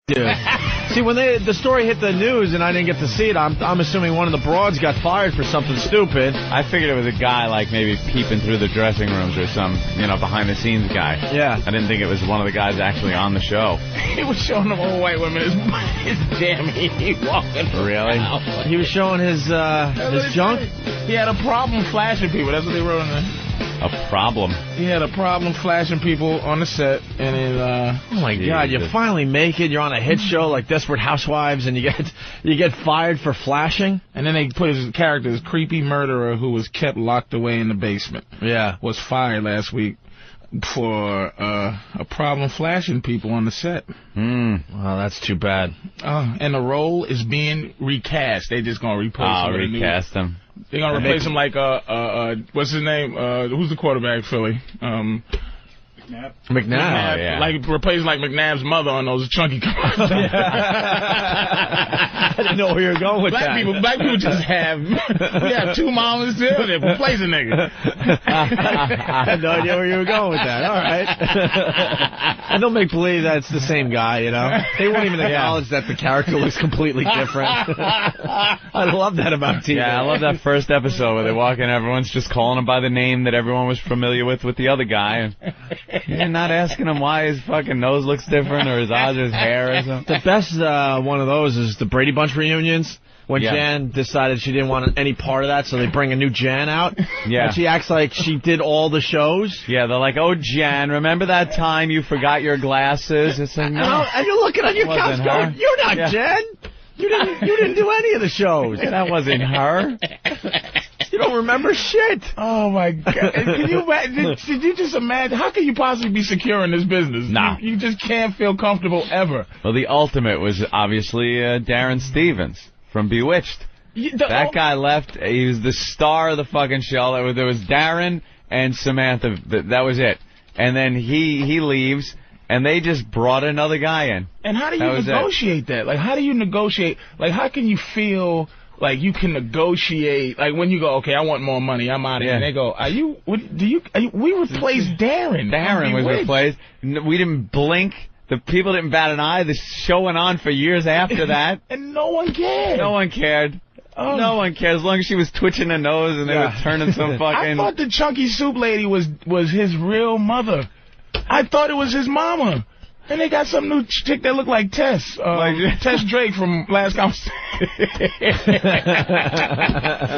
Dude. See, when the story hit the news and I didn't get to see it, I'm assuming one of the broads got fired for something stupid. I figured it was a guy like maybe peeping through the dressing rooms or some, behind the scenes guy. Yeah. I didn't think it was one of the guys actually on the show. He was showing them old white women his jammy. He walking. Really? He was showing his junk? He had a problem flashing people. That's what they wrote in there. A problem. He had a problem flashing people on the set, and then oh my God! You finally make it. You're on a hit show like Desperate Housewives, and you get fired for flashing. And then they put his character, his creepy murderer who was kept locked away in the basement. Yeah, was fired last week for a problem flashing people on the set. Well, that's too bad. And the role is being recast. They just gonna replace him. Recast him. They're going to replace him like, what's his name? Who's the quarterback, Philly? McNabb. Yeah. Like, replace like McNabb's mother on those chunky commercials. I didn't know where you were going with black that. Black people just have, we have two mamas too, they replace a nigga. I had no idea where you were going with that. All right. And they'll make believe that it's the same guy, They won't even acknowledge that the character looks completely different. I love that about TV. Yeah, I love that first episode where they walk in, everyone's just calling him by the name that everyone was familiar with the other guy. And you're not asking him why his fucking nose looks different or his eyes or his hair or something. The best one of those is the Brady Bunch reunions. When Jan decided she didn't want any part of that, so they bring a new Jan out. Yeah. And she acts like she did all the shows. Yeah, they're like, oh, Jan, remember that time you forgot your glasses? It's like, no. And you're looking on your couch going, you're not Jan. You didn't do any of the shows. Yeah, that wasn't her. You don't remember shit. Oh, my God. Can you imagine? Did you just imagine? How can you possibly be secure in this business? Nah. You just can't feel comfortable ever. Well, the ultimate was obviously Darren Stevens from Bewitched. That guy left. He was the star of the fucking show. There was Darren and Samantha. That was it. And then he leaves, and they just brought another guy in. And how do you negotiate that? Like, how do you negotiate? Like, how can you feel like you can negotiate? Like, when you go, okay, I want more money, I'm out of here. And they go, we replaced Darren. Darren was replaced. We didn't blink. The people didn't bat an eye. The show went on for years after that. And no one cared. No one cared. Oh. No one cared. As long as she was twitching her nose and they were turning some fucking... I thought the chunky soup lady was his real mother. I thought it was his mama. And they got some new chick that looked like Tess. Tess Drake from Last Conversation. I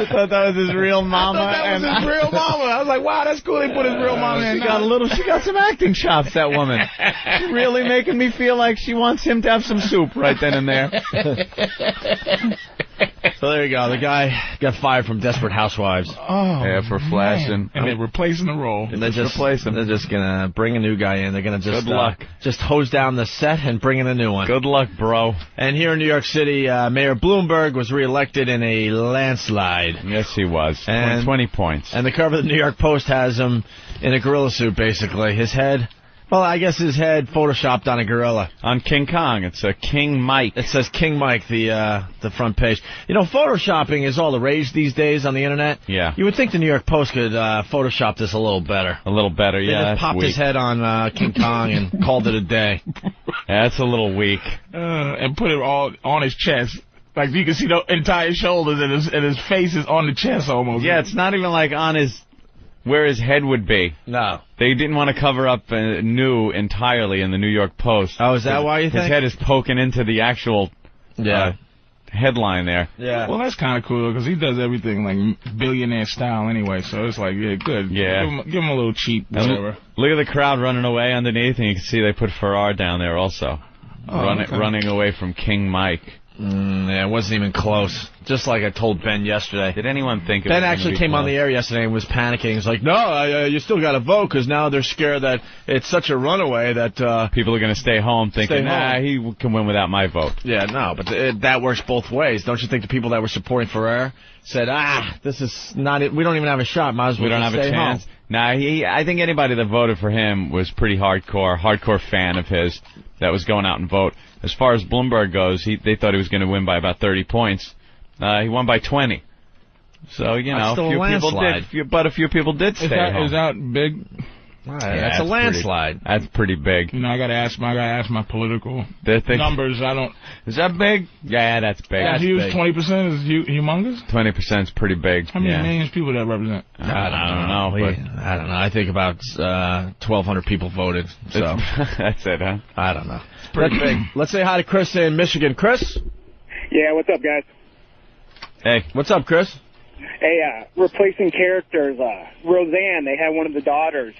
thought that was his real mama. I thought that was his real mama. I was like, wow, that's cool. They put his real mama in. She got some acting chops, that woman. She's really making me feel like she wants him to have some soup right then and there. So there you go. The guy got fired from Desperate Housewives. Oh, yeah, for flashing. And they're replacing the role. And they're just replace him. They're just gonna bring a new guy in. They're gonna just good luck. Just hose down the set and bring in a new one. Good luck, bro. And here in New York City, Mayor Bloomberg was reelected in a landslide. Yes, he was. And 20 points. And the cover of the New York Post has him in a gorilla suit, basically. His head. Well, I guess his head photoshopped on a gorilla. On King Kong. It's a King Mike. It says King Mike, the front page. Photoshopping is all the rage these days on the Internet. Yeah. You would think the New York Post could Photoshop this a little better. A little better, yeah. They just popped his head on King Kong and called it a day. Yeah, that's a little weak. And put it all on his chest. Like, you can see the entire shoulders and his face is on the chest almost. Yeah, it's not even like on where his head would be. No. They didn't want to cover up new entirely in the New York Post. Oh, is that why you think? His head is poking into the actual headline there. Yeah. Well, that's kind of cool, because he does everything like billionaire style anyway, so it's like, yeah, good. Yeah. Give him a little cheap, whatever. Look at the crowd running away underneath, and you can see they put Farrar down there also. Running away from King Mike. Yeah, it wasn't even close. Just like I told Ben yesterday. Did anyone think it Ben was actually came on the air yesterday and was panicking. He's like, no, you still got to vote, because now they're scared that it's such a runaway that... people are going to stay home thinking, he can win without my vote. Yeah, no, but that works both ways. Don't you think the people that were supporting Ferrer said, this is not it. We don't even have a shot. Might as well We don't have a chance. Nah, I think anybody that voted for him was pretty hardcore fan of his that was going out and vote. As far as Bloomberg goes, they thought he was going to win by about 30 points. He won by 20. So, a few people did stay home. Is that big? That's a landslide. That's pretty big. You know, I gotta ask my political numbers. Is that big? Yeah, that's big. That's huge. 20% is humongous. 20% is pretty big. How many millions of people that represent? I don't know. I don't know. I think about 1,200 people voted. So that's it, huh? I don't know. Pretty big. Let's say hi to Chris in Michigan. Chris? Yeah, what's up, guys? Hey. What's up, Chris? Hey, replacing characters. Roseanne, they had one of the daughters.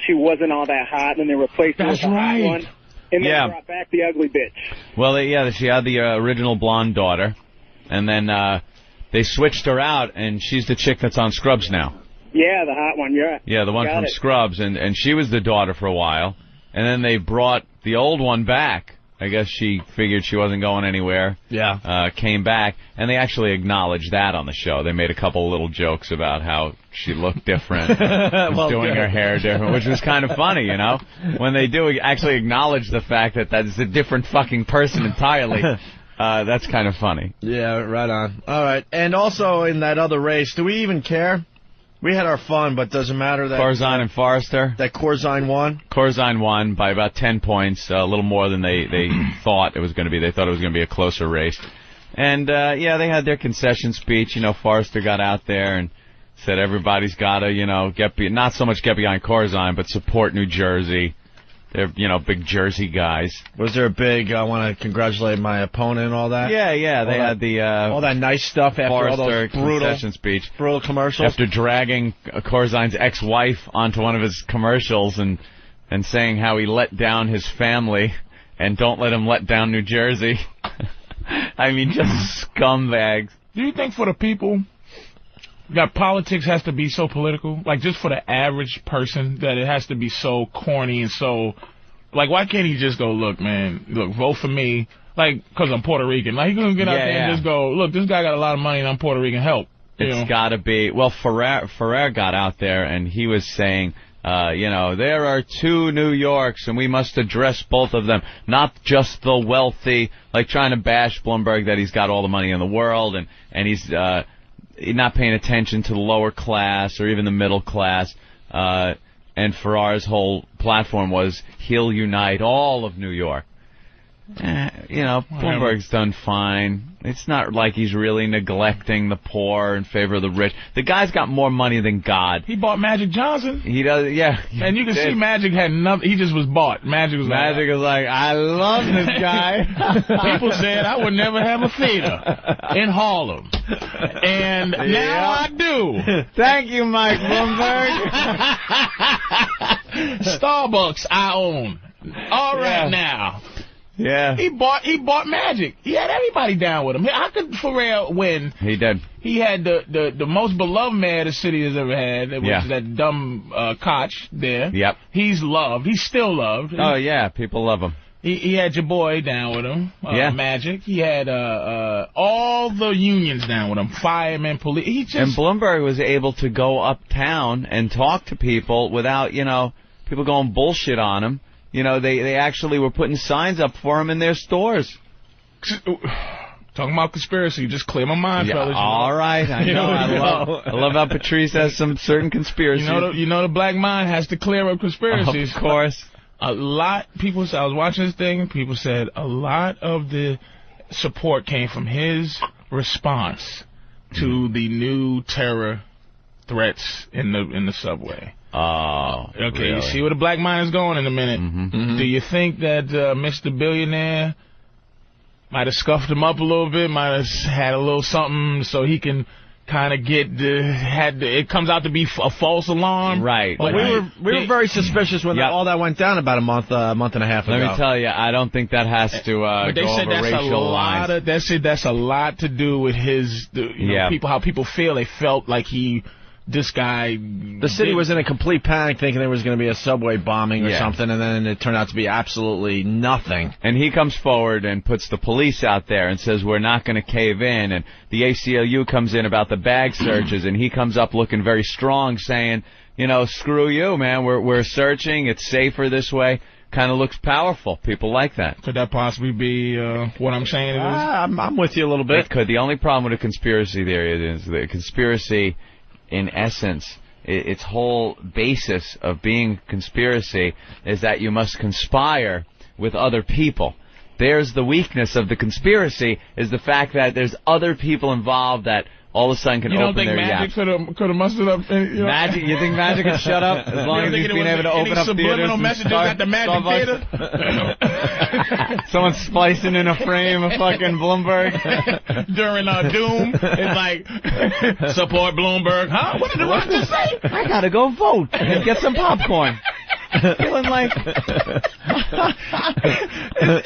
She wasn't all that hot, and then they replaced her with the hot one. And then brought back the ugly bitch. Well, she had the original blonde daughter, and then they switched her out, and she's the chick that's on Scrubs now. Yeah, the hot one, yeah. Yeah, the one from Scrubs, and she was the daughter for a while, and then they brought the old one back. I guess she figured she wasn't going anywhere. Yeah. Came back, and they actually acknowledged that on the show. They made a couple little jokes about how she looked different, doing her hair different, which was kind of funny, you know? When they do actually acknowledge the fact that that's a different fucking person entirely, that's kind of funny. Yeah, right on. All right. And also in that other race, do we even care? We had our fun, but does it matter that Corzine and Forrester? That Corzine won? Corzine won by about 10 points, a little more than they thought it was going to be. They thought it was going to be a closer race. And, they had their concession speech. You know, Forrester got out there and said everybody's got to, not so much get behind Corzine, but support New Jersey. They're, big Jersey guys. Was there a big, I want to congratulate my opponent and all that? Yeah, they had the... all that nice stuff after Forrester all those concession speech. Brutal commercials. After dragging Corzine's ex-wife onto one of his commercials and saying how he let down his family and don't let him let down New Jersey. I mean, just scumbags. Do you think for the people that politics has to be so political? Like, just for the average person, that it has to be so corny and so... Like, why can't he just go, look, man, vote for me, like, because I'm Puerto Rican. Like, he gonna get out there and just go, look, this guy got a lot of money and I'm Puerto Rican, help. It's got to be... Well, Ferrer got out there and he was saying... there are two New Yorks, and we must address both of them, not just the wealthy, like trying to bash Bloomberg that he's got all the money in the world, and he's not paying attention to the lower class or even the middle class. And Ferrar's whole platform was he'll unite all of New York. Bloomberg's done fine. It's not like he's really neglecting the poor in favor of the rich. The guy's got more money than God. He bought Magic Johnson. He does, yeah. And you can see Magic had nothing. He just was bought. Magic was like, I love this guy. People said I would never have a theater in Harlem. And now I do. Thank you, Mike Bloomberg. Starbucks I own. All right now. Yeah. He bought Magic. He had everybody down with him. How could Pharrell win? He did. He had the most beloved mayor the city has ever had, which is that dumb Koch there. Yep. He's loved. He's still loved. Oh, yeah. People love him. He had your boy down with him, Magic. He had all the unions down with him, firemen, police. And Bloomberg was able to go uptown and talk to people without, people going bullshit on him. They actually were putting signs up for him in their stores. Talking about conspiracy, just clear my mind, fellas. All right, I know. I love how Patrice has some certain conspiracies. The black mind has to clear up conspiracies. Of course. I was watching this thing, people said a lot of the support came from his response to the new terror threats in the subway. Oh, okay. Really? You see where the black mind is going in a minute. Mm-hmm. Do you think that Mr. Billionaire might have scuffed him up a little bit, might have had a little something so he can kind of get it comes out to be a false alarm? Right. But we were very suspicious when all that went down about a month and a half ago. Let me tell you, I don't think that has to go over racial lines. They said that's a lot to do with his people, how people feel. They felt like this guy... The city was in a complete panic thinking there was going to be a subway bombing or something, and then it turned out to be absolutely nothing. And he comes forward and puts the police out there and says, we're not going to cave in. And the ACLU comes in about the bag searches, and he comes up looking very strong, saying, screw you, man, we're searching, it's safer this way. Kind of looks powerful. People like that. Could that possibly be what I'm saying it is? I'm with you a little bit. It could. The only problem with a conspiracy theory is the conspiracy... in essence, its whole basis of being conspiracy is that you must conspire with other people. There's the weakness of the conspiracy, is the fact that there's other people involved that all of a sudden can open their yaps. You don't think Magic could have mustered up? Magic? You think Magic could shut up as long as he's been able to open up theaters? Subliminal messages at the Magic Theater? Someone splicing in a frame of fucking Bloomberg during Doom. It's like support Bloomberg. Huh? What did the Russians say? I gotta go vote and get some popcorn. Feeling like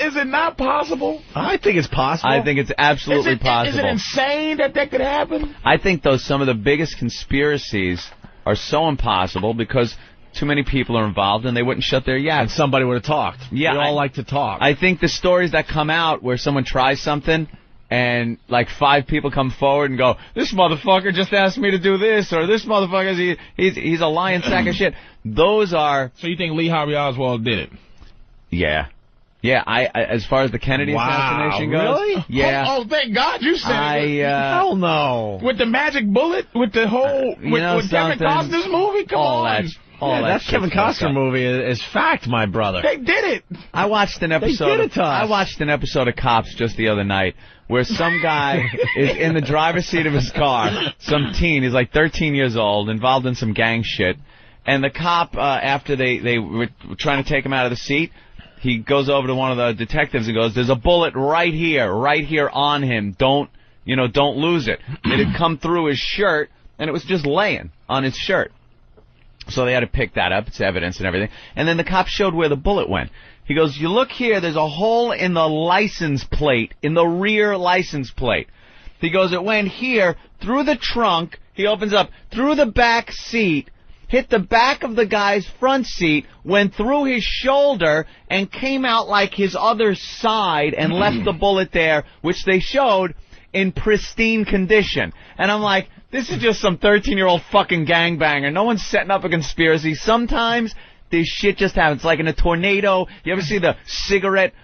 is it not possible? I think it's possible. I think it's absolutely possible. Is it insane that could happen? I think, though, some of the biggest conspiracies are so impossible because too many people are involved and they wouldn't shut their yaps. And somebody would have talked. Yeah, we all like to talk. I think the stories that come out where someone tries something and like 5 people come forward and go, this motherfucker just asked me to do this, or this motherfucker, he's a lying sack of shit. Those are... So you think Lee Harvey Oswald did it? Yeah. Yeah, I as far as the Kennedy assassination goes... Really? Yeah. Oh, thank God you said it. Hell no. With the magic bullet? With the whole... with Kevin Costner's movie? Come on. That Kevin Costner movie is fact, my brother. They did it. I watched an episode. They did it to us. I watched an episode of Cops just the other night where some guy is in the driver's seat of his car. Some teen, he's like 13 years old, involved in some gang shit. And the cop, after they were trying to take him out of the seat, he goes over to one of the detectives and goes, "There's a bullet right here on him. Don't lose it." It had come through his shirt, and it was just laying on his shirt. So they had to pick that up. It's evidence and everything. And then the cop showed where the bullet went. He goes, "You look here, there's a hole in the license plate, in the rear license plate." He goes, "It went here, through the trunk." He opens up, through the back seat, hit the back of the guy's front seat, went through his shoulder, and came out like his other side and left the bullet there, which they showed in pristine condition. And I'm like, this is just some 13-year-old fucking gangbanger. No one's setting up a conspiracy. Sometimes this shit just happens. Like in a tornado. You ever see the cigarette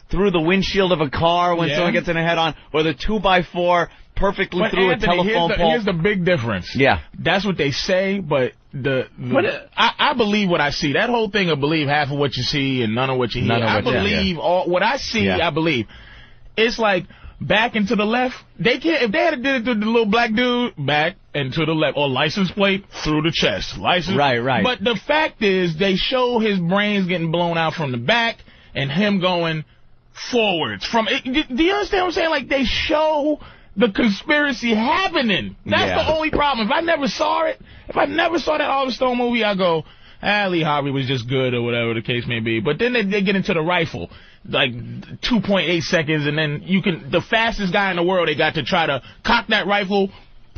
through the windshield of a car when someone gets in a head-on? Or the 2x4 perfectly through a telephone pole? Here's the big difference. Yeah. That's what they say, but I believe what I see. That whole thing of believe half of what you see and none of what you hear. I believe all what I see, I believe. It's like back and to the left. They can't, if they had did it to the little black dude, back and to the left, or license plate through the chest. Right. But the fact is, they show his brains getting blown out from the back and him going forwards. Do you understand what I'm saying? Like, they show the conspiracy happening. That's the only problem. If I never saw that Oliver Stone movie, I go, Lee Harvey was just good, or whatever the case may be. But then they get into the rifle, like 2.8 seconds, and then the fastest guy in the world, they got to try to cock that rifle.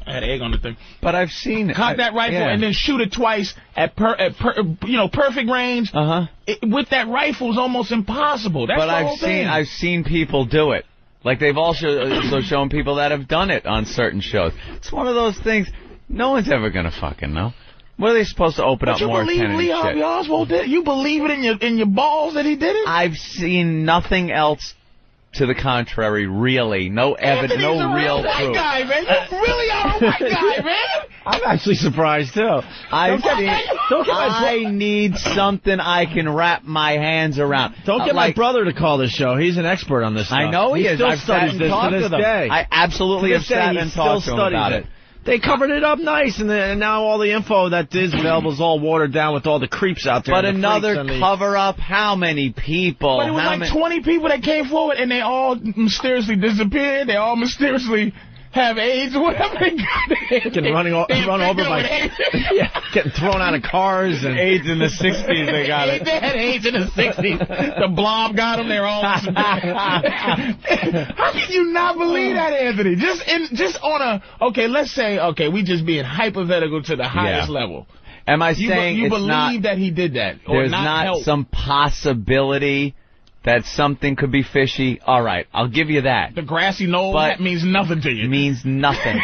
I had an egg on the thing. But I've seen it. Cock that rifle and then shoot it twice at perfect range. With that rifle is almost impossible. That's the whole thing. I've seen people do it. Like, they've also shown people that have done it on certain shows. It's one of those things, no one's ever going to fucking know. What are they supposed to open up more Kennedy shit? You believe Lee Harvey Oswald did it? You believe it in your balls that he did it? I've seen nothing else to the contrary, really. No evidence, no real proof. White guy, man. You really are a white guy, man. I'm actually surprised, too. I need something I can wrap my hands around. Don't get my brother to call this show. He's an expert on this stuff. I know he is. I've sat and talked to him. I absolutely have sat and talked to him about it. They covered it up nice, and now all the info that is available is all watered down with all the creeps out there. But another cover-up? How many people? But it was like 20 people that came forward, and they all mysteriously disappeared. They all mysteriously have AIDS or whatever. Getting run over by getting thrown out of cars. And AIDS in the 60s, they got it. They had AIDS in the 60s. The blob got them. They're all. How can you not believe that, Anthony? Just on a let's say we just being hypothetical to the highest level. Am I saying you believe that he did that? There's not some possibility that something could be fishy, all right, I'll give you that. The grassy knoll, that means nothing to you. Means nothing.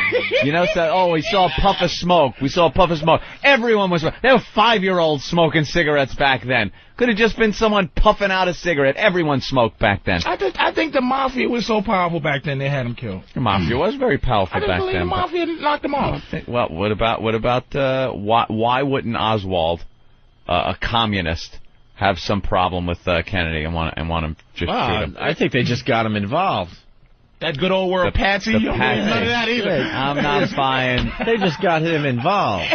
You know, so, we saw a puff of smoke. We saw a puff of smoke. Everyone was... There were 5-year-olds smoking cigarettes back then. Could have just been someone puffing out a cigarette. Everyone smoked back then. I think the Mafia was so powerful back then they had him killed. The Mafia was very powerful back then. I didn't believe the Mafia knocked him off. Well, what about why wouldn't Oswald, a communist, have some problem with Kennedy and want him just shoot him? I think they just got him involved. That good old word Patsy, you don't Patsy. none of that either. I'm not buying. They just got him involved.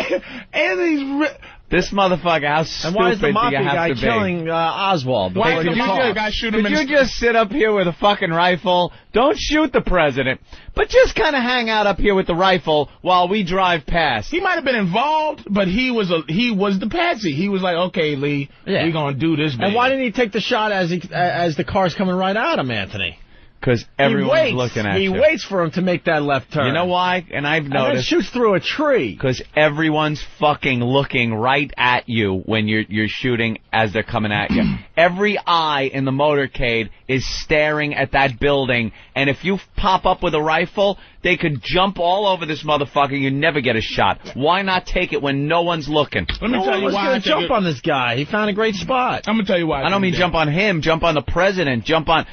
And this motherfucker, how stupid and why is the do Mafia you have guy to be? killing Oswald? Why did the Mafia guy shoot him? Could you just sit up here with a fucking rifle? Don't shoot the president, but just kind of hang out up here with the rifle while we drive past. He might have been involved, but he was the Patsy. He was like, okay, Lee, we're gonna do this. And why didn't he take the shot as the car's coming right at him, Anthony? Because everyone's looking at you. He waits for him to make that left turn. You know why? And I've noticed. And then shoots through a tree. Because everyone's fucking looking right at you when you're shooting as they're coming at you. Every eye in the motorcade is staring at that building, and if you pop up with a rifle, they could jump all over this motherfucker. You never get a shot. Why not take it when no one's looking? Let me tell you why. Going to jump on this guy. He found a great spot. I'm gonna tell you why. I don't mean jump on him. Jump on the president. Jump on.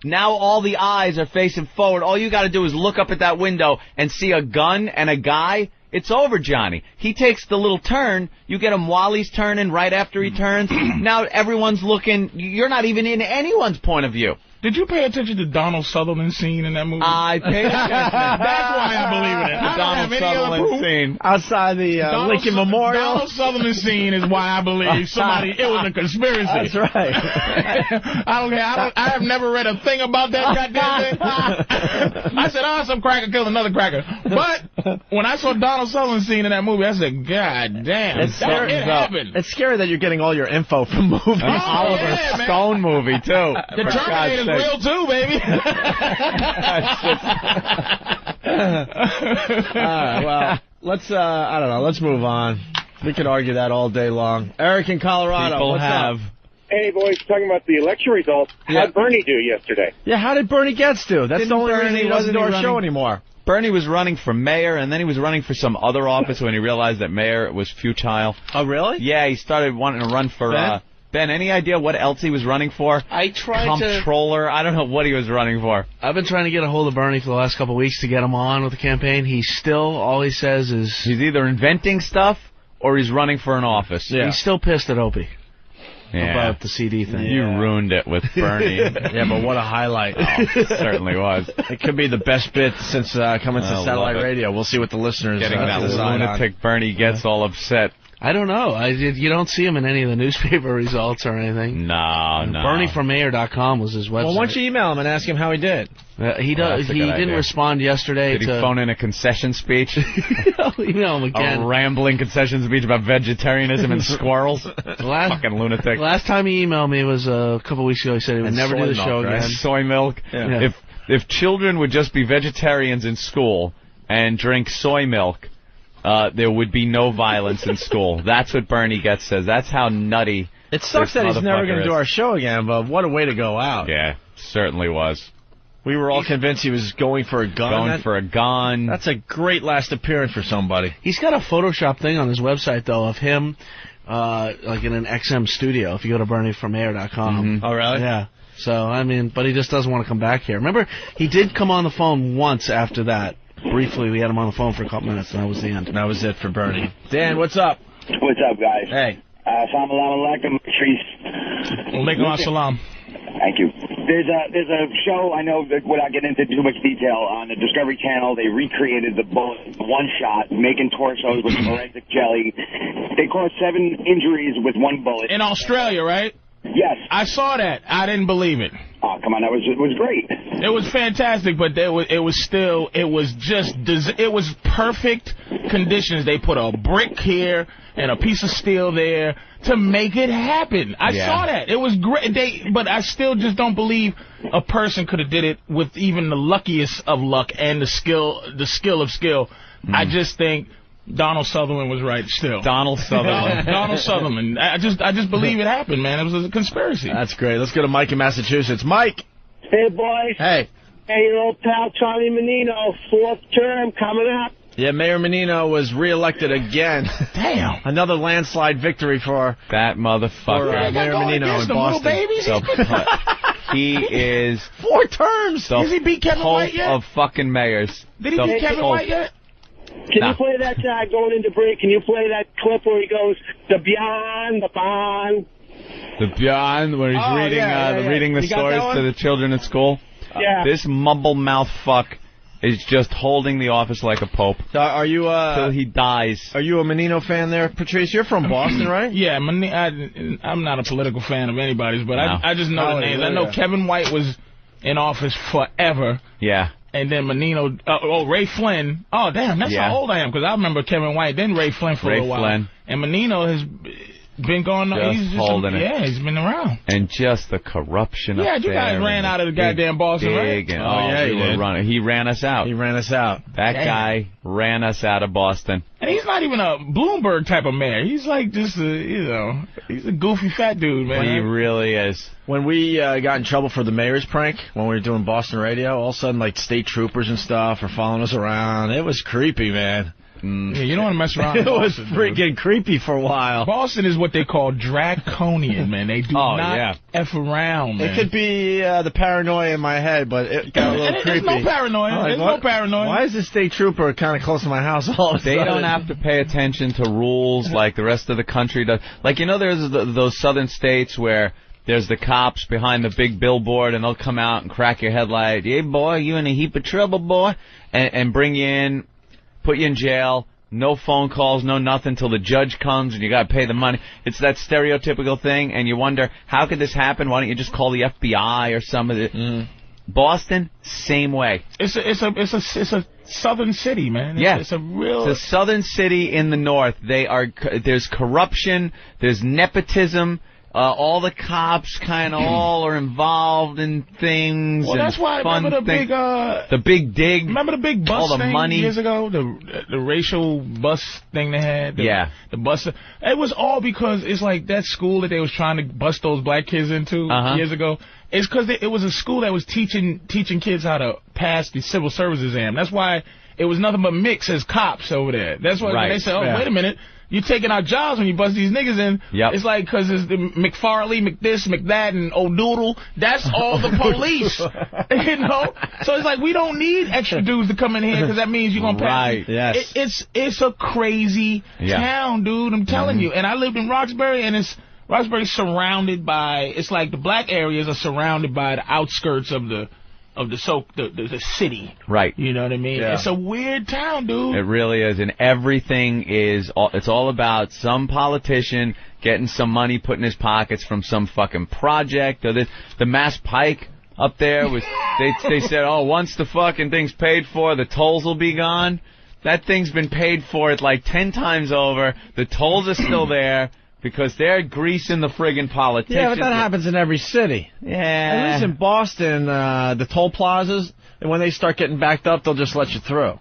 Now all the eyes are facing forward. All you got to do is look up at that window and see a gun and a guy. It's over, Johnny. He takes the little turn. You get him while he's turning, right after he turns. Now everyone's looking. You're not even in anyone's point of view. Did you pay attention to Donald Sutherland's scene in that movie? I paid attention. That's why I believe in it. The Donald Sutherland scene. Outside the Lincoln Memorial. Donald Sutherland's scene is why I believe it was a conspiracy. That's right. I don't care. I have never read a thing about that goddamn thing. I said, some cracker killed another cracker. But when I saw Donald Sutherland's scene in that movie, I said, God damn. It happened. It's scary that you're getting all your info from movies. An Oliver Stone movie, too. The Terminator's real, too, baby. Well, let's, I don't know, let's move on. We could argue that all day long. Eric in Colorado, what's up? Hey, boys, talking about the election results. How'd Bernie do yesterday? Yeah, how did Bernie Getz do? That's the only reason he doesn't do our show anymore. Bernie was running for mayor, and then he was running for some other office when he realized that mayor was futile. Oh, really? Yeah, he started wanting to run for... Ben, any idea what else he was running for? I tried Comptroller? I don't know what he was running for. I've been trying to get a hold of Bernie for the last couple of weeks to get him on with the campaign. He's still, all he says is... He's either inventing stuff or he's running for an office. Yeah. He's still pissed at Opie. Yeah. About the CD thing. You ruined it with Bernie. Yeah, but what a highlight. It certainly was. It could be the best bit since coming to satellite radio. We'll see what the listeners Getting that lunatic Bernie gets all upset. I don't know. You don't see him in any of the newspaper results or anything. No. BernieFromMayor.com was his website. Well, why don't you email him and ask him how he did? He didn't respond yesterday. Did he phone in a concession speech? I'll email him again. A rambling concession speech about vegetarianism and squirrels? Fucking lunatic. Last time he emailed me was a couple weeks ago. He said he would never do the show again. Soy milk. Yeah. If children would just be vegetarians in school and drink soy milk, there would be no violence in school. That's what Bernie Getz says. That's how nutty. It sucks that he's never going to do our show again, but what a way to go out. Yeah, certainly was. We were all convinced he was going for a gun. That's a great last appearance for somebody. He's got a Photoshop thing on his website, though, of him like in an XM studio, if you go to BernieFromAir.com. Mm-hmm. Oh, really? Yeah. So, I mean, but he just doesn't want to come back here. Remember, he did come on the phone once after that. Briefly, we had him on the phone for a couple minutes, and that was the end. And that was it for Bernie. Dan, what's up? What's up, guys? Hey. Salam alaikum, Patrice. Alaikum assalam. Thank you. There's a show, I know, that without getting into too much detail, on the Discovery Channel. They recreated the bullet, one shot, making torsos with forensic jelly. They caused 7 injuries with one bullet. In Australia, right? Yes. I saw that. I didn't believe it. Oh, come on, it was great. It was fantastic, but it was perfect conditions. They put a brick here and a piece of steel there to make it happen. I saw that. It was great. But I still just don't believe a person could have did it with even the luckiest of luck and the skill of skill. I just think Donald Sutherland was right still. Donald Sutherland. Donald Sutherland. I just believe it happened, man. It was a conspiracy. That's great. Let's go to Mike in Massachusetts. Mike. Hey, boys. Hey. Hey, your old pal Charlie Menino, 4th term coming up. Yeah, Mayor Menino was reelected again. Damn. Another landslide victory for that motherfucker. Mayor Menino in Boston. Babies. He is 4 terms. Has he beat Kevin White yet? Of fucking mayors. Did he beat Kevin White yet? Can you play that going into break? Can you play that clip where he goes, the beyond, the bond? The beyond, where he's reading the stories to the children at school. Yeah. This mumble mouth fuck is just holding the office like a pope. Are you till he dies? Are you a Menino fan there, Patrice? You're from Boston, right? Yeah, I'm not a political fan of anybody's, but I just know the names. I know Kevin White was in office forever. Yeah. And then Menino, Ray Flynn. Oh, damn, that's how old I am, because I remember Kevin White, then Ray Flynn for a while. Flynn. And Menino has been going on. He's just holding it. Yeah, he's been around. And just the corruption up there. Yeah, you guys ran out of the goddamn Boston, right? And, he ran us out. He ran us out. That guy ran us out of Boston. And he's not even a Bloomberg type of mayor. He's like just he's a goofy fat dude, man. He really is. When we got in trouble for the mayor's prank, when we were doing Boston radio, all of a sudden, like, state troopers and stuff are following us around. It was creepy, man. Yeah, you don't want to mess around. It was freaking creepy for a while. Boston is what they call draconian, man. They do not F around, man. It could be the paranoia in my head, but it got a little creepy. There's no paranoia. There's no paranoia. Why is the state trooper kind of close to my house all of a sudden? They don't have to pay attention to rules like the rest of the country does. Like, there's those southern states where there's the cops behind the big billboard, and they'll come out and crack your headlight. Hey, boy, you in a heap of trouble, boy, and bring you in, put you in jail, no phone calls, no nothing till the judge comes and you got to pay the money. It's that stereotypical thing, and you wonder, how could this happen? Why don't you just call the FBI or some of it? Boston, same way. It's a southern city, man. It's a southern city in the north. There's corruption, there's nepotism. All the cops kind of all are involved in things. Well, that's why I remember the big dig. Remember the big bus all the thing money years ago? The racial bus thing they had? The bus. It was all because it's like that school that they was trying to bust those black kids into years ago. It's because it was a school that was teaching kids how to pass the civil service exam. That's why it was nothing but mix as cops over there. That's why they said, wait a minute. You're taking our jobs when you bust these niggas in. Yep. It's like, because it's the McFarley, McThis, McThat, and O'Doodle. That's all the police. So it's like, we don't need extra dudes to come in here because that means you're going to pass. Right, yes. It's a crazy town, dude. I'm telling you. And I lived in Roxbury, and Roxbury's surrounded by, it's like the black areas are surrounded by the outskirts of the city. Right. You know what I mean? Yeah. It's a weird town, dude. It really is. And everything it's all about some politician getting some money put in his pockets from some fucking project. Or the Mass Pike up there was, they said, once the fucking thing's paid for, the tolls will be gone. That thing's been paid for like 10 times over. The tolls are still there. Because they're greasing the friggin' politicians. Yeah, but that happens in every city. Yeah. At least in Boston, the toll plazas, and when they start getting backed up, they'll just let you through.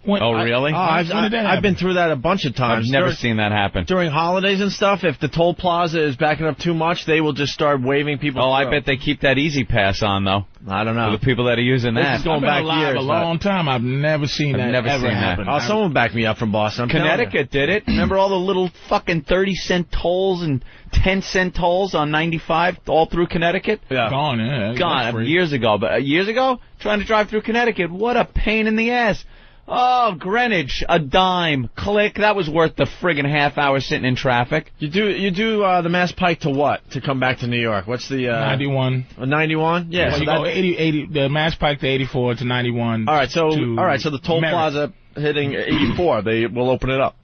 Really? I've been through that a bunch of times. I've never seen that happen. During holidays and stuff, if the toll plaza is backing up too much, they will just start waving people through. I bet they keep that Easy Pass on, though. I don't know. For the people that are using that. This is going back years. A long time. I've never seen that ever happen. Someone backed me up from Boston. Connecticut did it. Remember all the little fucking 30-cent tolls and 10-cent tolls on 95 all through Connecticut? Yeah. Gone, years ago. But years ago, trying to drive through Connecticut, what a pain in the ass. Oh, Greenwich, a dime. Click. That was worth the friggin' half hour sitting in traffic. You do the Mass Pike to what? To come back to New York? What's the 91? 91? Yeah. Well, so you go 80, the Mass Pike to 84 to 91. All right. So the toll plaza hitting 84, they will open it up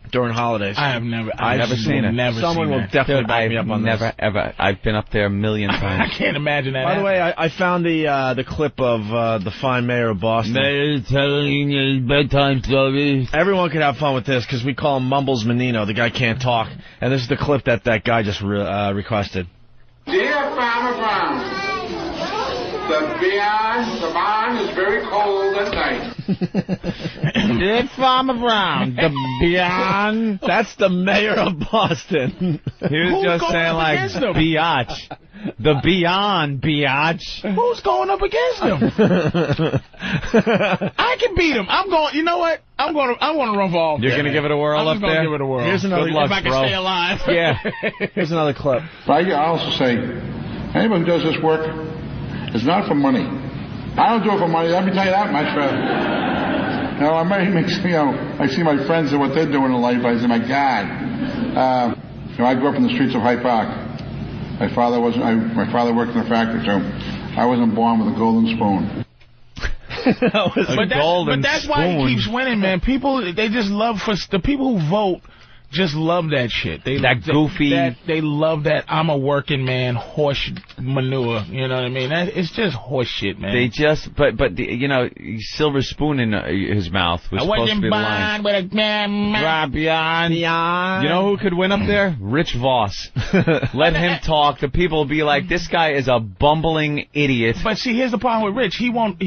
during holidays. I've never seen it. Someone will definitely back me up on this. Ever. I've been up there a million times. I can't imagine that. By the way, I found the clip of the fine mayor of Boston. Mayor telling his bedtime stories. Everyone could have fun with this because we call him Mumbles Menino. The guy can't talk. And this is the clip that guy just requested. Dear Farmer Brown, the barn is very cold at night. Did Farmer Brown, the Beyond. That's the mayor of Boston. He was just saying like biatch. The Beyond biatch. Who's going up against him? I can beat him. I'm going. You know what? I want to run for office. You're gonna give it a whirl up there. Give it a whirl. Here's another. Good luck, if I can bro. stay alive. Yeah. Here's another clip. But I also say, anybody who does this work is not for money. I don't do it for money. Let me tell you that much. I see my friends and what they're doing in life. I say, my God. I grew up in the streets of Hyde Park. My father worked in a factory, so I wasn't born with a golden spoon. But that's why he keeps winning, man. People, they just love the people who vote. Just love that shit. They love that I'm a working man horse manure. You know what I mean? It's just horse shit, man. They just, but silver spoon in his mouth was supposed to be the line. You know who could win up there? Rich Voss. Let him talk. The people will be like, this guy is a bumbling idiot. But see, here's the problem with Rich. He won't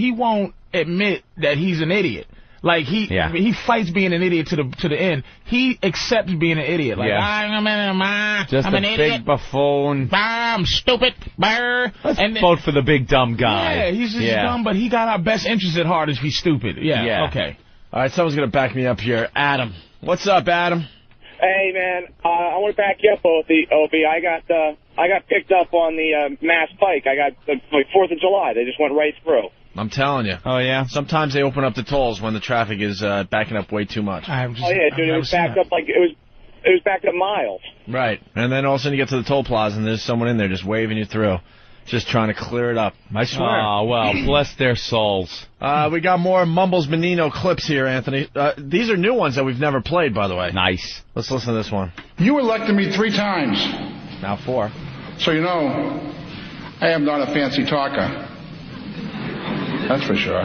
admit that he's an idiot. Like he fights being an idiot to the end. He accepts being an idiot. Like I'm an idiot. Big buffoon. I'm stupid. Let's vote for the big dumb guy. Yeah, he's just dumb, but he got our best interests at heart if he's stupid. Yeah. Okay. All right, someone's gonna back me up here. Adam, what's up, Adam? Hey man, I want to back you up, Opie. I got picked up on the Mass Pike. I got like 4th of July. They just went right through. I'm telling you. Oh, yeah? Sometimes they open up the tolls when the traffic is backing up way too much. Dude, it was backed up like it was backed up miles. Right. And then all of a sudden you get to the toll plaza and there's someone in there just waving you through. Just trying to clear it up. I swear. Oh, well, bless their souls. We got more Mumbles Menino clips here, Anthony. These are new ones that we've never played, by the way. Nice. Let's listen to this one. You elected me 3 times. Now 4. So you know, I am not a fancy talker. That's for sure.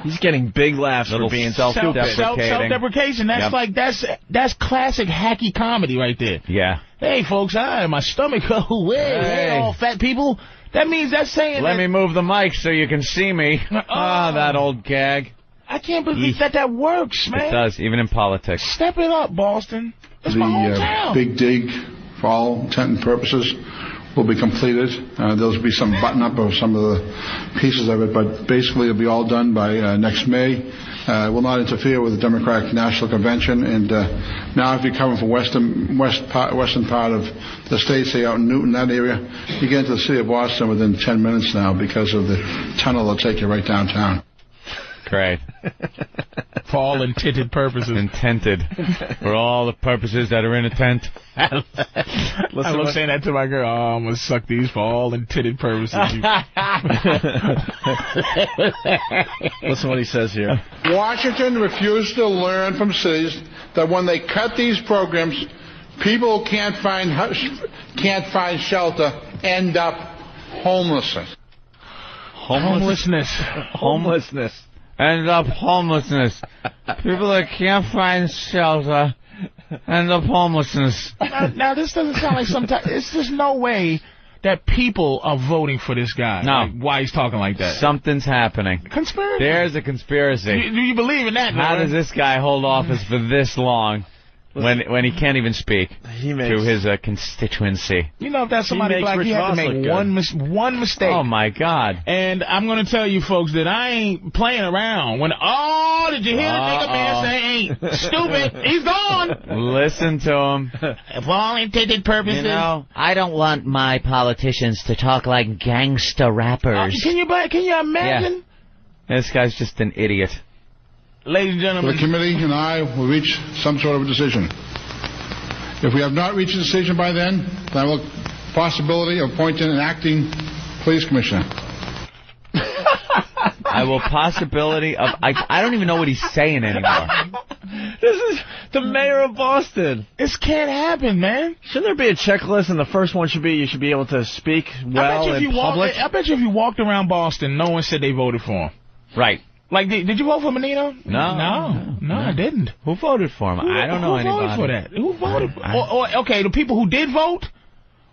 He's getting big laughs for being self-deprecating. Self-deprecation. That's classic hacky comedy right there. Yeah. Hey, folks, my stomach. Oh, hey, all fat people. That means that's saying. Let me move the mic so you can see me. That old gag. I can't believe that works, man. It does, even in politics. Step it up, Boston. It's my hometown. Big dig, for all intent and purposes, will be completed. There'll be some button-up of some of the pieces of it, but basically it'll be all done by next May. Will not interfere with the Democratic National Convention. And now if you're coming from western part of the state, say out in Newton, that area, you get into the city of Boston within 10 minutes now because of the tunnel that'll take you right downtown. Great. For all intended purposes. Intended. For all the purposes that are in a tent. I love saying that to my girl. Oh, I'm going to suck these for all intended purposes. Listen to what he says here. Washington refused to learn from cities that when they cut these programs, people who can't find shelter end up homelessness. Homelessness. End up homelessness. People that can't find shelter end up homelessness. Now this doesn't sound like sometimes. It's just no way that people are voting for this guy. No. Like, why he's talking like that? Something's happening. Conspiracy. There's a conspiracy. Do you believe in that? How does this guy hold office for this long? When he can't even speak to his constituency. You know, if that's somebody black, he had to make one mistake. Oh, my God. And I'm going to tell you, folks, that I ain't playing around. Did you hear the nigga man say, ain't stupid? He's gone. Listen to him. For all intended purposes. You know, I don't want my politicians to talk like gangsta rappers. Can you imagine? Yeah. This guy's just an idiot. Ladies and gentlemen, the committee and I will reach some sort of a decision. If we have not reached a decision by then I will possibility of appointing an acting police commissioner. I will possibility of... I don't even know what he's saying anymore. This is the mayor of Boston. This can't happen, man. Shouldn't there be a checklist, and the first one should be you should be able to speak well in public? I bet you if you walked around Boston, no one said they voted for him. Right. Like, did you vote for Menino? No, I didn't. Who voted for him? I don't know anybody. Who voted for that? Who voted? Okay, the people who did vote,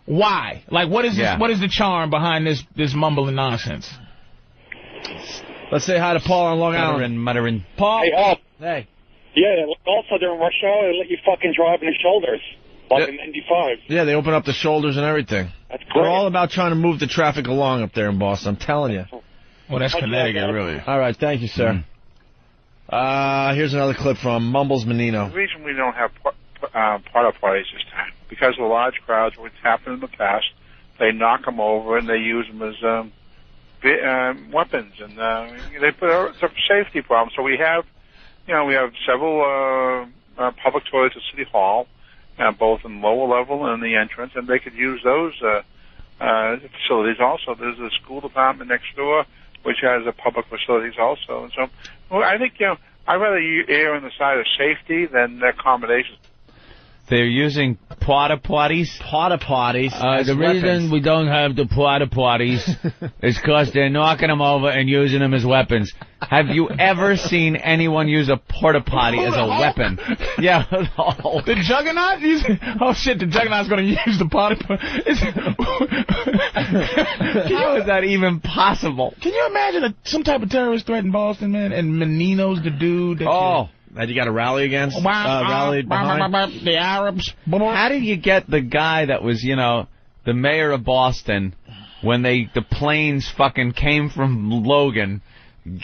why? Like, what is this? What is the charm behind this mumbling nonsense? Let's say hi to Paul on Long Island. Muttering. Paul. Hey, Hey. Yeah, also during rush hour, they let you fucking drive in the shoulders, like in 95. Yeah, they open up the shoulders and everything. That's great. They're all about trying to move the traffic along up there in Boston, I'm telling you. Well, that's Connecticut, really. All right, thank you, sir. Here's another clip from Mumbles Menino. The reason we don't have porta potties this time, because of the large crowds, what's happened in the past, they knock them over and they use them as weapons, and they put it's a safety problem. So we have, we have several public toilets at City Hall, both in the lower level and the entrance, and they could use those facilities also. There's a school department next door, which has public facilities also. And so, well, I think, I'd rather you err on the side of safety than accommodations. They're using porta potties. Porta potties. The reason we don't have the porta potties is because they're knocking them over and using them as weapons. Have you ever seen anyone use a porta potty as a weapon? Yeah. The Juggernaut? Oh shit! The Juggernaut's going to use the porta potty. How is that even possible? Can you imagine some type of terrorist threat in Boston, man? And Menino's the dude. That you got to rally against? Rallied behind? The Arabs. How did you get the guy that was, the mayor of Boston, when the planes fucking came from Logan,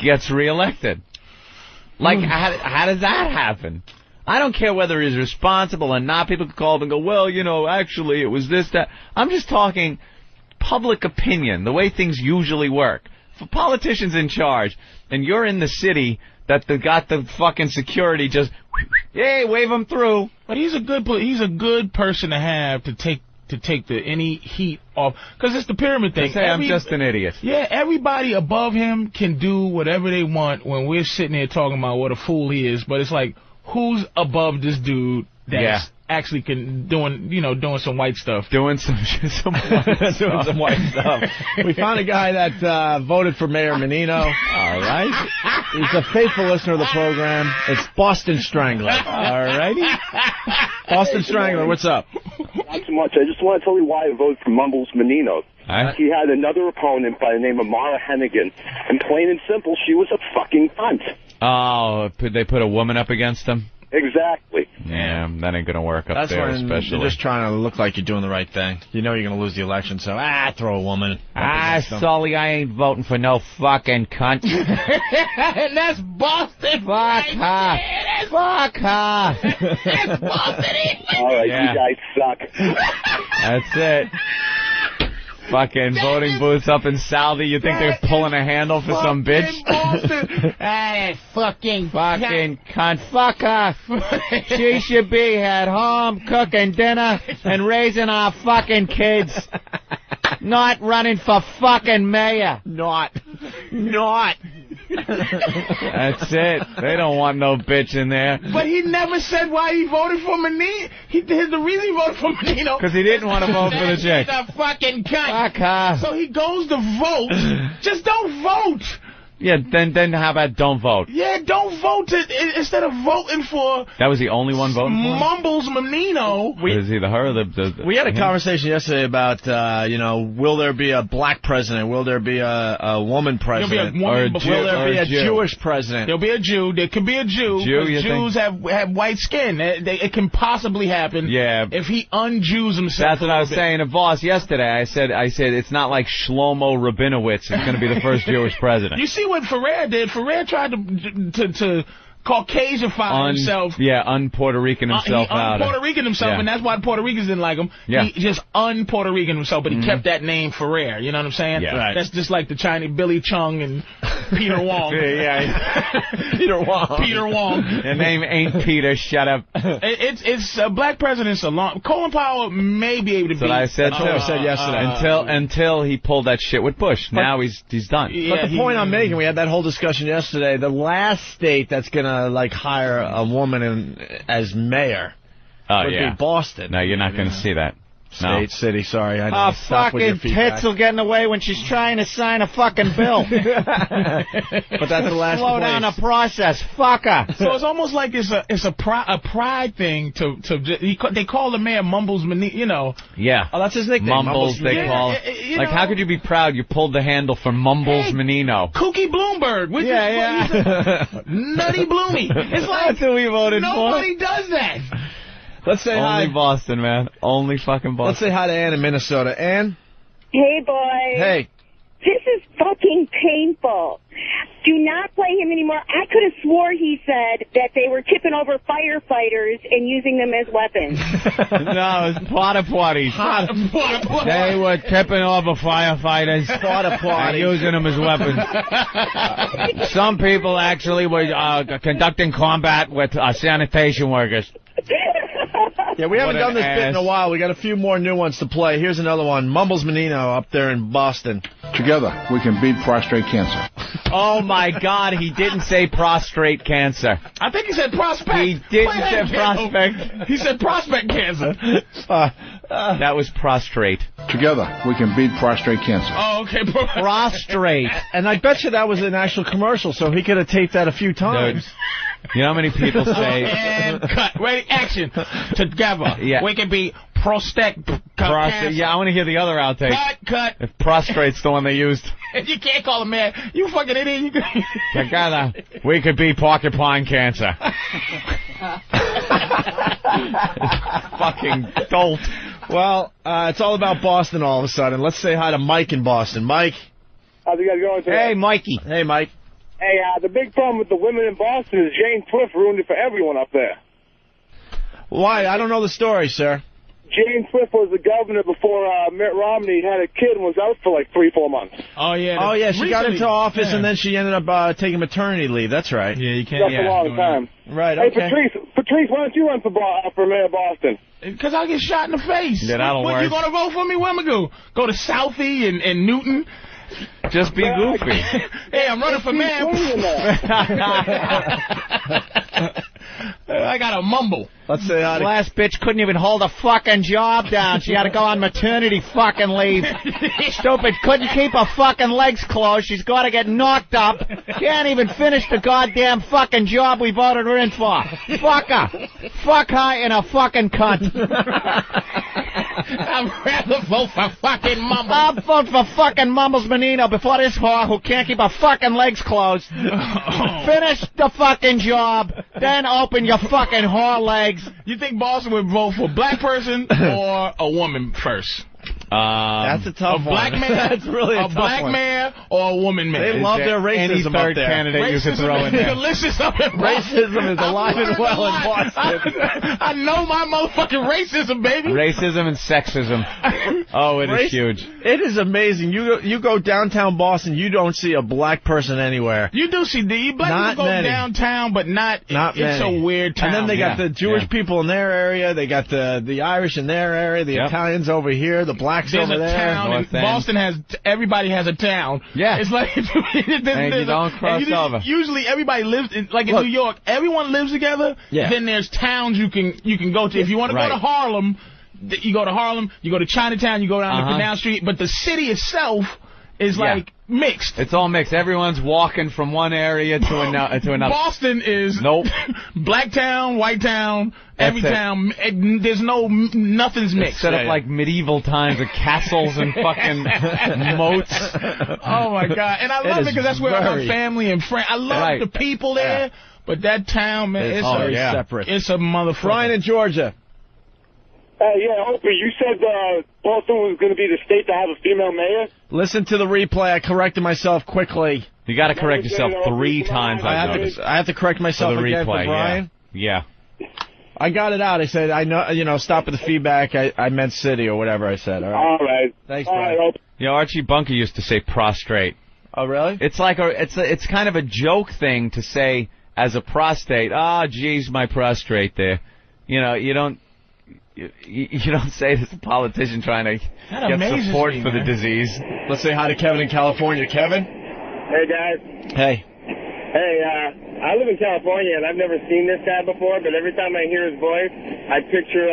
gets reelected? Like, how does that happen? I don't care whether he's responsible or not. People could call up and go, well, actually it was this, that. I'm just talking public opinion, the way things usually work. For politicians in charge, and you're in the city that they got the fucking security just, yay, wave him through. But he's a good person to have to take any heat off, because it's the pyramid thing. I'm just an idiot. Yeah, everybody above him can do whatever they want when we're sitting here talking about what a fool he is. But it's like, who's above this dude that's actually doing some white stuff? Doing some white stuff. We found a guy that voted for Mayor Menino. All right. He's a faithful listener of the program. It's Boston Strangler. All righty. Boston Strangler, what's up? Not too much. I just want to tell you why I voted for Mumbles Menino. He had another opponent by the name of Mara Hennigan, and plain and simple, she was a fucking cunt. Oh, they put a woman up against him? Exactly. Yeah, that ain't gonna work up there, when especially. You're just trying to look like you're doing the right thing. You know you're gonna lose the election, so throw a woman. Sully, I ain't voting for no fucking cunt. And that's Boston. Fuck her. Fuck her. That's Boston. All right, you guys suck. That's it. Fucking voting booths up in Saudi. You think they're pulling a handle for some bitch? Fucking cunt. Fuck her. She should be at home cooking dinner and raising our fucking kids. Not running for fucking mayor. Not. That's it. They don't want no bitch in there. But he never said why he voted for Menino. The reason he voted for Menino, because he didn't want to vote for the chick. He's a fucking cunt. Fuck her. So he goes to vote. Just don't vote. Yeah, then how about don't vote? Yeah, don't vote instead of voting for... That was the only one voting for him? Mumbles Menino. Is either her or the we had a conversation yesterday about, will there be a black president? Will there be a woman president? Will there be a Jewish president? There'll be a Jew. There could be a Jew. Jews have white skin. It can possibly happen if he un-Jews himself. That's what I was saying to Voss yesterday. I said it's not like Shlomo Rabinowitz is going to be the first Jewish president. You see what Ferrer did? Ferrer tried to Caucasianify himself. Yeah, un-Puerto Rican himself out. Puerto Rican himself, and that's why Puerto Ricans didn't like him. Yeah. He just un-Puerto Rican himself, but he kept that name Ferrer. You know what I'm saying? Yeah. Right. That's just like the Chinese Billy Chung and Peter Wong. Peter Wong. Peter Wong. Your name ain't Peter. Shut up. It's black presidents a long. Colin Powell may be able to be. That's what I said too. I said yesterday. Until he pulled that shit with Bush. Now he's done. But the point I'm making, we had that whole discussion yesterday. The last state that's gonna hire a woman as mayor would be Boston. No, you're not going to see that. State, city, sorry. I know. Oh, Stop with your fucking feedback. tits will get in the way when she's trying to sign a fucking bill. But that's the last Slow down the process. Fuck her. So it's almost like it's a pride thing they call the mayor Mumbles Menino, you know. Yeah. Oh, that's his nickname. Mumbles, they call. Like, how could you be proud? You pulled the handle for Mumbles Menino. Kooky Bloomberg. Nutty Bloomy. It's like that's who we voted nobody for. does that. Let's say hi. Only Boston, man. Only fucking Boston. Let's say hi to Ann in Minnesota. Ann? Hey, boy. Hey. This is fucking painful. Do not play him anymore. I could have swore he said that they were tipping over firefighters and using them as weapons. No, it was porta potties. They were tipping over firefighters. Porta potties. And using them as weapons. Some people actually were conducting combat with sanitation workers. Yeah, we haven't What done an this bit in a ass. while. We got a few more new ones to play. Here's another one. Mumbles Menino up there in Boston. Together, we can beat prostate cancer. Oh, my God, he didn't say prostrate cancer. I think he said prospect. He didn't say prospect. He said prospect cancer. That was prostrate. Together, we can beat prostate cancer. Oh, okay. Prostrate. And I bet you that was an actual commercial, so he could have taped that a few times. You know how many people say... And cut. Ready, action. Together. Yeah. We can be prostate cancer. Yeah, I want to hear the other outtake. Cut. If prostrate's the one they used. You can't call him man. You fucking idiot. Together, we could be porcupine cancer. Fucking dolt. Well, it's all about Boston all of a sudden. Let's say hi to Mike in Boston. Mike? How's it guys going today? Hey, Mikey. Hey, Mike. Hey, the big problem with the women in Boston is Jane Swift ruined it for everyone up there. Why? I don't know the story, sir. Jane Swift was the governor before Mitt Romney had a kid and was out for like 3-4 months. Oh, yeah. Oh, yeah, she got recently. into office Yeah. and then she ended up taking maternity leave. That's right. Yeah, you can't. That's a long time. Right, Hey, okay. Patrice, why don't you run for mayor of Boston? Because I'll get shot in the face. Yeah, that'll What, work. you going to vote for me? Where am I going? Go to Southie and Newton? Just be goofy. Hey, I'm running for mayor. I got to mumble. Let's say hi to... Last bitch couldn't even hold a fucking job down. She had to go on maternity fucking leave. Stupid. Couldn't keep her fucking legs closed. She's got to get knocked up. Can't even finish the goddamn fucking job we voted her in for. Fuck her. Fuck her in a fucking cunt. I'd rather vote for fucking Mumbles. I'll vote for fucking Mumbles Menino before this whore who can't keep her fucking legs closed. Finish the fucking job, then open your fucking whore legs. You think Boston would vote for a black person or a woman first? That's a tough A black one. man, That's really a tough black one. man or a woman man? They love their Any racism third up there. candidate you could throw in there. Racism is alive and well in Boston. I know my motherfucking racism, baby. Racism and sexism. Oh, it is huge. It is amazing. You go downtown Boston, you don't see a black person anywhere. You do see black Not people go many. downtown, but not Not it's many. a weird town. And then they got Yeah. the Jewish Yeah. people in their area. They got the Irish in their area. The Yep. Italians over here. The blacks There's over a there. town. North End. Boston has everybody has a town. Yeah. It's like And you don't cross over. Usually everybody lives in, like in Look. New York. Everyone lives together. Yeah. Then there's towns you can go to. If you want to Right. go to Harlem, you go to Harlem. You go to Chinatown. You go down to Canal Street. But the city itself is Yeah. like mixed. It's all mixed. Everyone's walking from one area to another. Boston is Nope. black town, white town, every That's it. town. There's nothing's It's mixed. set up like medieval times with castles and fucking moats. Oh my God! And I love it is because that's where my very- family and friends. I love Right. the people there, but that town, man, it's very a separate. It's a motherfucker. Ryan in Georgia. Yeah, Opie, you said Boston was going to be the state to have a female mayor? Listen to the replay. I corrected myself quickly. You got to correct yourself 3 times. I have to correct myself for the again replay. for Brian. Yeah. I got it out. I said, I know, stop with the feedback. I meant city or whatever I said. All right. All right. Thanks, All Brian. right, Opie. You know, Archie Bunker used to say prostrate. Oh, really? It's like it's kind of a joke thing to say as a prostate. Ah, geez, my prostrate there. You know, you don't say this to a politician trying to That get amazes support me, for the man. disease. Let's say hi to Kevin in California. Kevin? Hey, guys. Hey. Hey, I live in California, and I've never seen this guy before, but every time I hear his voice, I picture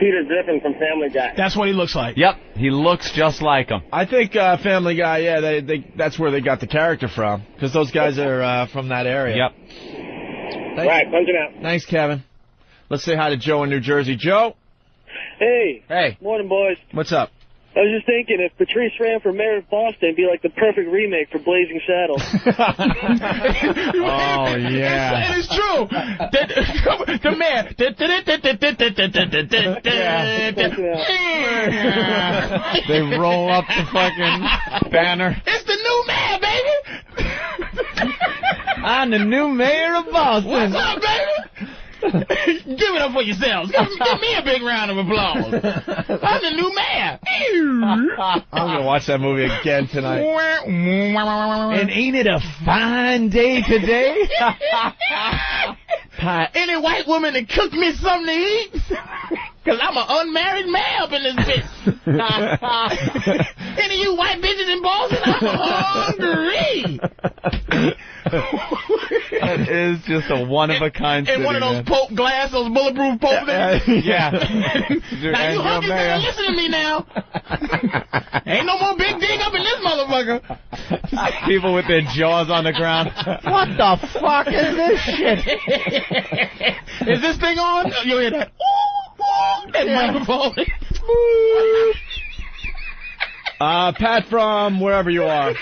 Peter Griffin from Family Guy. That's what he looks like. Yep, he looks just like him. I think Family Guy, yeah, that's where they got the character from, because those guys are from that area. Yep. All right, punching out. Thanks, Kevin. Let's say hi to Joe in New Jersey. Joe? Hey. Hey. Morning, boys. What's up? I was just thinking, if Patrice ran for mayor of Boston, it'd be like the perfect remake for Blazing Saddles. Oh, yeah. It is true. The mayor. They roll up the fucking banner. It's the new mayor, baby. I'm the new mayor of Boston. What's up, baby? Give it up for yourselves. Give me a big round of applause. I'm the new mayor. I'm going to watch that movie again tonight. And ain't it a fine day today? Any white woman that cook me something to eat? Because I'm an unmarried man up in this bitch. Any of you white bitches in Boston, I'm hungry. That is just a one-of-a-kind And one of those Pope glass, those bulletproof Pope things. Yeah. Now you hungry, better listen to me now. Ain't no more big dig up in this motherfucker. People with their jaws on the ground. What the fuck is this shit? Is this thing on? You'll hear that. That microphone. Pat from wherever you are.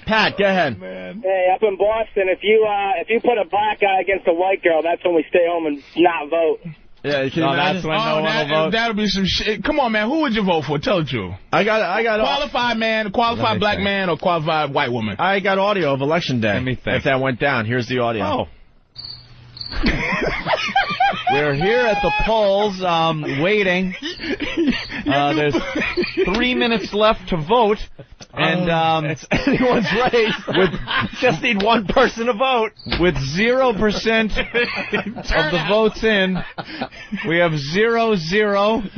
Pat, go ahead. Hey, up in Boston, if you put a black guy against a white girl, that's when we stay home and not vote. Yeah, that's when no one will vote. That'll be some shit. Come on, man. Who would you vote for? Tell the truth. I got qualified man, qualified black man, or qualified white woman. I got audio of Election Day. Let me think. If that went down, here's the audio. Oh. We're here at the polls, waiting. There's 3 minutes left to vote, and it's anyone's race. Just need one person to vote. With 0% of the votes in, we have 0-0.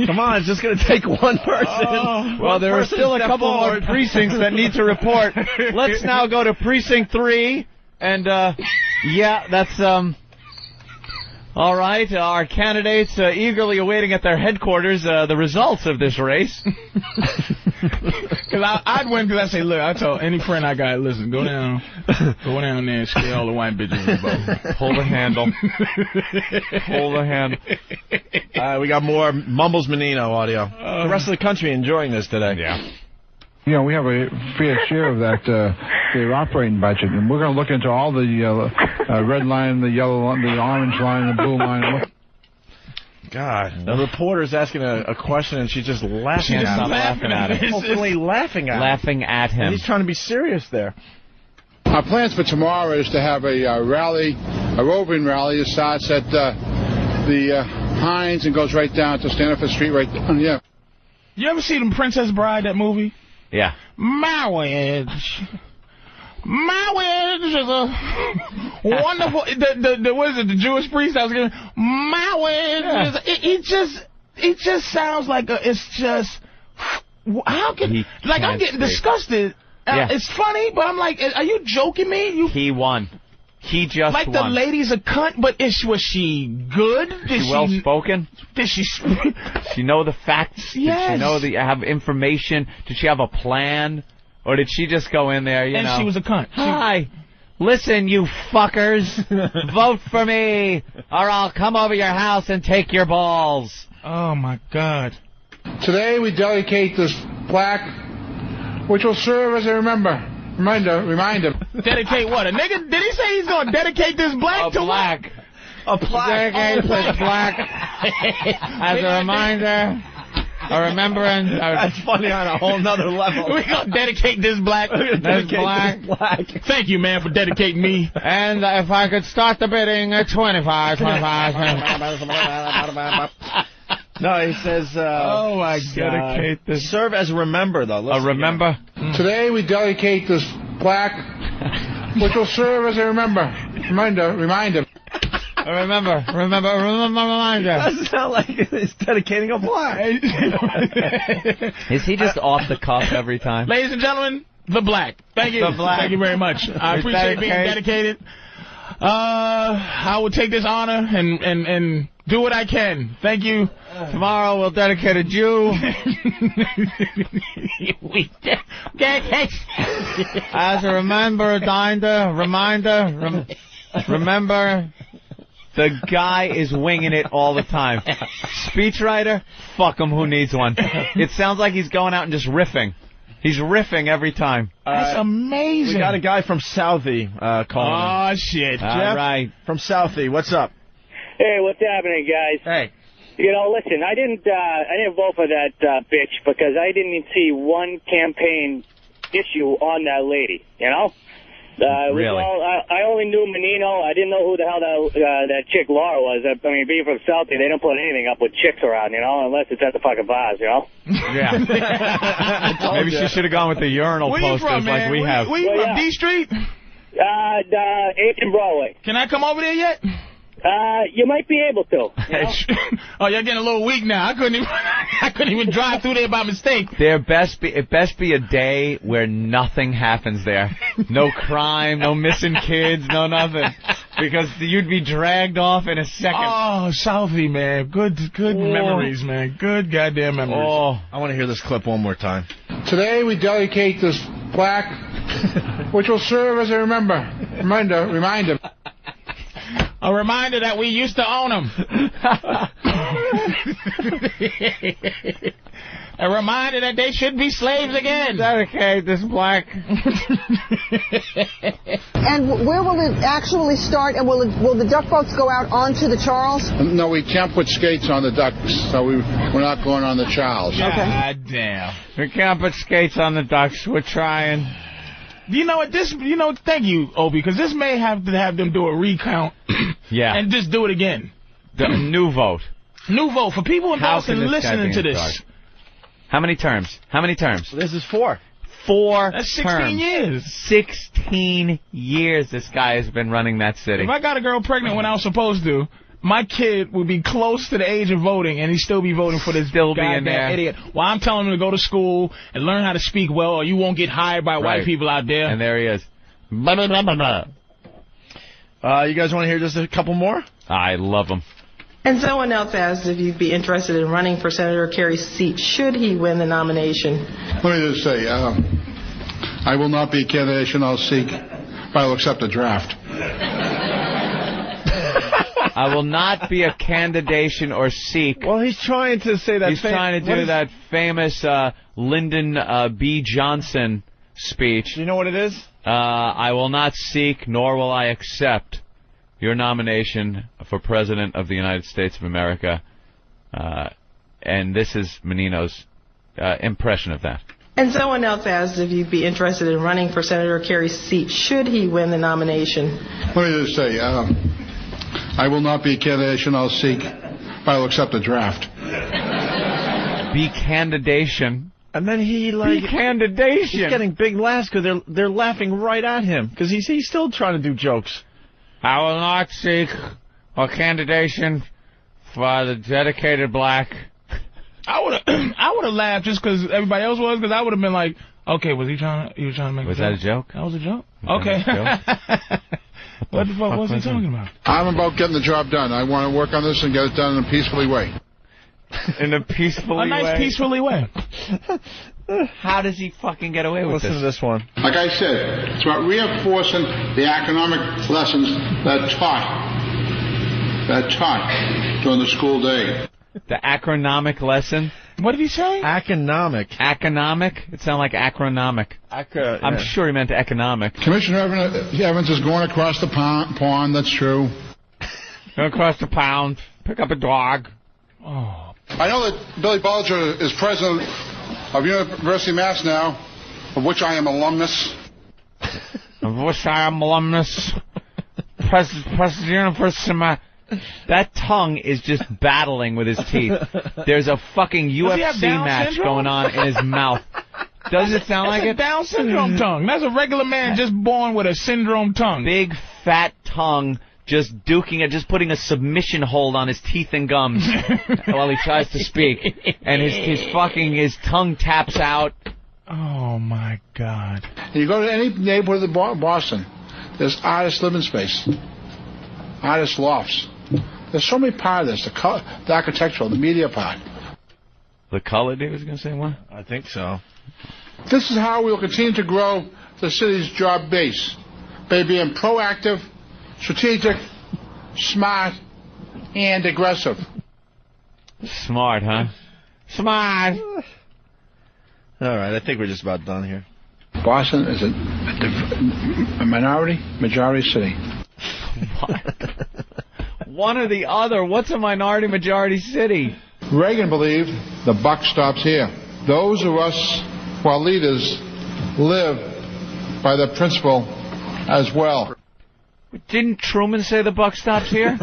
Come on, it's just going to take one person. Well, there are still a couple more precincts that need to report. Let's now go to precinct 3, and yeah, that's all right. Our candidates eagerly awaiting at their headquarters the results of this race. Because I'd win because I say, look, I told any friend I got, listen, go down there and scare all the white bitches in the boat. Pull the handle. Pull the handle. We got more Mumbles Menino audio. The rest of the country enjoying this today. Yeah. You know, we have a fair share of that their operating budget, and we're going to look into all the red line, the yellow line, the orange line, the blue line. God, the reporter's asking a question, and she's just laughing at him. Laughing at him. Hopefully laughing at him. Laughing at him. And he's trying to be serious there. Our plans for tomorrow is to have a rally, a roving rally. It starts at the Heinz and goes right down to Stanford Street, right down, yeah. You ever see the Princess Bride, that movie? Yeah. My wedge is a wonderful. What is it? The Jewish priest I was giving. My wedge is. It just sounds like it's just. How can I'm getting disgusted. Yeah. It's funny, but I'm like, are you joking me? He won. He just like won. The lady's a cunt, but was she good? Did she well spoken? Did she know the facts? Yes. Did she have information? Did she have a plan? Or did she just go in there, you know? And she was a cunt. Hi. Listen, you fuckers. Vote for me, or I'll come over your house and take your balls. Oh, my God. Today we dedicate this plaque, which will serve as a reminder. Dedicate what? A nigga? Did he say he's going to dedicate this black to black? A plaque. Dedicate this black as a reminder. A remembrance. That's funny on a whole nother level. We're going to dedicate this black. This black. Thank you, man, for dedicating me. And if I could start the bidding at 25. No, he says, oh, my God. Dedicate this. Serve as a remember, though. A remember? Today we dedicate this plaque, which will serve as a reminder. Remember. Doesn't sound like he's dedicating a plaque. Is he just off the cuff every time? Ladies and gentlemen, the black. Thank you. The black. Thank you very much. I appreciate being dedicated. I will take this honor and Do what I can. Thank you. Tomorrow we'll dedicate a Jew. As a reminder, remember, the guy is winging it all the time. Speechwriter, fuck him, who needs one? It sounds like he's going out and just riffing. He's riffing every time. That's amazing. We got a guy from Southie calling. Oh, shit. Jeff, All right. from Southie, what's up? Hey, what's happening, guys? Hey. You know, listen, I didn't vote for that bitch because I didn't even see one campaign issue on that lady, you know? Really? I only knew Menino. I didn't know who the hell that chick Laura was. I mean, being from Southie, they don't put anything up with chicks around, you know, unless it's at the fucking bars, you know? Yeah. Maybe she should have gone with the urinal posters like we have. Where you from, D Street? 8th and Broadway. Can I come over there yet? You might be able to. You know? Oh, you're getting a little weak now. I couldn't even drive through there by mistake. It best be a day where nothing happens there. No crime, no missing kids, no nothing. Because you'd be dragged off in a second. Oh, Southie, man. Good memories, man. Good goddamn memories. Oh, I want to hear this clip one more time. Today we dedicate this plaque, which will serve as a reminder. A reminder that we used to own them. A reminder that they should be slaves again. Dedicate this plaque. And where will it actually start? And will the duck boats go out onto the Charles? No, we can't put skates on the ducks, so we're not going on the Charles. God damn. We can't put skates on the ducks. We're trying. You know what? Thank you, Opie, because this may have to have them do a recount. Yeah. And just do it again. The new vote. New vote for people in Boston listening to this. How many terms? This is 4. 4 That's 16 terms. years. 16 years this guy has been running that city. If I got a girl pregnant when I was supposed to, my kid would be close to the age of voting, and he'd still be voting for this goddamn idiot. Well, I'm telling him to go to school and learn how to speak well, or you won't get hired by white people out there. And there he is. You guys want to hear just a couple more? I love him. And someone else asked if you'd be interested in running for Senator Kerry's seat should he win the nomination. Let me just say, I will not be a candidate I'll seek, but I will accept the draft. I will not be a candidation or seek. Well, he's trying to say that. He's trying to do that famous Lyndon B. Johnson speech. Do you know what it is? I will not seek, nor will I accept your nomination for President of the United States of America. And this is Menino's impression of that. And someone else asked if you'd be interested in running for Senator Kerry's seat should he win the nomination. Let me just say, I will not be a candidate I'll seek, but I will accept the draft. Be candidation. And then he candidation. He's getting big laughs because they're laughing right at him because he's still trying to do jokes. I will not seek a candidation for the dedicated black. I would have laughed just because everybody else was, because I would have been like, okay, was he trying to make Was a that a joke? joke? That was a joke? Okay. What the fuck was he talking about? I'm about getting the job done. I want to work on this and get it done in a peacefully way. In a peacefully way? A nice peacefully way. How does he fucking get away with this? Listen to this one. Like I said, it's about reinforcing the economic lessons that taught during the school day. The acronomic lesson? What did he say? Economic. Economic? It sounded like acronomic. I'm sure he meant economic. Commissioner Evans is going across the pond. That's true. Go across the pond. Pick up a dog. Oh. I know that Billy Bulger is president of University of Mass now, of which I am alumnus. President of University of Mass. That tongue is just battling with his teeth. There's a fucking UFC match going on in his mouth. Does it sound like it? Down syndrome tongue. That's a regular man just born with a syndrome tongue. Big fat tongue, just duking it, just putting a submission hold on his teeth and gums while he tries to speak, and his tongue taps out. Oh my God! You go to any neighborhood of Boston, there's artist living space, artist lofts. There's so many parts of this, the architectural, the media part. The color, he was going to say what? I think so. This is how we will continue to grow the city's job base, by being proactive, strategic, smart, and aggressive. Smart, huh? Smart. All right, I think we're just about done here. Boston is a majority city. What? One or the other. What's a minority-majority city? Reagan believed the buck stops here. Those of us who are leaders live by the principle as well. Didn't Truman say the buck stops here?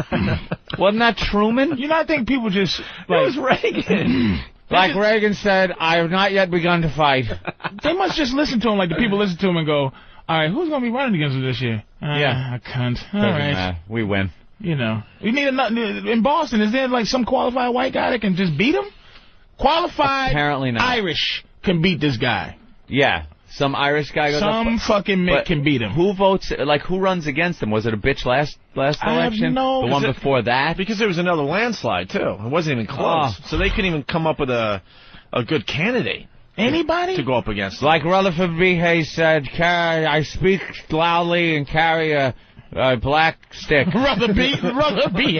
Wasn't that Truman? You know, I think people just... Like, it was Reagan. Like Reagan said, I have not yet begun to fight. They must just listen to him like the people listen to him and go, all right, who's going to be running against him this year? Yeah. A cunt. All right. We win. You know. You need in Boston, is there like some qualified white guy that can just beat him? Qualified Apparently not. Irish can beat this guy. Yeah. Some Irish guy goes Some fucking Mick can beat him. Who votes, like, who runs against him? Was it a bitch last election? I have no... The one before that? Because there was another landslide, too. It wasn't even close. So they couldn't even come up with a good candidate. Anybody? To go up against him. Like Rutherford B. Hayes said, I speak loudly and carry a black stick. Brother B. Hayes. Brother B.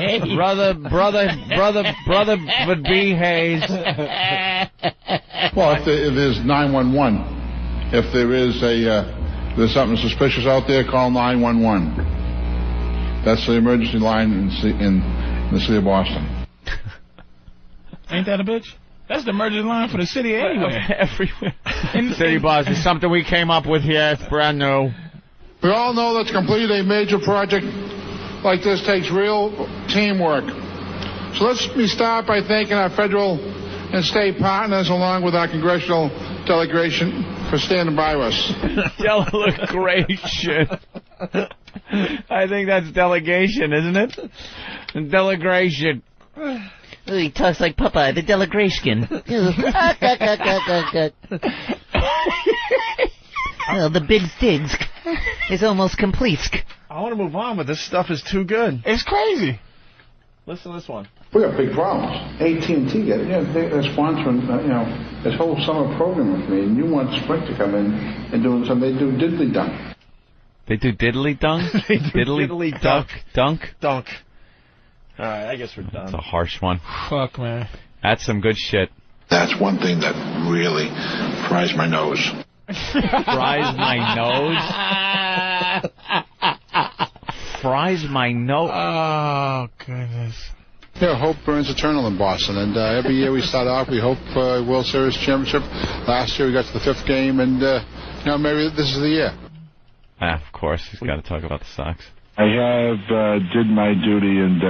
Hayes. Well, if there's 911, if there is there's something suspicious out there, call 911. That's the emergency line in the city of Boston. Ain't that a bitch? That's the emergency line for the city anywhere. Everywhere. City bus is something we came up with here. It's brand new. We all know that to complete a major project like this takes real teamwork. So let's start by thanking our federal and state partners along with our congressional delegation for standing by us. Delegation. I think that's delegation, isn't it? Delegation. Ooh, he talks like Popeye, the delegation. Well, the big stigs is almost complete. I want to move on, but this stuff is too good. It's crazy. Listen to this one. We got big problems. AT&T, they're sponsoring, this whole summer program with me, and you want Sprint to come in and do something. They do diddly dunk. They do diddly dunk? Diddly duck. Dunk? Dunk. All right, I guess we're done. That's a harsh one. Fuck, man. That's some good shit. That's one thing that really fries my nose. Fries my nose? Fries my nose? Oh, goodness. Yeah, hope burns eternal in Boston, and every year we start off, we hope World Series championship. Last year we got to the 5th game, and maybe this is the year. Of course, he's got to talk about the Sox. I have did my duty, and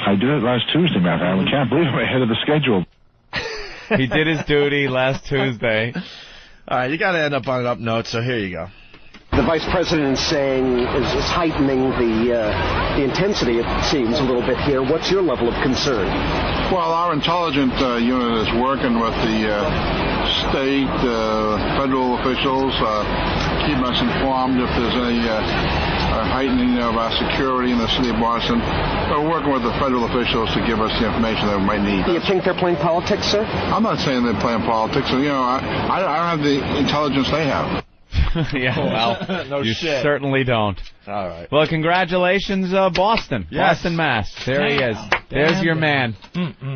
I did it last Tuesday, man. I can't believe I'm ahead of the schedule. He did his duty last Tuesday. All right, you got to end up on an up note, so here you go. The vice president is saying is heightening the intensity, it seems, a little bit here. What's your level of concern? Well, our intelligence unit is working with the state, federal officials, keeping us informed if there's any heightening of our security in the city of Boston. We're working with the federal officials to give us the information that we might need. Do you think they're playing politics, sir? I'm not saying they're playing politics. I don't have the intelligence they have. Yeah, well, no you shit. certainly don't. All right. Well, congratulations, Boston. Yes. Boston, Mass. There he is. There's your man.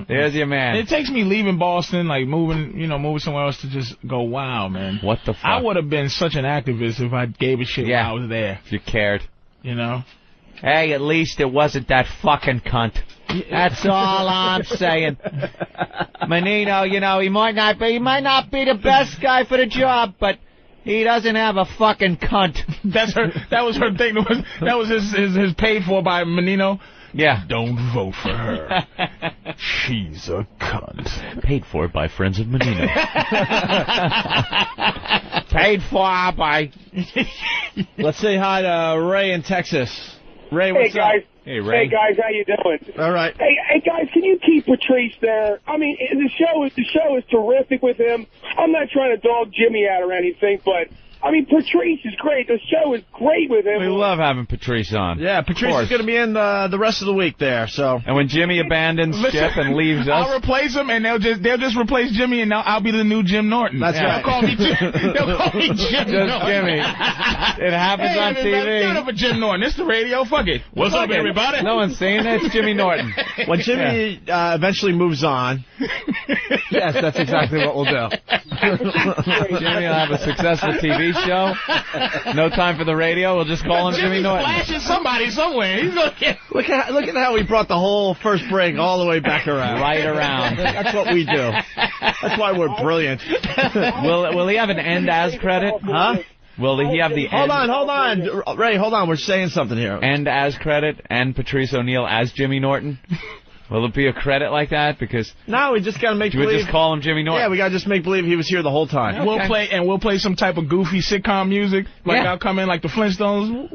There's your man. It takes me leaving Boston, like moving somewhere else to just go, wow, man. What the fuck? I would have been such an activist if I gave a shit when I was there. If you cared. You know? Hey, at least it wasn't that fucking cunt. That's all I'm saying. Menino, he might not be the best guy for the job, but he doesn't have a fucking cunt. That was her thing. That was his paid for by Menino. Yeah. Don't vote for her. She's a cunt. Paid for by friends of Menino. Paid for by... Let's say hi to Ray in Texas. Ray, what's guys. up? Hey, Ray. Hey, guys, how you doing? All right. Hey, guys, can you keep Patrice there? I mean, the show is terrific with him. I'm not trying to dog Jimmy out or anything, but I mean, Patrice is great. The show is great with him. We love having Patrice on. Yeah, Patrice is going to be in the rest of the week there. So. And when Jimmy abandons Chip and leaves us, I'll replace him, and they'll just replace Jimmy, and now I'll be the new Jim Norton. That's right. They'll call me Jim Norton. Jimmy. It happens on TV. Give it up for Jim Norton. It's the radio. Fuck it. What's up, everybody? No one's saying that. It's Jimmy Norton. When Jimmy eventually moves on, yes, that's exactly what we'll do. Jimmy will have a successful TV show. No time for the radio. We'll just call him Jimmy Norton. Flashing somebody somewhere. He's gonna get... Look at how we brought the whole first break all the way back around. Right around. That's what we do. That's why we're brilliant. Will he have an end as credit? Huh? Will he have the Hold on. Ray, hold on. We're saying something here. End as credit and Patrice O'Neal as Jimmy Norton? Will it be a credit like that? Because no, we just got to make believe. We just call him Jimmy Norton. Yeah, we got to just make believe he was here the whole time. Okay. We'll play some type of goofy sitcom music. Like I'll come in like the Flintstones.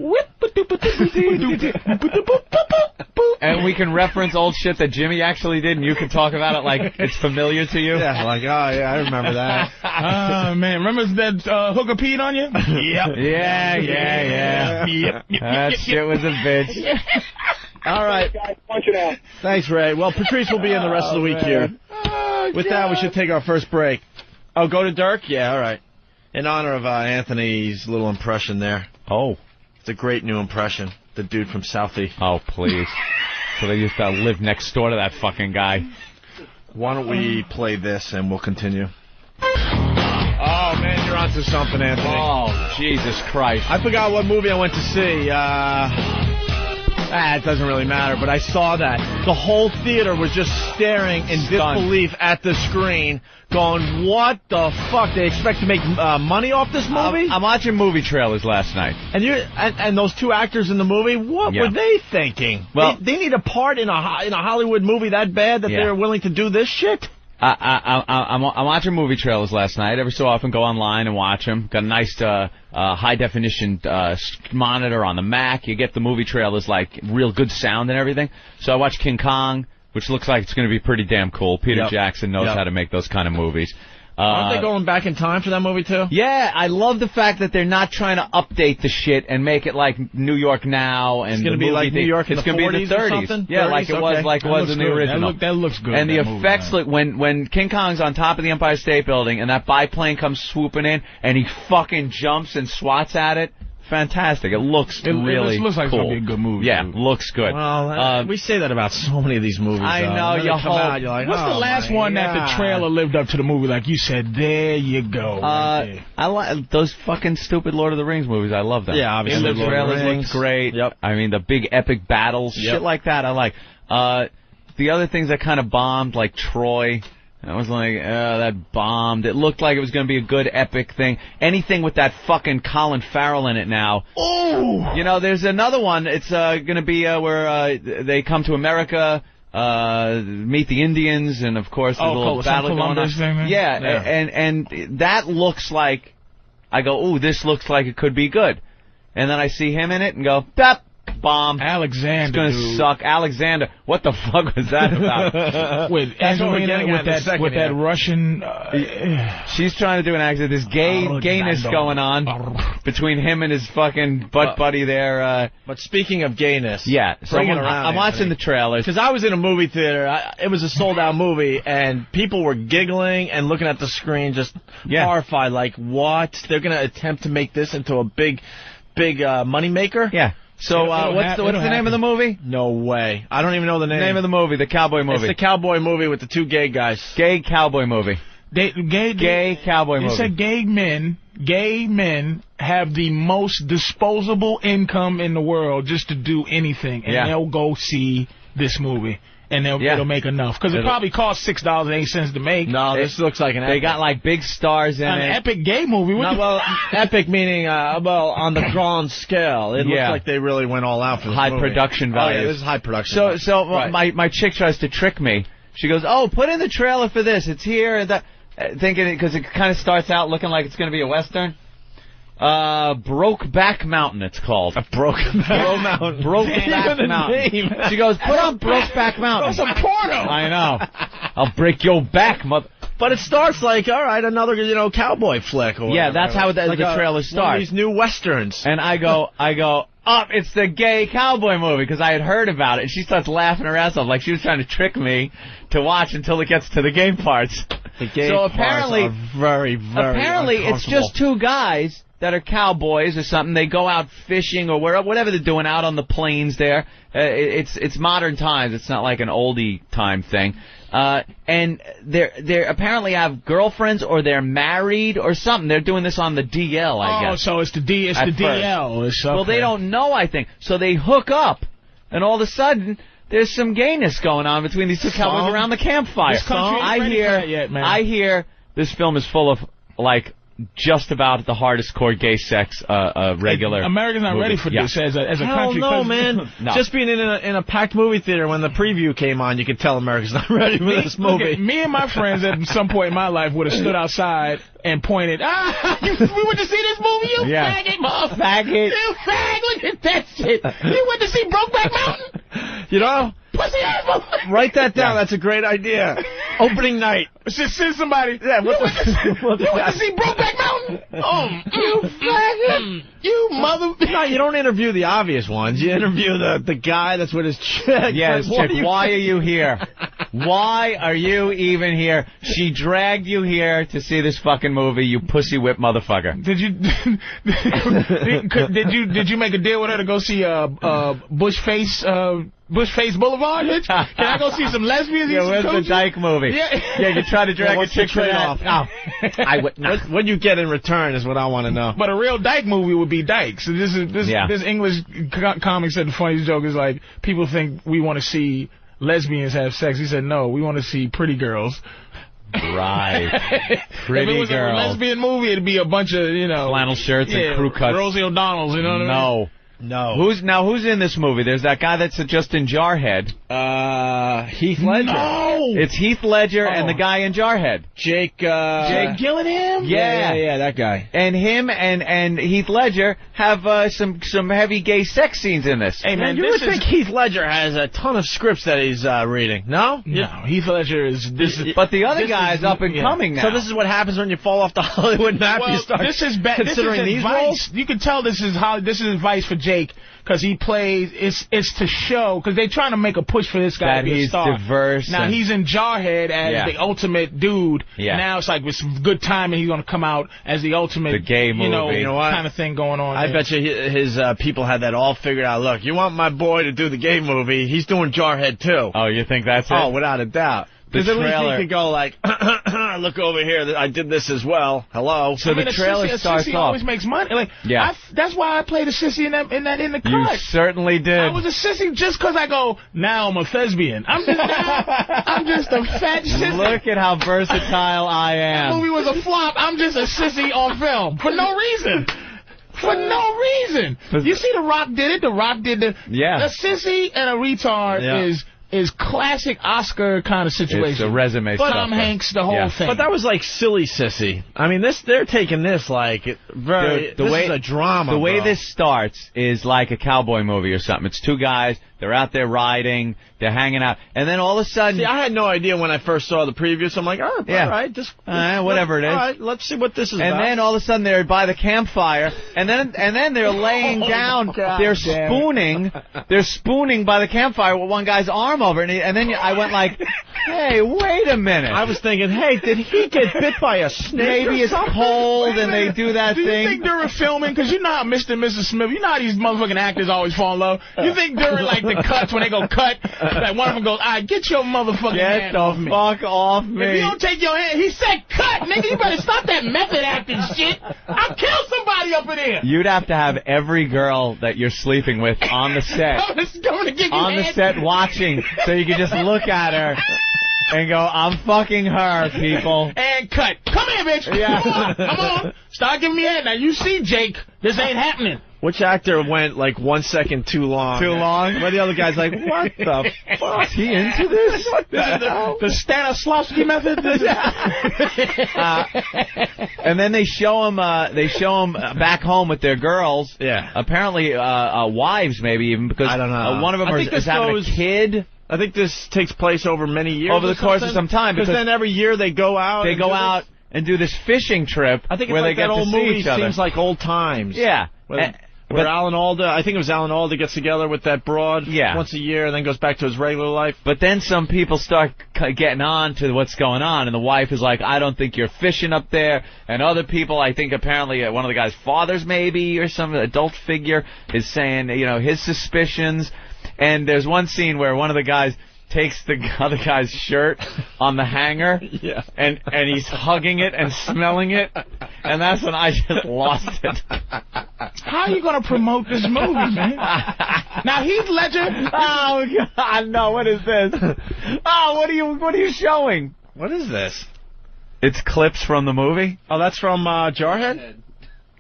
And we can reference old shit that Jimmy actually did, and you can talk about it like it's familiar to you. Yeah, like, oh, yeah, I remember that. Oh, man. Remember that hooker peed on you? Yep. Yeah. Yep. That shit was a bitch. All right. Punch it out. Thanks, Ray. Well, Patrice will be in the rest of the week here. With that, we should take our first break. Oh, go to Dirk? Yeah, all right. In honor of Anthony's little impression there. Oh. It's a great new impression. The dude from Southie. Oh, please. So they used to live next door to that fucking guy. Why don't we play this and we'll continue? Oh, man, you're onto something, Anthony. Oh, Jesus Christ. I forgot what movie I went to see. It doesn't really matter, but I saw that. The whole theater was just staring in disbelief at the screen, going, what the fuck? They expect to make money off this movie? I'm watching movie trailers last night. And those two actors in the movie, what were they thinking? Well, they need a part in a Hollywood movie that bad that they're willing to do this shit? I'm watching movie trailers last night. Every so often go online and watch them. Got a nice high-definition monitor on the Mac. You get the movie trailers, like, real good sound and everything. So I watched King Kong, which looks like it's going to be pretty damn cool. Peter Jackson knows how to make those kind of movies. Aren't they going back in time for that movie, too? Yeah, I love the fact that they're not trying to update the shit and make it like New York now. And it's going to be like New York in the 40s be the 30s. Or something? Yeah, 30s? like it was in the original. That looks good. And the effects, look, when King Kong's on top of the Empire State Building and that biplane comes swooping in and he fucking jumps and swats at it, fantastic. It looks really It looks like cool. It's going to be a good movie. Yeah, looks good. Well, we say that about so many of these movies. I know. You hope. Out, you're like, what's the last one that the trailer lived up to the movie? Like you said, there you go. I like those fucking stupid Lord of the Rings movies. I love them. Yeah, obviously. And the trailers look great. Yep. I mean, the big epic battles, shit like that. I like. The other things that kind of bombed, like Troy. I was like, that bombed. It looked like it was going to be a good epic thing. Anything with that fucking Colin Farrell in it now. Oh! You know, there's another one. It's going to be where they come to America, meet the Indians, and of course there's a little battle going on. Yeah, and that looks like, I go, ooh, this looks like it could be good. And then I see him in it and go, pop. Bomb. Alexander, it's gonna suck. Alexander, what the fuck was that about? With Angelina, with that Russian. She's trying to do an accent. There's gayness going on between him and his fucking butt buddy there. But speaking of gayness, so I'm watching the trailers because I was in a movie theater. It was a sold-out movie, and people were giggling and looking at the screen, just horrified. Like, what? They're gonna attempt to make this into a big money maker? Yeah. So what's the name of the movie? No way. I don't even know the name of the movie. The cowboy movie. It's the cowboy movie with the two gay guys. Gay cowboy movie. Gay cowboy movie. It said gay men have the most disposable income in the world just to do anything, and they'll go see this movie. And it'll make enough. Because it probably costs $6.08 to make. No, this looks like an epic. They got, like, big stars in it. An epic gay movie. Epic meaning, on the grand scale. It looks like they really went all out for this high movie. Production value. Oh, yeah, this is high production. So my chick tries to trick me. She goes, oh, put in the trailer for this. It's here. Thinking because it kind of starts out looking like it's going to be a Western. Brokeback Mountain, it's called. Brokeback Mountain. Brokeback Mountain. She goes, put on Brokeback Mountain. That's a porno. I know. I'll break your back, mother. But it starts like, all right, another cowboy flick. Or yeah, whatever. that's how the trailer starts. One of these new westerns. And I go, it's the gay cowboy movie, because I had heard about it, and she starts laughing her ass off like she was trying to trick me to watch until it gets to the gay parts. The gay parts are very, very apparently it's just two guys that are cowboys or something. They go out fishing or whatever they're doing out on the plains there. It's modern times. It's not like an oldie time thing. And they apparently have girlfriends or they're married or something. They're doing this on the DL, I guess. Oh, so it's the DL. Well, they don't know, I think. So they hook up, and all of a sudden there's some gayness going on between these two cowboys around the campfire. I hear this film is full of just about the hardest core gay sex regular. America's not ready for this as a country. No, man. No. Just being in a packed movie theater when the preview came on, you could tell America's not ready for this movie. Me and my friends at some point in my life would have stood outside and pointed, we went to see this movie, you faggot, faggot. You fag, look at that shit. You went to see Brokeback Mountain? Pussy ass. Write that down. That's a great idea. Opening night. Send somebody. Yeah, you went to see Brokeback Mountain? You faggot. You mother. No, you don't interview the obvious ones. You interview the guy that's with his chick. Yes, chick. Why are you here? Why are you even here? She dragged you here to see this fucking movie, you pussy whip motherfucker. Did you make a deal with her to go see Bushface Boulevard, bitch? Can I go see some lesbians? Yeah, where's the dyke movie? Yeah, you try to drag a chick for that. No. I would not. What you get in return is what I want to know. But a real dyke movie would be Dyke. So this English comic said the funniest joke is like, people think we want to see lesbians have sex. He said, no, we want to see pretty girls. Right. Pretty if it was girls. a lesbian movie, it'd be a bunch of, flannel shirts and crew cuts. Rosie O'Donnell's, you know what I mean? No. Who's in this movie? There's that guy that's just in Jarhead. Heath Ledger. No! It's Heath Ledger and the guy in Jarhead. Jake Gyllenhaal? Yeah, that guy. And him and Heath Ledger have some heavy gay sex scenes in this. Hey man, you would think Heath Ledger has a ton of scripts that he's reading. No? No, Heath Ledger is but the other guy's up and coming now. So this is what happens when you fall off the Hollywood map. Well, you start considering these roles. You can tell this is advice for Jake, because he plays. It's to show, because they're trying to make a push for this guy to be a star. He's diverse. Now he's in Jarhead as the ultimate dude. Yeah. Now it's like with some good timing, he's going to come out as the ultimate gay movie. Kind of thing going on. I bet you his people had that all figured out. Look, you want my boy to do the gay movie? He's doing Jarhead too. Oh, you think that's it? Oh, without a doubt. Because at least he could go like, look over here, I did this as well. Hello. So the trailer starts off. off. Always makes money. Like, that's why I played a sissy in the cut. You certainly did. I was a sissy just because I go, now I'm a thespian. I'm just a fat sissy. Look at how versatile I am. That movie was a flop. I'm just a sissy on film for no reason. For no reason. You see The Rock did it. The Rock did the... Yeah. A sissy and a retard is classic Oscar kind of situation. It's a resume stuff. Tom Hanks, the whole thing. But that was like silly sissy. I mean, they're taking this like very... this is a drama, The way this starts is like a cowboy movie or something. It's two guys, they're out there riding, they're hanging out, and then all of a sudden... See, I had no idea when I first saw the preview, so I'm like, all right, just... whatever it is. All right, let's see what this is about. And then all of a sudden they're by the campfire, and then they're laying down, they're spooning by the campfire with one guy's arm over it, and then I went like, hey, wait a minute. I was thinking, hey, did he get bit by a snake? Maybe it's cold and they do that thing. Do you think during filming, because you know how Mr. and Mrs. Smith, you know how these motherfucking actors always fall in love? You think during like the cuts, when they go cut, like one of them goes, all right, get your motherfucking hand off me. Get the fuck off me. If you don't take your hand, he said cut, nigga, you better stop that method acting shit. I'll kill somebody up in here. You'd have to have every girl that you're sleeping with on the set. On the set watching, so you can just look at her and go, I'm fucking her, people. And cut. Come here, bitch. Yeah. Come on. Start giving me a hand. Now, you see, Jake, this ain't happening. Which actor went like 1 second too long? Too long? Where the other guy's like, what the fuck? Is he into this? The Stanislavski method? And then they show him back home with their girls. Yeah. Apparently, wives maybe even, because I don't know. One of them is having a kid. I think this takes place over many years. Over the course of some time. Because then every year they go out. They go out and do this fishing trip. I think it's where like they get that old to see movie each other. seems like old times. Yeah. Where Alan Alda, I think it was Alan Alda, gets together with that broad once a year and then goes back to his regular life. But then some people start getting on to what's going on, and the wife is like, I don't think you're fishing up there. And other people, I think apparently one of the guy's fathers maybe or some adult figure is saying, his suspicions. And there's one scene where one of the guys takes the other guy's shirt on the hanger, and he's hugging it and smelling it, and that's when I just lost it. How are you going to promote this movie, man? Now, Heath Ledger... Oh, God, no, what is this? Oh, what are you showing? What is this? It's clips from the movie? Oh, that's from Jarhead?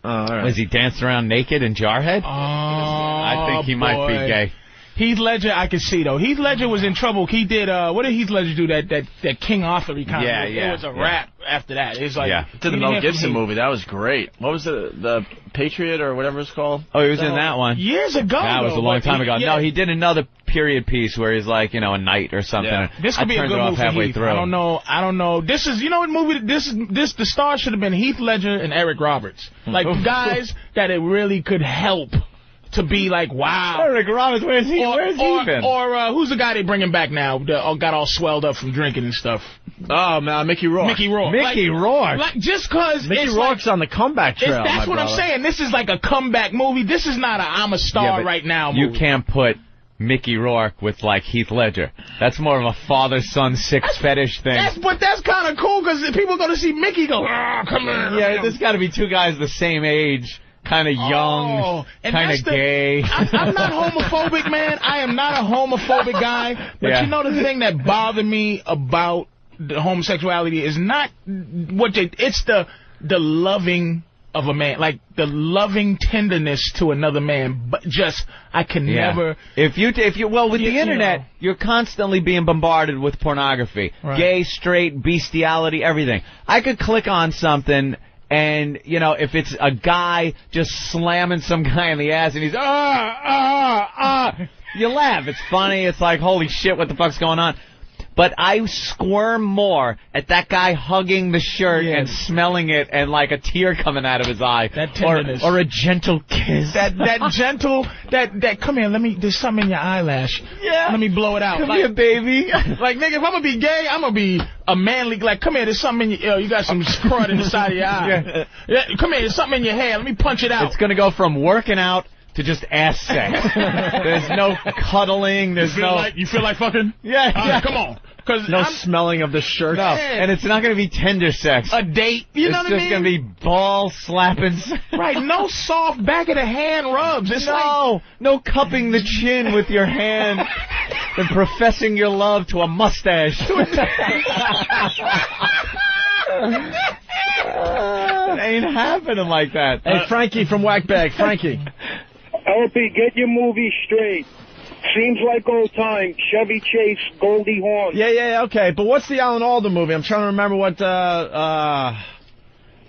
Oh, all right. Is he dancing around naked in Jarhead? Oh, I think he might be gay. Heath Ledger, I can see, though. Heath Ledger was in trouble. He did, what did Heath Ledger do? That King Arthur-y kind of movie. It was a rap after that. It's like... Did the Mel Gibson movie. That was great. What was the Patriot or whatever it's called? Oh, he was in that one. Years ago, That was a long time ago. Yeah. No, he did another period piece where he's like, a knight or something. Yeah. This could be a good movie for Heath. Through. I don't know. This is, what movie? The star should have been Heath Ledger and Eric Roberts. Like, guys that it really could help to be like, wow. Eric Roberts, where's he been? Or who's the guy they bringing back now that got all swelled up from drinking and stuff? Oh, man, Mickey Rourke. Mickey Rourke. Like, just because Mickey Rourke's on the comeback trail, that's what I'm saying. This is like a comeback movie. This is not a I'm a star right now movie. You can't put Mickey Rourke with, like, Heath Ledger. That's more of a father-son sex fetish thing. But that's kind of cool because people are going to see Mickey go, come here. Yeah, there's got to be two guys the same age. Kind of young, kind of gay. I'm not homophobic, man. I am not a homophobic guy. But you know the thing that bothered me about the homosexuality is not it's the loving of a man, like the loving tenderness to another man. But I can never. If you with the internet, you're constantly being bombarded with pornography, gay, straight, bestiality, everything. I could click on something. And, if it's a guy just slamming some guy in the ass and he's, you laugh. It's funny. It's like, holy shit, what the fuck's going on? But I squirm more at that guy hugging the shirt and smelling it and like a tear coming out of his eye. That tenderness. Or a gentle kiss. That gentle, come here, there's something in your eyelash. Yeah. Let me blow it out. Come here, baby. Like, nigga, if I'm going to be gay, I'm going to be a manly, like, come here, there's something in your, you got some crud in the side of your eye. Yeah, come here, there's something in your hair, let me punch it out. It's going to go from working out to just ass sex. There's no cuddling. You feel like fucking? Yeah. Come on. No smelling of the shirt. No, and it's not going to be tender sex. A date. You know what I mean? It's just going to be ball slapping. Right. No soft back of the hand rubs. It's no cupping the chin with your hand and professing your love to a mustache. It ain't happening like that. Hey, Frankie from Whackbag. Frankie. Opie, get your movie straight. Seems like old times. Chevy Chase, Goldie Hawn. Yeah, okay. But what's the Alan Alda movie? I'm trying to remember what the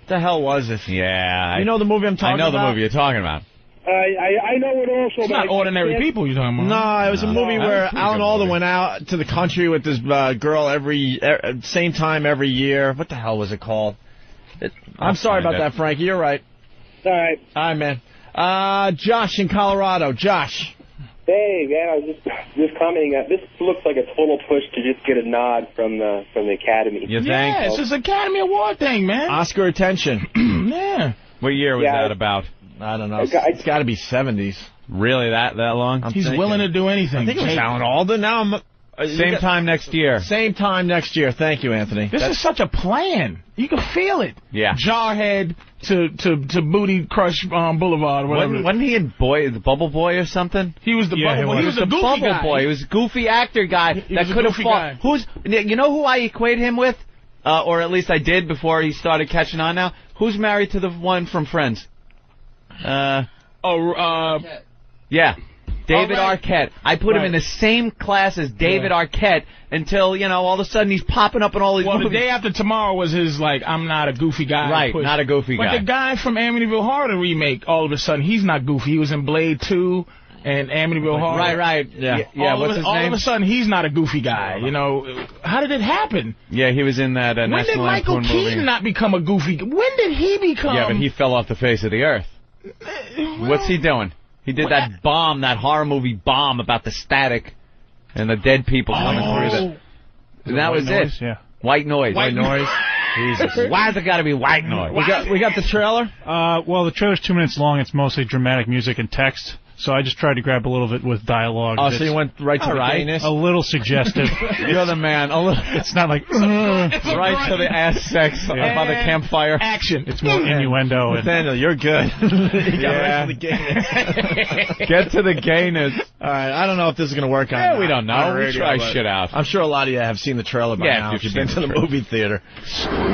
hell was it? Yeah. You know the movie I'm talking about? I know the movie you're talking about. I know it also. It's not Ordinary People you're talking about. No, it was a movie where Alan Alda went out to the country with this girl same time every year. What the hell was it called? I'm sorry about that, Frankie. You're right. All right. All right, man. Josh in Colorado. Josh. Hey, man, I was just commenting. This looks like a total push to just get a nod from the Academy. You think? Yeah, it's this Academy Award thing, man. Oscar attention. Yeah. What year was that about? I don't know. It's got to be 70s. Really, that long? He's willing to do anything. I think it was Alan Alda. Now I'm... Same time next year. Same time next year. Thank you, Anthony. This is such a plan. You can feel it. Yeah. Jarhead to Booty Crush Boulevard or whatever. Wasn't he in the Bubble Boy or something? He was the Bubble Boy. He was a goofy Bubble guy. Boy. He was a goofy actor guy that could have fought. You know who I equate him with? Or at least I did before he started catching on now? Who's married to the one from Friends? Yeah. David Arquette. I put him in the same class as David Arquette until, all of a sudden he's popping up in all these movies. The Day After Tomorrow was his, I'm not a goofy guy. Right, not a goofy guy. But the guy from Amityville Horror, the remake, all of a sudden, he's not goofy. He was in Blade 2, and Amityville Horror. Right. Yeah. What's his name? All of a sudden, he's not a goofy guy. You know, how did it happen? Yeah, he was in that When did National Michael Lampoon movie. Keaton not become a goofy? When did he become? Yeah, but he fell off the face of the earth. What's he doing? He did that bomb, that horror movie bomb about the static and the dead people coming through the... That was it. Yeah. White noise. White noise. Jesus. Why's it got to be white noise? We got the trailer? Well, the trailer's 2 minutes long. It's mostly dramatic music and text. So I just tried to grab a little bit with dialogue. Oh, so you went right to the gayness? A little suggestive. You're the man. It's not like... right to the ass sex by the campfire. Action. It's more innuendo. Nathaniel, you're good. You got right to the gayness. Get to the gayness. All right, I don't know if this is going to work on we don't know. radio, We try shit out. I'm sure a lot of you have seen the trailer by now if you've been to the movie theater.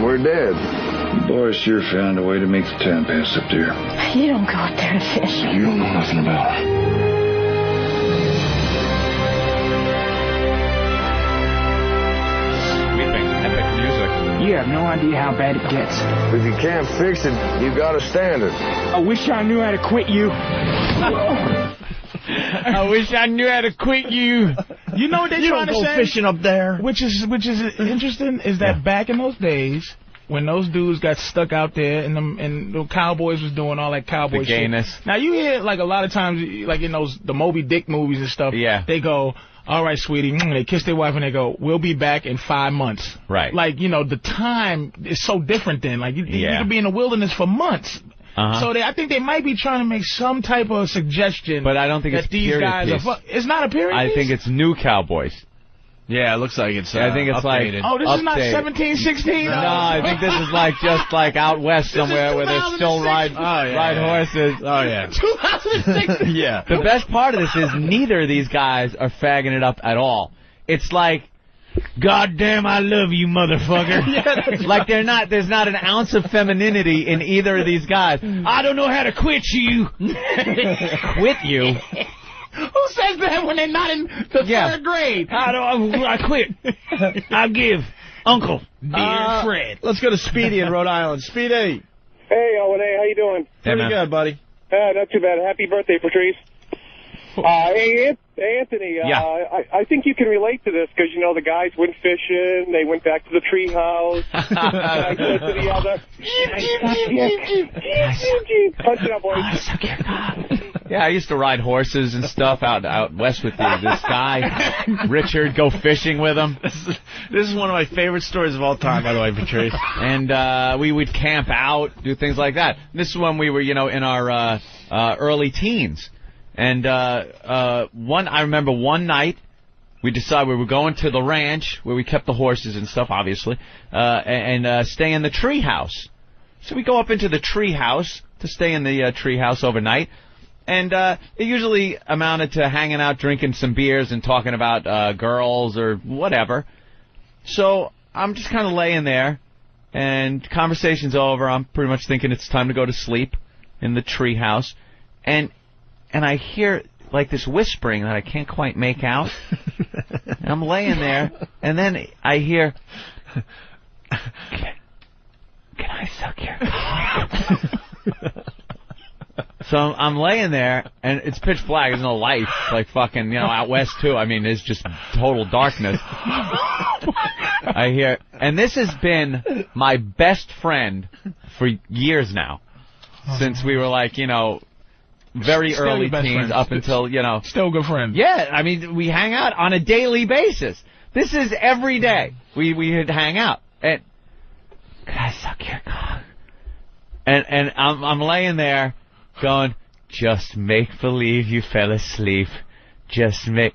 We're dead. The boys sure found a way to make the time pass up there. You don't go up there to fish. You don't know nothing about it. Sweeping, epic music. You have no idea how bad it gets. If you can't fix it, you got a standard. I wish I knew how to quit you. I wish I knew how to quit you. You know what they're trying to say? You don't go fishing up there. Which is interesting is that back in those days, when those dudes got stuck out there and the cowboys was doing all that cowboy the gayness. shit. Now you hear like a lot of times, like in the Moby Dick movies and stuff. Yeah. They go, "All right, sweetie," they kiss their wife and they go, "We'll be back in 5 months." Right. Like the time is so different then. Like you could be in the wilderness for months. So I think they might be trying to make some type of suggestion. But I don't think that it's these period guys piece. It's not a period I piece? think it's new cowboys. Yeah, it looks like it's I think it's updated. Oh, this is not updated. 1716? No, I think this is like just like out west somewhere where they still ride horses. Oh, yeah. 2006. Yeah. The best part of this is neither of these guys are fagging it up at all. It's like, God damn, I love you, motherfucker. Like there's not an ounce of femininity in either of these guys. I don't know how to quit you. Quit you? Who says that when they're not in the third grade? I quit. I give Uncle Dear Fred. Let's go to Speedy in Rhode Island. Speedy. Hey, Owen, how you doing? Pretty good, buddy. Not too bad. Happy birthday, Patrice. Hey, Anthony, I think you can relate to this because, the guys went fishing, they went back to the tree house, I said to the other, punch it up, boys. Yeah, I used to ride horses and stuff out west with this guy, Richard, go fishing with him. This is one of my favorite stories of all time, by the way, Patrice. And we would camp out, do things like that. This is when we were, in our early teens. And I remember one night we decided we were going to the ranch where we kept the horses and stuff, obviously, and stay in the tree house. So we go up into the tree house to stay in the tree house overnight. And it usually amounted to hanging out, drinking some beers, and talking about girls or whatever. So I'm just kind of laying there, and conversation's over. I'm pretty much thinking it's time to go to sleep in the tree house. And I hear, like, this whispering that I can't quite make out. And I'm laying there, and then I hear, can I suck your cock? So I'm laying there, and it's pitch black. There's no lights, like fucking, out west, too. I mean, it's just total darkness. I hear, and this has been my best friend for years now, since we were like, very Still early your best teens friend. up until, Still good friends. Yeah, I mean, we hang out on a daily basis. This is every day. We'd hang out. And, could I suck your cock? And I'm laying there going, just make believe you fell asleep. Just make...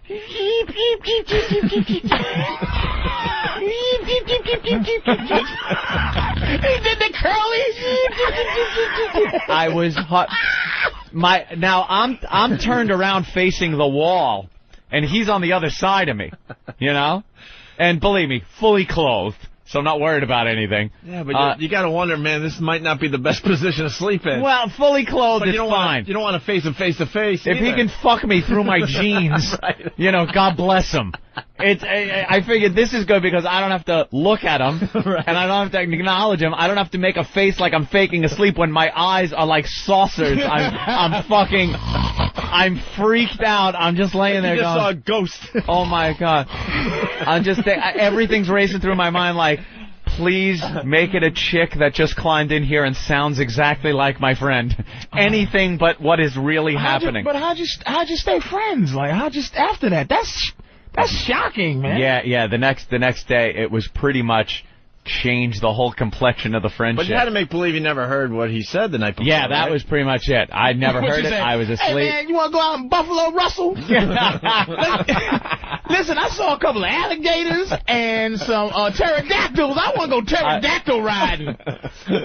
He did the curly. I was hot. Now I'm turned around facing the wall, and he's on the other side of me, and believe me, fully clothed, so I'm not worried about anything. Yeah, but you got to wonder, man, this might not be the best position to sleep in. Well, fully clothed is fine. You don't want to face him face to face. If he can fuck me through my jeans, right. God bless him. I figured this is good because I don't have to look at him, and I don't have to acknowledge him. I don't have to make a face like I'm faking asleep when my eyes are like saucers. I'm freaked out. I'm just laying there You just going, saw a ghost. oh my God. I'm just everything's racing through my mind like, please make it a chick that just climbed in here and sounds exactly like my friend. Anything but what is really happening. But how'd you stay friends? Like, how'd you after that? That's shocking, man. Yeah. The next day, it was pretty much changed the whole complexion of the friendship. But you had to make believe you never heard what he said the night before. Yeah, that was pretty much it. I'd never heard it. I was asleep. Hey, man, you want to go out and Buffalo Russell? Listen, I saw a couple of alligators and some pterodactyls. I want to go pterodactyl riding.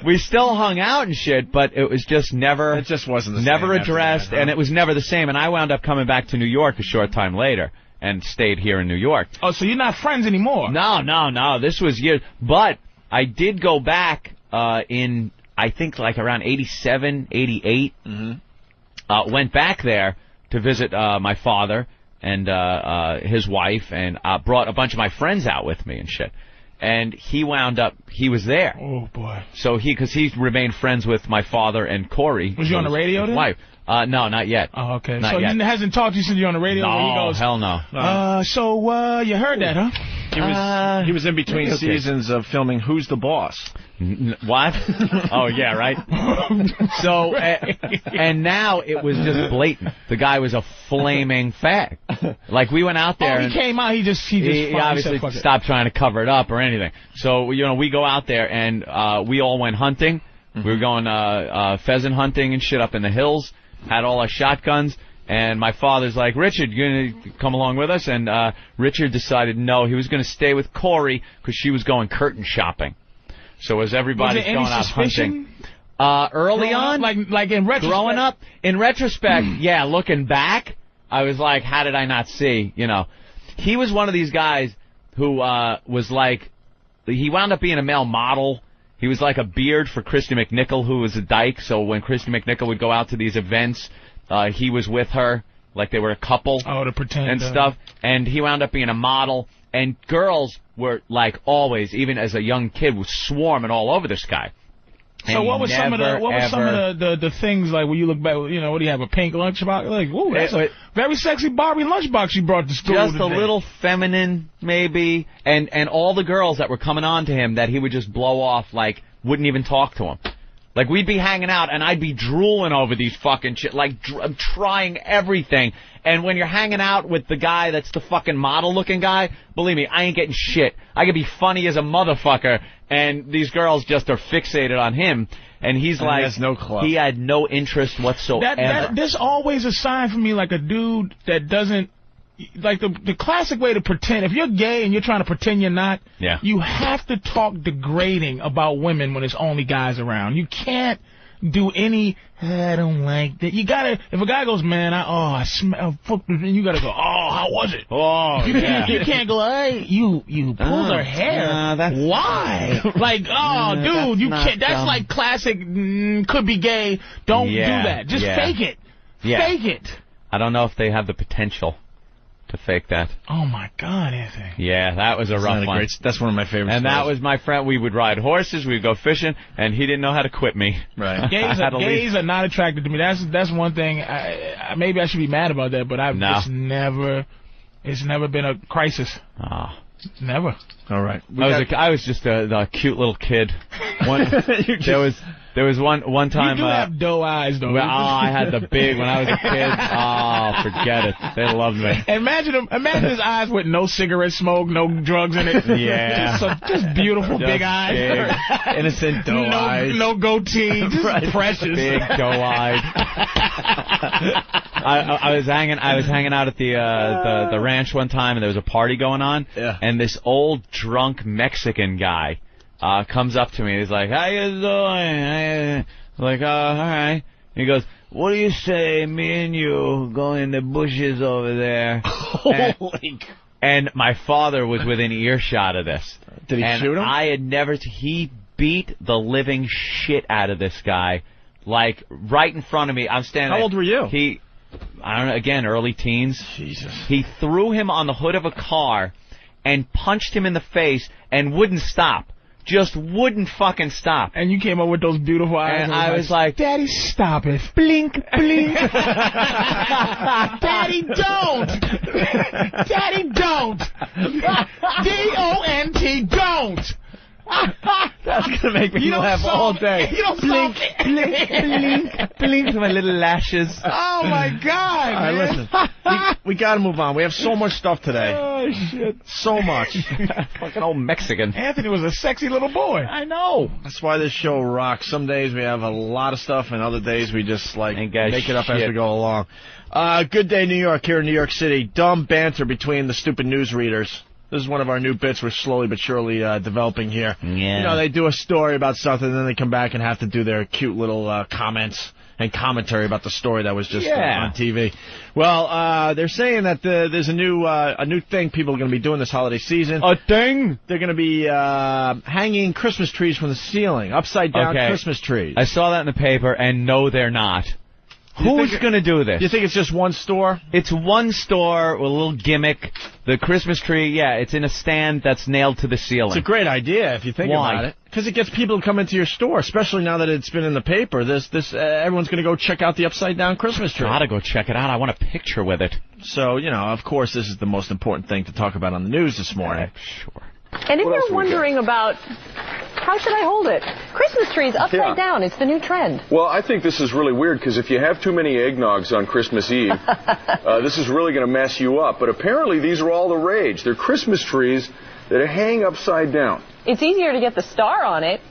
We still hung out and shit, but it was just never... It just wasn't the never same addressed, that, huh? and it was never the same. And I wound up coming back to New York a short time later and stayed here in New York. Oh, so you're not friends anymore? No. This was years. But I did go back in, I think, like around 87, 88. Mm-hmm. Went back there to visit my father and his wife, and brought a bunch of my friends out with me and shit. And he was there. Oh, boy. So because he remained friends with my father and Corey. Was you on the radio then? Wife. No, not yet. Oh, okay. Not so yet. he hasn't talked to you since you're on the radio? No, he goes, hell no. So you heard that, huh? He was in between seasons of filming Who's the Boss. What? Oh, yeah, right? So, and now it was just blatant. The guy was a flaming fag. Like, we went out there. Oh, he came out, he obviously said, stopped trying to cover it up or anything. So, we go out there, and we all went hunting. Mm-hmm. We were going pheasant hunting and shit up in the hills. Had all our shotguns. And my father's like, Richard, you going to come along with us? And Richard decided no, he was going to stay with Corey because she was going curtain shopping. So as everybody's going out hunting. Early on? Like in retrospect? Growing up? In retrospect, yeah, looking back, I was like, how did I not see? He was one of these guys who was like, he wound up being a male model. He was like a beard for Christy McNichol, who was a dyke. So when Christy McNichol would go out to these events, he was with her, like they were a couple. Oh, to pretend. And stuff. And he wound up being a model. And girls were, like, always, even as a young kid, was swarming all over this guy. So what was some of the things, like, when you look back, what do you have, a pink lunchbox? Like, whoa, that's a very sexy Barbie lunchbox you brought to school Just today. a little feminine, maybe. And all the girls that were coming on to him that he would just blow off, like, wouldn't even talk to him. Like, we'd be hanging out, and I'd be drooling over these fucking shit, like, trying everything. And when you're hanging out with the guy that's the fucking model-looking guy, believe me, I ain't getting shit. I could be funny as a motherfucker, and these girls just are fixated on him. And he's like, he has no club. He had no interest whatsoever. That's always a sign for me, like a dude that doesn't, like the classic way to pretend, if you're gay and you're trying to pretend you're not, you have to talk degrading about women when it's only guys around. You can't do any, I don't like that. You gotta, if a guy goes, man, I smell, you gotta go, oh, how was it? Oh, you can't go, hey, you pulled her hair. Why? Like, dude, you can't, that's like classic, could be gay, don't do that. Just fake it. Fake it. I don't know if they have the potential to fake that. Oh, my God, Anthony. Yeah, that was a rough one. That's one of my favorite And stories. that was my friend. We would ride horses, we'd go fishing, and he didn't know how to quit me. Right. Gays are not attracted to me. That's one thing. Maybe I should be mad about that, but it's never been a crisis. Never. All right. I was just a cute little kid. There was one time. You do have doe eyes, though. I had the big when I was a kid. Oh, forget it. They loved me. Imagine his eyes with no cigarette smoke, no drugs in it. Yeah. Just beautiful big eyes. Big, innocent doe eyes. No goatee. Just precious. Big doe-eyed. I was hanging out at the ranch one time, and there was a party going on. Yeah. And this old drunk Mexican guy comes up to me. He's like, "How you doing?" I'm like, all right. He goes, "What do you say, me and you go in the bushes over there?" And my father was within earshot of this. Did he shoot him? I had never. He beat the living shit out of this guy, like right in front of me. I'm standing. How old were you? I don't know. Again, early teens. Jesus. He threw him on the hood of a car. and punched him in the face and wouldn't stop. Just wouldn't fucking stop. And you came up with those beautiful eyes. And I was like, Daddy, stop it. Blink, blink. Daddy, don't. Daddy, don't. D-O-N-T, don't. That's going to make me laugh all day. You don't blink, blink, blink, blink with my little lashes. Oh, my God, all right, listen. We got to move on. We have so much stuff today. Oh, shit. So much. Fucking old Mexican. Anthony was a sexy little boy. I know. That's why this show rocks. Some days we have a lot of stuff, and other days we just, like, make it up as we go along. Good Day New York here in New York City. Dumb banter between the stupid newsreaders. This is one of our new bits we're slowly but surely developing here. Yeah. You know, they do a story about something, and then they come back and have to do their cute little comments and commentary about the story that was just on TV. Well, they're saying that there's a new thing people are going to be doing this holiday season. A thing? They're going to be hanging Christmas trees from the ceiling, upside-down Christmas trees. I saw that in the paper, and no, they're not. Who's going to do this? You think it's just one store? It's one store with a little gimmick. The Christmas tree, it's in a stand that's nailed to the ceiling. It's a great idea if you think about it. Because it gets people to come into your store, especially now that it's been in the paper. Everyone's going to go check out the upside-down Christmas tree. Gotta go check it out. I want a picture with it. So, of course, this is the most important thing to talk about on the news this morning. Sure. And if you're wondering about how should I hold it, Christmas trees upside down, it's the new trend. Well, I think this is really weird because if you have too many eggnogs on Christmas Eve, this is really going to mess you up. But apparently these are all the rage. They're Christmas trees that hang upside down. It's easier to get the star on it.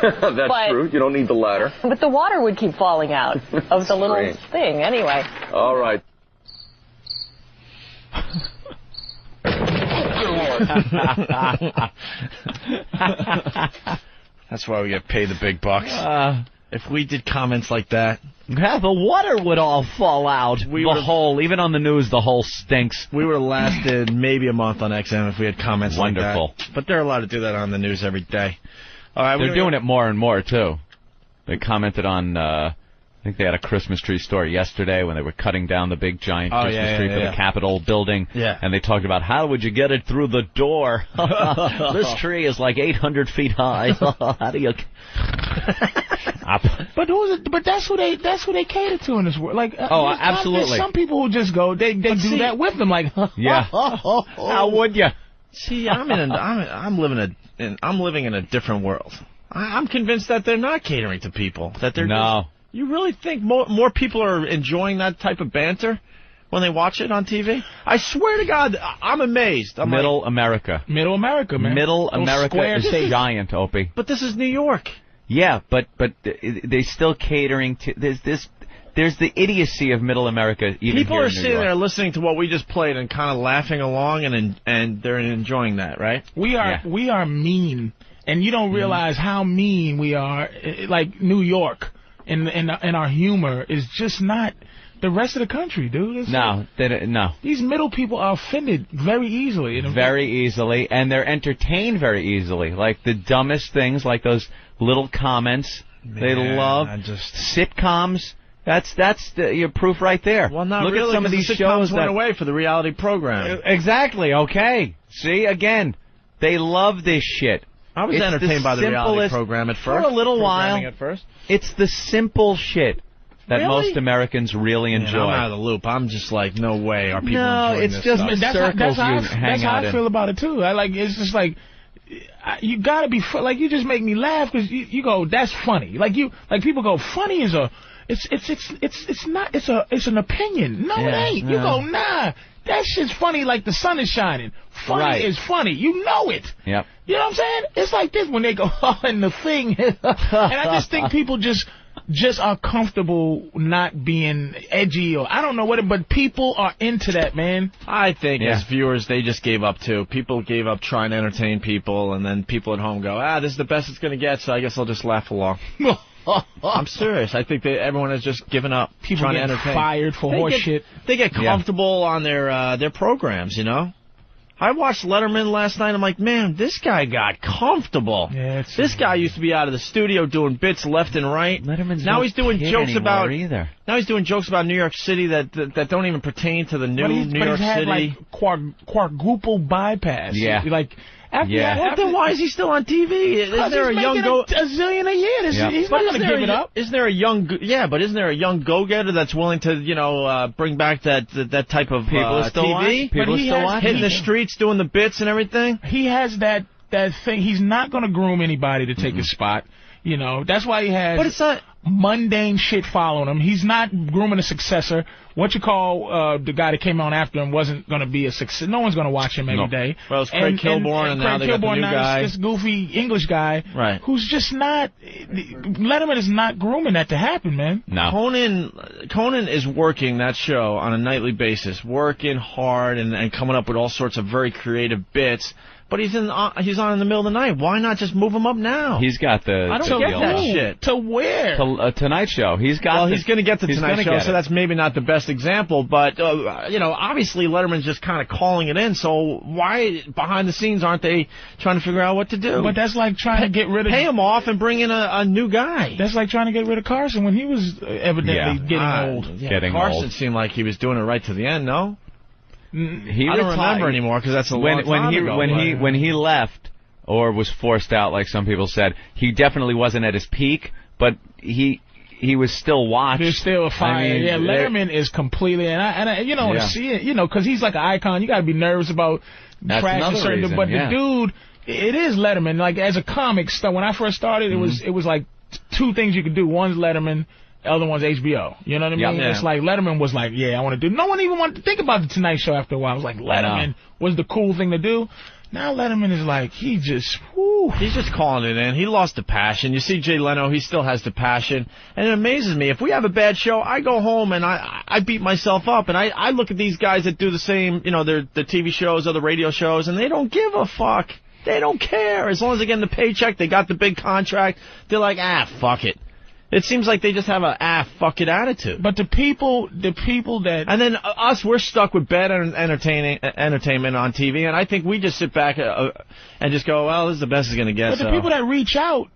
That's true. You don't need the ladder. But the water would keep falling out of the little thing anyway. All right. That's why we get paid the big bucks. If we did comments like that, the water would all fall out. The hole, even on the news, the hole stinks. We would have lasted maybe a month on XM if we had comments like that. But they're allowed to do that on the news every day. All right, they're doing it more and more, too. They commented on... I think they had a Christmas tree story yesterday when they were cutting down the big giant Christmas tree for the Capitol building. Yeah. And they talked about how would you get it through the door? This tree is like 800 feet high. How do you... But that's who they cater to in this world. Like, absolutely. There's some people who just go, they do that with them. Like, how would you? See, I'm living in a different world. I'm convinced that they're not catering to people. That they're You really think more people are enjoying that type of banter when they watch it on TV? I swear to God, I'm amazed. Middle America, man. Middle America is giant, Opie. But this is New York. Yeah, but they still catering to there's the idiocy of Middle America. Even people here are in New sitting York. there listening to what we just played and kind of laughing along, and they're enjoying that, right? We are mean, and you don't realize how mean we are. Like New York. And our humor is just not the rest of the country, dude. No. These middle people are offended very easily. Very easily, and they're entertained very easily. Like the dumbest things, like those little comments. They love sitcoms. That's your proof right there. Well, not Look really. At some of these the shows went away for the reality program. Exactly. Okay. See, again, they love this shit. I was entertained by the reality program at first. For a little while. At first. It's the simple shit that most Americans really enjoy. I'm out of the loop. I'm just like, no way are people enjoying this just stuff. circles that's how I feel about it, too. It's just like, you gotta be, you just make me laugh because you go, that's funny. People go, funny is it's an opinion. No, it ain't. You go, nah. That shit's funny like the sun is shining. Funny is funny. You know it. Yep. You know what I'm saying? It's like this when they go, and the thing. And I just think people just are comfortable not being edgy or I don't know what, but people are into that, man. I think as viewers, they just gave up too. People gave up trying to entertain people, and then people at home go, this is the best it's going to get, so I guess I'll just laugh along. I'm serious. I think everyone has just given up people trying to entertain. Fired for horse shit. They get comfortable on their programs, you know? I watched Letterman last night. I'm like, man, this guy got comfortable. Yeah, this guy used to be out of the studio doing bits left and right. Letterman's now no he's doing kid jokes about either. Now he's doing jokes about New York City that don't even pertain to the new New York City. Like quadruple bypass. Yeah. Like. Then why is he still on TV? Is there a young a zillion a year? He's not going to give it up. Isn't there a young but isn't there a young go-getter that's willing to bring back that type of TV? People still watch? Hitting the streets, doing the bits and everything. He has that thing. He's not going to groom anybody to take his spot. You know, that's why he has but it's not mundane shit following him. He's not grooming a successor. The guy that came on after him wasn't going to be a success. No one's going to watch him every day. Well, it's Craig Kilborn, and now they got the new guy. This goofy English guy, right? Who's just not. Letterman is not grooming that to happen, man. No. Conan is working that show on a nightly basis, working hard and coming up with all sorts of very creative bits. But he's on in the middle of the night. Why not just move him up now? He's got the. I don't get that shit. To where? Tonight Show. He's got. Well, he's going to get the Tonight Show, so that's maybe not the best example. But obviously Letterman's just kind of calling it in. So why behind the scenes aren't they trying to figure out what to do? But that's like trying to get rid of. Pay him off and bring in a new guy. That's like trying to get rid of Carson when he was evidently getting old. Yeah, Carson seemed like he was doing it right to the end. No. I don't remember anymore because that's a long time ago. When he left or was forced out, like some people said, he definitely wasn't at his peak, but he was still watched. There's still a fire. I mean, Letterman is completely and I want to see it, because he's like an icon. You got to be nervous about trashing certain. Reason, but the dude, it is Letterman. Like as a comic stuff, when I first started, it was like two things you could do. One's Letterman. The other one's HBO. You know what I mean? Yeah. It's like Letterman was like, I want to do. No one even wanted to think about the Tonight Show after a while. It was like Letterman was the cool thing to do. Now Letterman is like, he's just calling it in. He lost the passion. You see Jay Leno, he still has the passion. And it amazes me. If we have a bad show, I go home and I beat myself up. And I look at these guys that do the same, the TV shows or the radio shows, and they don't give a fuck. They don't care. As long as they get the paycheck, they got the big contract, they're like, fuck it. It seems like they just have a fuck it attitude. But the people that... And then us, we're stuck with bad entertainment on TV, and I think we just sit back and just go, well, this is the best it's going to get. But the people that reach out,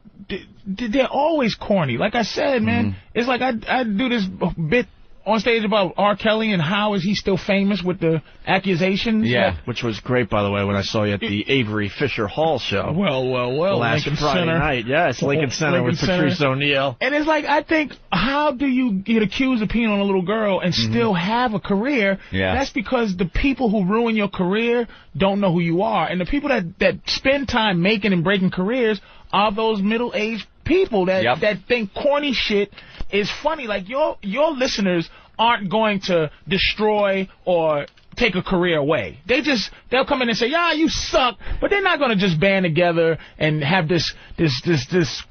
they're always corny. Like I said, man, it's like I do this bit on stage about R. Kelly and how is he still famous with the accusations. Yeah, which was great, by the way, when I saw you at the Avery Fisher Hall show. Well, last Lincoln Friday Center. night. Yes, Lincoln Center with Patrice O'Neill. And it's like, I think, how do you get accused of peeing on a little girl and still have a career? Yeah. That's because the people who ruin your career don't know who you are. And the people that spend time making and breaking careers are those middle-aged people that think corny shit is funny. Like, your listeners aren't going to destroy or take a career away. They'll come in and say, you suck, but they're not going to just band together and have this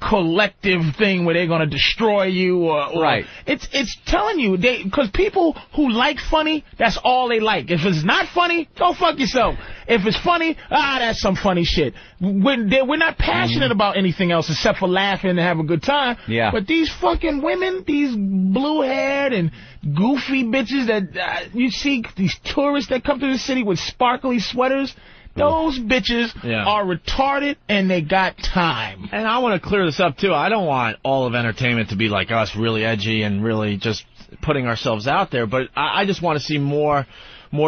collective thing where they're going to destroy you or right. It's telling you, because people who like funny, that's all they like. If it's not funny, go fuck yourself. If it's funny, that's some funny shit. We're not passionate about anything else except for laughing and having a good time. Yeah. But these fucking women, these blue-haired and goofy bitches that you see, these tourists that come to the city with sparkly sweaters, those bitches are retarded and they got time. And I want to clear this up, too. I don't want all of entertainment to be like us, really edgy and really just putting ourselves out there. But I just want to see more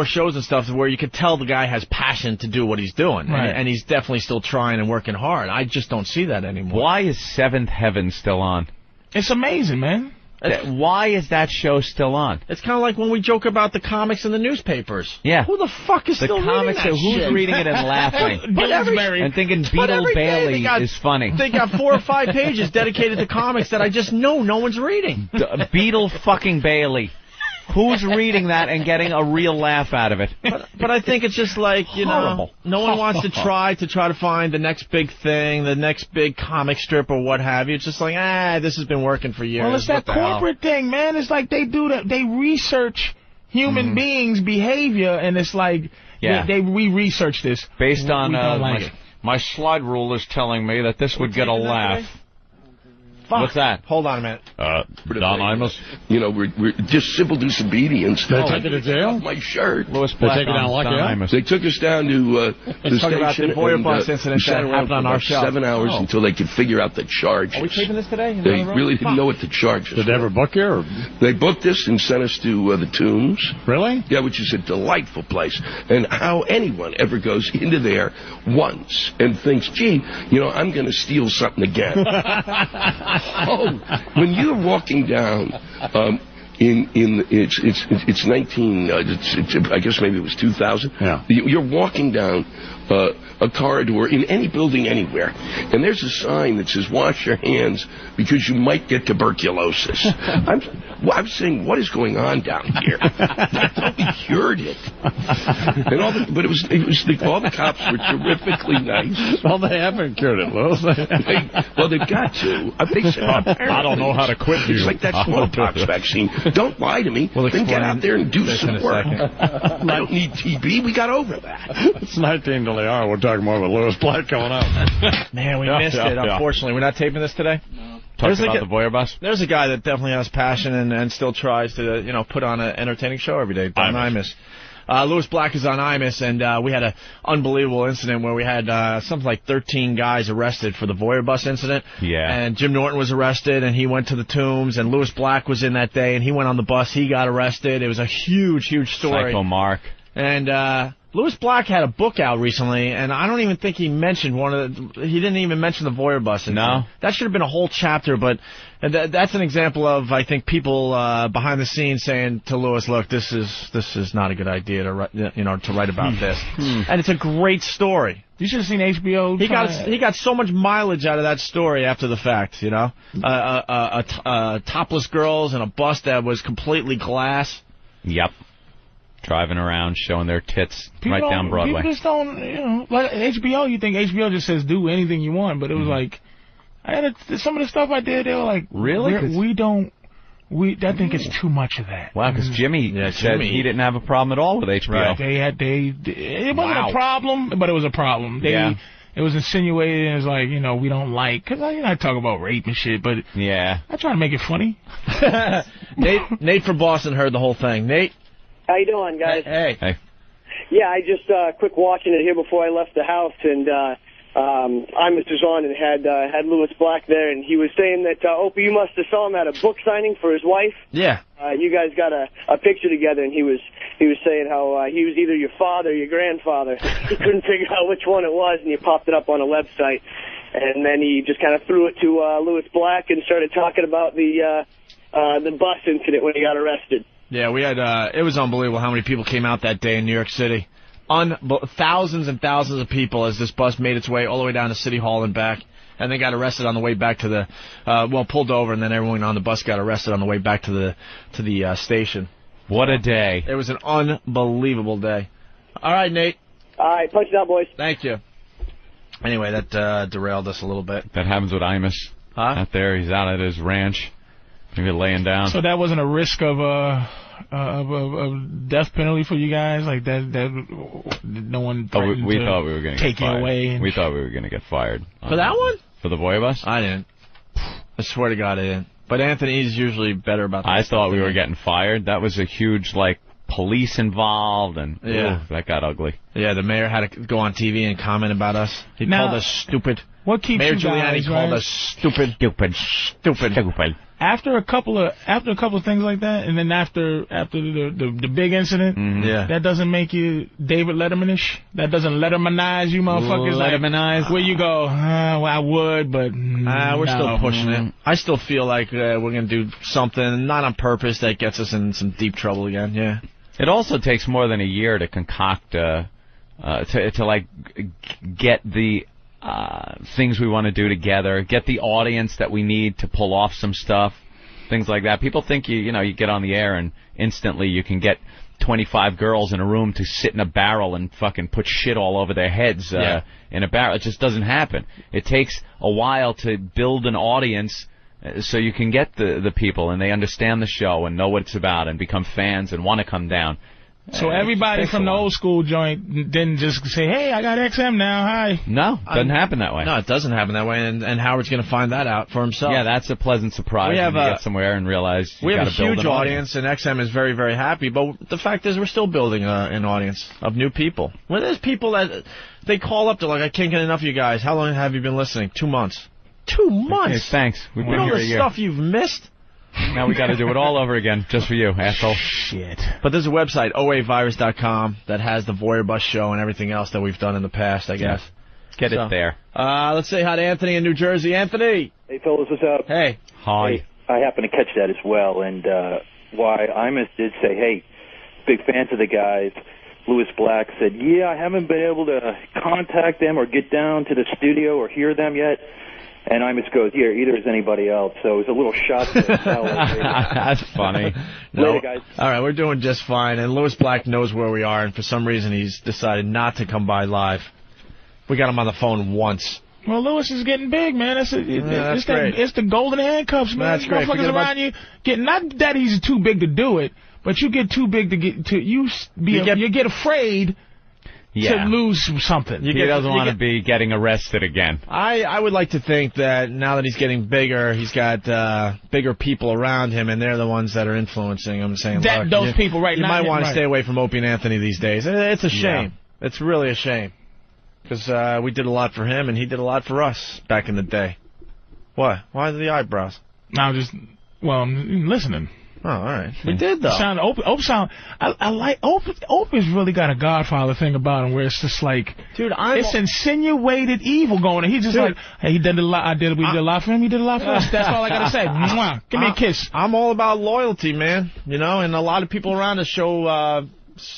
shows and stuff where you could tell the guy has passion to do what he's doing. Right. And he's definitely still trying and working hard. I just don't see that anymore. Why is Seventh Heaven still on? It's amazing, man. Why is that show still on? It's kind of like when we joke about the comics in the newspapers. Yeah. Who the fuck is still reading that shit? Who's reading it and laughing? and thinking Beetle Bailey is funny. They got 4 or 5 pages dedicated to comics that I just know no one's reading. Beetle fucking Bailey. Who's reading that and getting a real laugh out of it? But I think it's just like, no one wants to try to find the next big thing, the next big comic strip or what have you. It's just like, this has been working for years. Well, it's that corporate thing, man. It's like they do that. They research human beings' behavior, and it's like we research this. Based on like my slide rule is telling me that this would get a laugh. Fuck. What's that? Hold on a minute. Don Imus. You know, we're just civil disobedience. They took you to jail? My shirt. Louis They take it down like that? They took us down to the talk about station. the Boyer and, bus incident we sat that around happened for on our about show. 7 hours until they could figure out the charges. Are we taping this today? They really didn't know what the charges Did they ever book you? Or? They booked us and sent us to the Tombs. Really? Yeah, which is a delightful place. And how anyone ever goes into there once and thinks, gee, you know, I'm going to steal something again. When you're walking down it's 19 I guess maybe it was 2000. Yeah. You're walking down a corridor in any building anywhere, and there's a sign that says wash your hands because you might get tuberculosis. I'm saying, what is going on down here? I thought we cured it. And but all the cops were terrifically nice. Well, they haven't cured it, Louis. Well, they've got to. They said, I don't know how to quit you. It's like that smallpox vaccine. Don't lie to me. Then get out there and do some work. I don't need TB. We got over that. It's 19 till the hour. We're talking more about Louis Black coming up. Man, we missed it, unfortunately. We're not taping this today? No. Talking about the Boyer bus? There's a guy that definitely has passion and still tries to, you know, put on an entertaining show every day. Don Imus. Louis Black is on Imus, and we had an unbelievable incident where we had something like 13 guys arrested for the Boyer bus incident. Yeah. And Jim Norton was arrested, and he went to the Tombs, and Louis Black was in that day, and he went on the bus. He got arrested. It was a huge, huge story. Psycho Mark. And Louis Black had a book out recently, and I don't even think he mentioned he didn't even mention the Boyer bus. No. That should have been a whole chapter, but that's an example of, I think, people behind the scenes saying to Louis, look, this is not a good idea to write about this. And it's a great story. You should have seen HBO. He got so much mileage out of that story after the fact, you know? Topless girls and a bus that was completely glass. Yep. Driving around, showing their tits right down Broadway. People just don't, you know, like HBO, you think HBO just says do anything you want, but it was like, some of the stuff I did, they were like, really? I think it's too much of that. Wow, because Jimmy said he didn't have a problem at all with HBO. Right. It wasn't a problem, but it was a problem. It was insinuated as like, you know, we don't like, because I talk about rape and shit, but I try to make it funny. Nate from Boston heard the whole thing. Nate? How you doing, guys? Hey. Yeah, I just quick watching it here before I left the house, and Imus was on and had Louis Black there, and he was saying that Opie, you must have saw him at a book signing for his wife. Yeah. You guys got a picture together, and he was saying how he was either your father or your grandfather. He couldn't figure out which one it was, and he popped it up on a website, and then he just kind of threw it to Louis Black and started talking about the bus incident when he got arrested. Yeah, we had, it was unbelievable how many people came out that day in New York City. Thousands and thousands of people as this bus made its way all the way down to City Hall and back. And they got arrested on the way back to the, pulled over, and then everyone on the bus got arrested on the way back to the station. What a day. It was an unbelievable day. All right, Nate. All right, punch it out, boys. Thank you. Anyway, that derailed us a little bit. That happens with Imus. Out there, he's out at his ranch. Maybe laying down. So that wasn't a risk of death penalty for you guys, like that no one. We thought we were going to take get fired. You away. We thought we were going to get fired for that one. For the Boyer bus? I didn't. I swear to God, I didn't. But Anthony's usually better about that. I thought we were getting fired. That was a huge police involved, and that got ugly. Yeah, the mayor had to go on TV and comment about us. He called us stupid. What keeps Mayor you guys, Giuliani called us stupid. After a couple of things like that, and then after the big incident, that doesn't make you David Letterman-ish. That doesn't Lettermanize you, motherfuckers. Lettermanize. Where you go, well, I would, but we're still pushing it. I still feel like we're gonna do something, not on purpose, that gets us in some deep trouble again. Yeah. It also takes more than a year to concoct to get the things we want to do together, get the audience that we need to pull off some stuff, things like that. People think you get on the air and instantly you can get 25 girls in a room to sit in a barrel and fucking put shit all over their heads in a barrel. It just doesn't happen. It takes a while to build an audience so you can get the people and they understand the show and know what it's about and become fans and want to come down. So everybody from the old school joint didn't just say, hey, I got XM now, hi. No, doesn't happen that way. No, it doesn't happen that way, and Howard's going to find that out for himself. Yeah, that's a pleasant surprise when you get somewhere and realize you we have got a to build huge an audience, and XM is very, very happy, but the fact is we're still building an audience of new people. Well, there's people that, they call up, they're like, I can't get enough of you guys. How long have you been listening? 2 months. 2 months? Okay, thanks. We've been all here the a year. stuff you've missed? Now we got to do it all over again, just for you, asshole. Shit. But there's a website, oavirus.com, that has the Voyeur Bus show and everything else that we've done in the past, I guess. Get it there. Let's say hi to Anthony in New Jersey. Anthony! Hey, fellas, what's up? Hey. Hi. Hey, I happened to catch that as well, and why Imus did say, hey, big fans of the guys. Louis Black said, yeah, I haven't been able to contact them or get down to the studio or hear them yet. And Imus goes, yeah, either is anybody else. So it was a little shot to the That's funny. Later, guys. All right, we're doing just fine. And Louis Black knows where we are, and for some reason he's decided not to come by live. We got him on the phone once. Well, Louis is getting big, man. That's great. It's the golden handcuffs, man. That's great. Motherfuckers around you get, not that he's too big to do it, but you get too big to you get afraid to lose something. He doesn't want to be getting arrested again. I would like to think that now that he's getting bigger, he's got bigger people around him, and they're the ones that are influencing him, saying, that, those people right now. You might want to right. stay away from Opie and Anthony these days. It's a shame. Yeah. It's really a shame. Because we did a lot for him, and he did a lot for us back in the day. What? Why the eyebrows? I'm listening. Oh, all right. We did, though. I like Opie's really got a Godfather thing about him where it's just like, dude, it's insinuated evil going on. He's just like, hey, we did a lot for him, he did a lot for us. That's all I got to say. Mwah. Give me a kiss. I'm all about loyalty, man. You know, and a lot of people around us show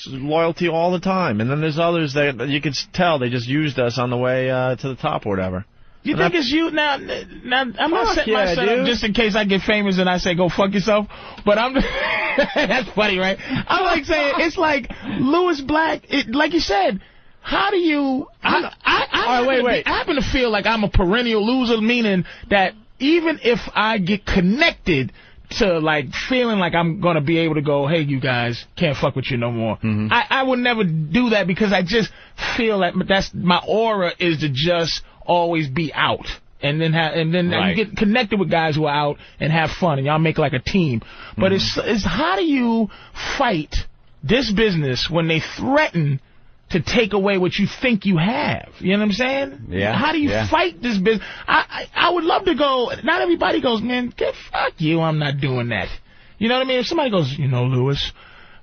loyalty all the time. And then there's others that you can tell they just used us on the way to the top or whatever. You think it's you? Now I'm not setting myself up just in case I get famous and I say, go fuck yourself. But I'm that's funny, right? I'm like saying, it's like Louis Black, like you said, how do you... I happen to feel like I'm a perennial loser, meaning that even if I get connected to, like, feeling like I'm going to be able to go, hey, you guys, can't fuck with you no more. Mm-hmm. I would never do that because I just feel that that's my aura is to just always be out. And then you get connected with guys who are out and have fun, and y'all make like a team. But it's how do you fight this business when they threaten to take away what you think you have? You know what I'm saying? Yeah. How do you fight this business? I would love to go. Not everybody goes, man, fuck you, I'm not doing that. You know what I mean? If somebody goes, you know, Louis,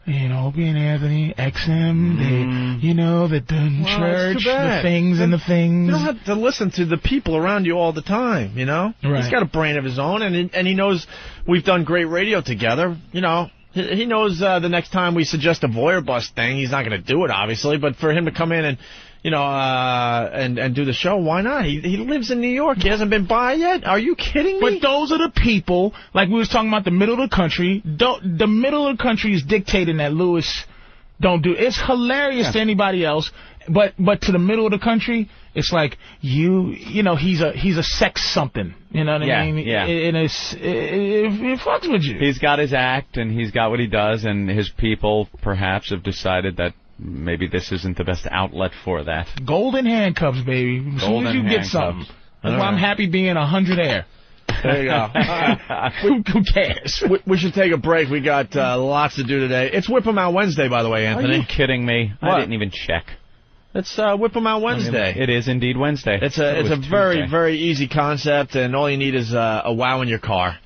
you know, Opie and Anthony, XM, they, you know, the church, the things and the things. You don't have to listen to the people around you all the time, you know? Right. He's got a brain of his own, and he knows we've done great radio together, you know. He knows the next time we suggest a Voyeur Bus thing, he's not going to do it, obviously, but for him to come in and, you know, and do the show, why not? He lives in New York. He hasn't been by yet. Are you kidding me? But those are the people, like we was talking about the middle of the country. The middle of the country is dictating that Louis don't do. It's hilarious to anybody else, but to the middle of the country, it's like you know, he's a sex something. You know what I mean? Yeah. And it fucks with you. He's got his act, and he's got what he does, and his people perhaps have decided that maybe this isn't the best outlet for that. Golden handcuffs, baby. As soon as you get something. That's why I'm happy being 100 air. There you go. Who cares? We should take a break. We got lots to do today. It's Whip 'em Out Wednesday, by the way, Anthony. Are you kidding me? What? I didn't even check. It's Whip 'em Out Wednesday. It is indeed Wednesday. It's a very, very easy concept, and all you need is a WOW in your car.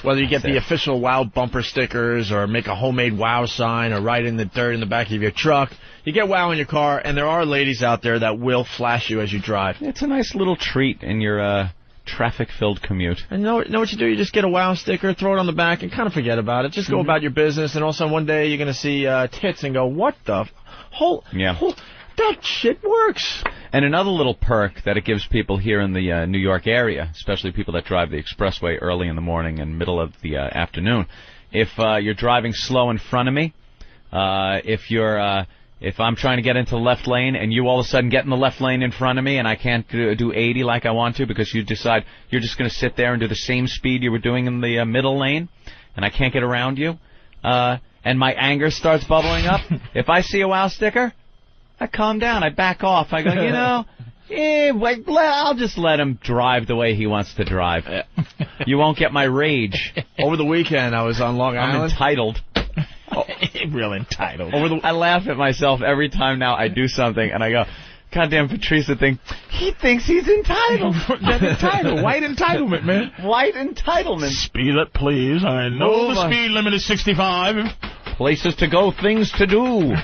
Whether you get the official WOW bumper stickers or make a homemade WOW sign or write in the dirt in the back of your truck, you get WOW in your car, and there are ladies out there that will flash you as you drive. It's a nice little treat in your traffic-filled commute. And know what you do? You just get a WOW sticker, throw it on the back, and kind of forget about it. Just go about your business, and also one day you're going to see tits and go, what the that shit works. And another little perk that it gives people here in the New York area, especially people that drive the expressway early in the morning and middle of the afternoon, if you're driving slow in front of me, if I'm trying to get into the left lane and you all of a sudden get in the left lane in front of me and I can't do 80 like I want to because you decide you're just going to sit there and do the same speed you were doing in the middle lane and I can't get around you, and my anger starts bubbling up, if I see a wow sticker, I calm down. I back off. I go, you know, I'll just let him drive the way he wants to drive. You won't get my rage. Over the weekend, I was on Long Island. I'm entitled. Real entitled. I laugh at myself every time now I do something, and I go, goddamn Patrice he thinks he's entitled. That's entitled. White entitlement, man. White entitlement. Speed it, please. I know the speed limit is 65. Places to go, things to do.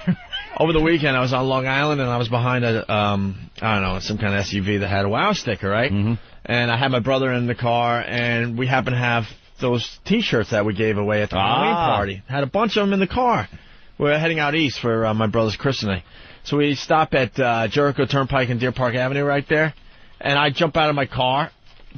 Over the weekend, I was on Long Island, and I was behind a, I don't know, some kind of SUV that had a wow sticker, right? Mm-hmm. And I had my brother in the car, and we happened to have those T-shirts that we gave away at the Halloween party. Had a bunch of them in the car. We were heading out east for my brother's christening. So we stop at Jericho Turnpike and Deer Park Avenue right there, and I jump out of my car,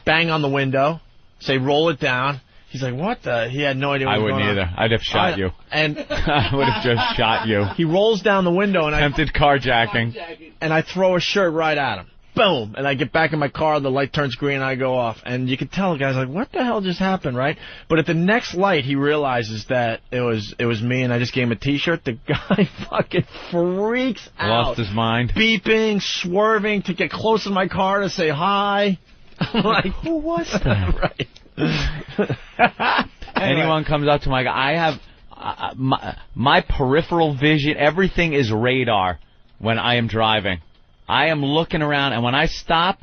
bang on the window, say, roll it down. He's like, what the? He had no idea what was going on. I wouldn't either. I'd have shot you. And I would have just shot you. He rolls down the window, and attempted carjacking. And I throw a shirt right at him. Boom! And I get back in my car, the light turns green, and I go off. And you can tell the guy's like, what the hell just happened, right? But at the next light, he realizes that it was me, and I just gave him a T-shirt. The guy fucking freaks out. Lost his mind. Beeping, swerving to get close to my car to say hi. I'm like, who was that? Right. Anyone comes up to my guy, I have my peripheral vision, everything is radar when I am driving. I am looking around, and when I stop,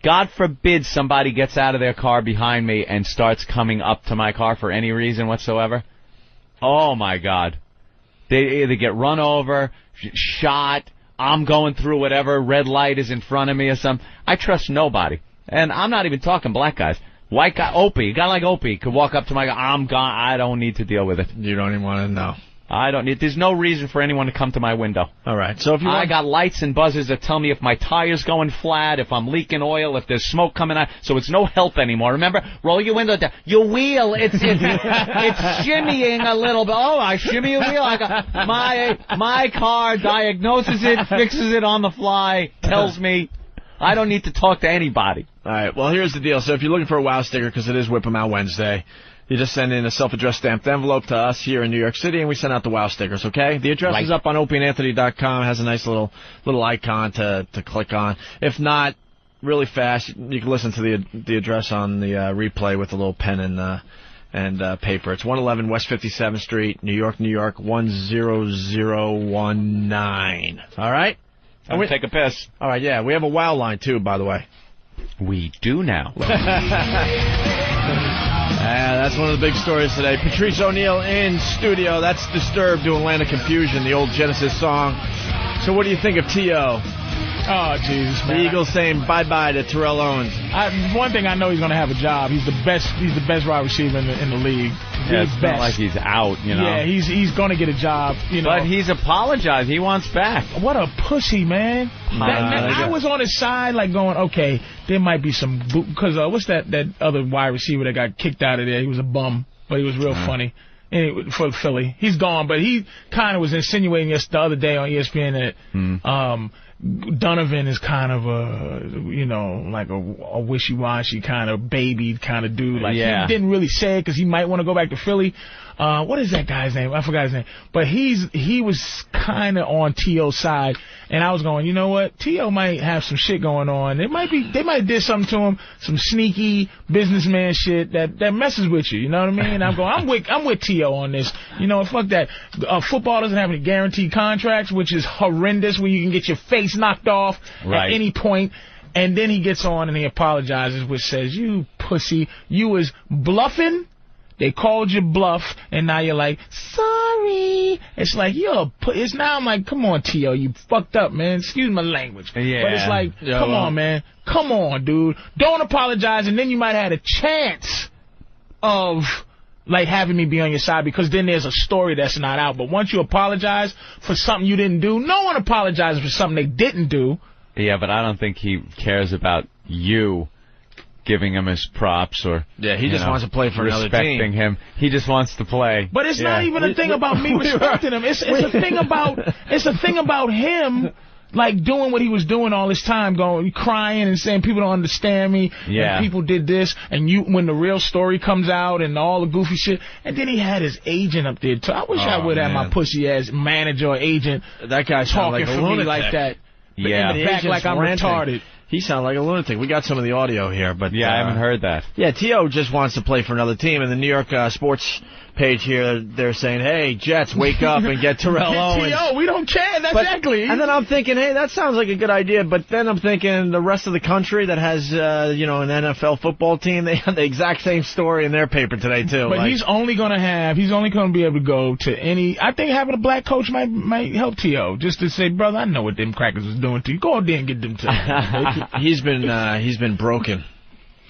God forbid somebody gets out of their car behind me and starts coming up to my car for any reason whatsoever. Oh, my God. They either get run over, shot, I'm going through whatever red light is in front of me or something. I trust nobody. And I'm not even talking black guys. White guy, Opie, a guy like Opie could walk up to my guy, I'm gone, I don't need to deal with it. You don't even want to know. I don't need. There's no reason for anyone to come to my window. All right. So if you I got lights and buzzers that tell me if my tire's going flat, if I'm leaking oil, if there's smoke coming out. So it's no help anymore. Remember, roll your window down. Your wheel, it's shimmying a little bit. Oh, I shimmy a wheel. I got my car diagnoses it, fixes it on the fly, tells me. I don't need to talk to anybody. All right. Well, here's the deal. So if you're looking for a wow sticker, because it is Whip 'em Out Wednesday, you just send in a self-addressed stamped envelope to us here in New York City, and we send out the wow stickers, okay? The address is up on opieandanthony.com. It has a nice little icon to click on. If not, really fast, you can listen to the address on the replay with a little pen and paper. It's 111 West 57th Street, New York, 10019. All right? I'm going to take a piss. All right, yeah. We have a wow line, too, by the way. We do now. That's one of the big stories today. Patrice O'Neal in studio. That's Disturbed doing Land of Confusion, the old Genesis song. So what do you think of T.O.? Oh, Jesus, man. The Eagles saying bye-bye to Terrell Owens. One thing I know, he's going to have a job. He's the best wide receiver in the league. Yeah, it's not like he's out, you know. Yeah, he's going to get a job, you know. But he's apologized. He wants back. What a pussy, man. I was on his side, like going, okay, there might be some because what's that other wide receiver that got kicked out of there? He was a bum, but he was real funny. Anyway, for Philly, he's gone, but he kind of was insinuating this the other day on ESPN that Donovan is kind of like a wishy-washy kind of baby kind of dude. Like, he didn't really say it because he might want to go back to Philly. What is that guy's name? I forgot his name. But he was kind of on T.O.'s side, and I was going, you know what? T.O. might have some shit going on. They might did something to him, some sneaky businessman shit that messes with you. You know what I mean? I'm going, I'm with T.O. on this. You know, fuck that. Football doesn't have any guaranteed contracts, which is horrendous, where you can get your face knocked off at any point. And then he gets on and he apologizes, which says, you pussy, you was bluffing. They called you bluff, and now you're like, sorry. It's like, it's now I'm like, come on, T.O., you fucked up, man. Excuse my language. Yeah. But it's like, come on, man. Come on, dude. Don't apologize, and then you might have had a chance of, like, having me be on your side, because then there's a story that's not out. But once you apologize for something you didn't do, no one apologizes for something they didn't do. Yeah, but I don't think he cares about you giving him his props or he just wants to play for another team. Respecting him. He just wants to play. But it's not even a thing about me respecting him. It's a thing about him like doing what he was doing all this time, crying and saying people don't understand me, and people did this, and when the real story comes out and all the goofy shit, and then he had his agent up there too. I wish I would have my pussy ass manager or agent. That guy talking like a for lunatic. me like that. Yeah, in the back like I'm retarded. He sounded like a lunatic. We got some of the audio here, but I haven't heard that. Yeah, T.O. just wants to play for another team, and the New York sports page here, they're saying, hey, Jets, wake up and get Terrell Owens. T.O., we don't care. That's exactly. And then I'm thinking, hey, that sounds like a good idea, but then I'm thinking the rest of the country that has, an NFL football team, they have the exact same story in their paper today, too. But he's only going to be able to go to any, I think having a black coach might help T.O. just to say, brother, I know what them crackers was doing to you. Go out there and get them to you. He's been broken.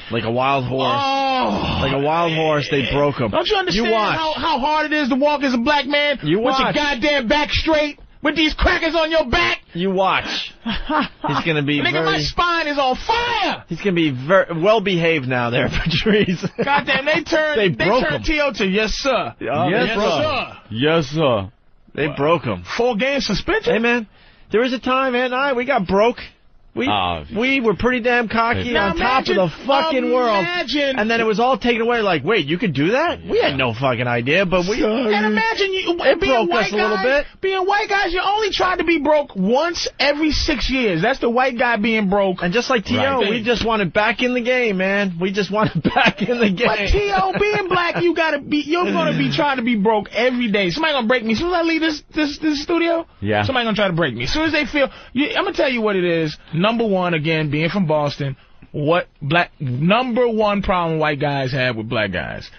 Like a wild horse. Oh, like a wild horse, they broke him. Don't you understand how hard it is to walk as a black man with your goddamn back straight, with these crackers on your back? You watch. He's going to be Nigga, my spine is on fire. He's going to be very well-behaved now there, Patrice. Goddamn, they turned T.O. to yes, sir. Yes, sir. Yes, sir. They broke him. 4-game suspension? Hey, man, there was a time, Ed and I, we got broke. We were pretty damn cocky on top of the fucking world. And then it was all taken away like, wait, you could do that? We had no fucking idea, but we... And imagine it being broke us a little bit. Being white guys, you only tried to be broke once every 6 years. That's the white guy being broke. And just like T.O., we just wanted back in the game, man. We just wanted back in the game. But T.O., being black, you're going to be trying to be broke every day. Somebody going to break me. As soon as I leave this studio, somebody going to try to break me. As soon as they feel... I'm going to tell you what it is. Number one, again, being from Boston, number one problem white guys have with black guys?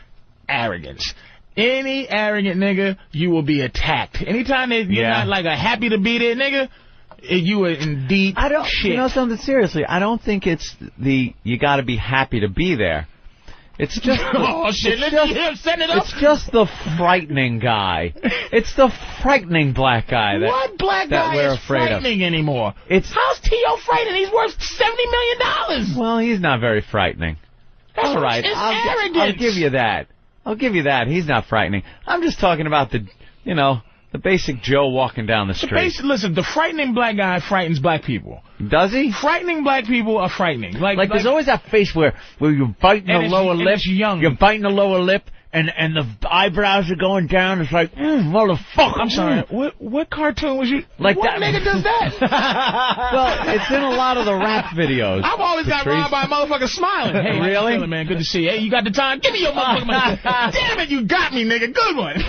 Arrogance. Any arrogant nigga, you will be attacked. Anytime you're not like a happy to be there nigga, you are in deep shit. You know something, seriously, I don't think it's you gotta be happy to be there. It's just it's just the frightening guy. It's the frightening black guy what black guy we're is afraid frightening of anymore? How's T.O. frightening? He's worth $70 million. Well, he's not very frightening. All right, I'll give you that. I'll give you that. He's not frightening. I'm just talking about the basic Joe walking down the street. Listen, the frightening black guy frightens black people. Does he? Frightening black people are frightening. Like there's always that face where you're biting the lower lip. You're biting the lower lip, and the eyebrows are going down. It's like, motherfucker. I'm sorry. What cartoon was you? Like what that nigga does that? Well, it's in a lot of the rap videos. I've always got robbed by a motherfucker smiling. Hey, really? Feeling, man? Good to see you. Hey, you got the time? Give me your motherfucking money. Damn it, you got me, nigga. Good one. Is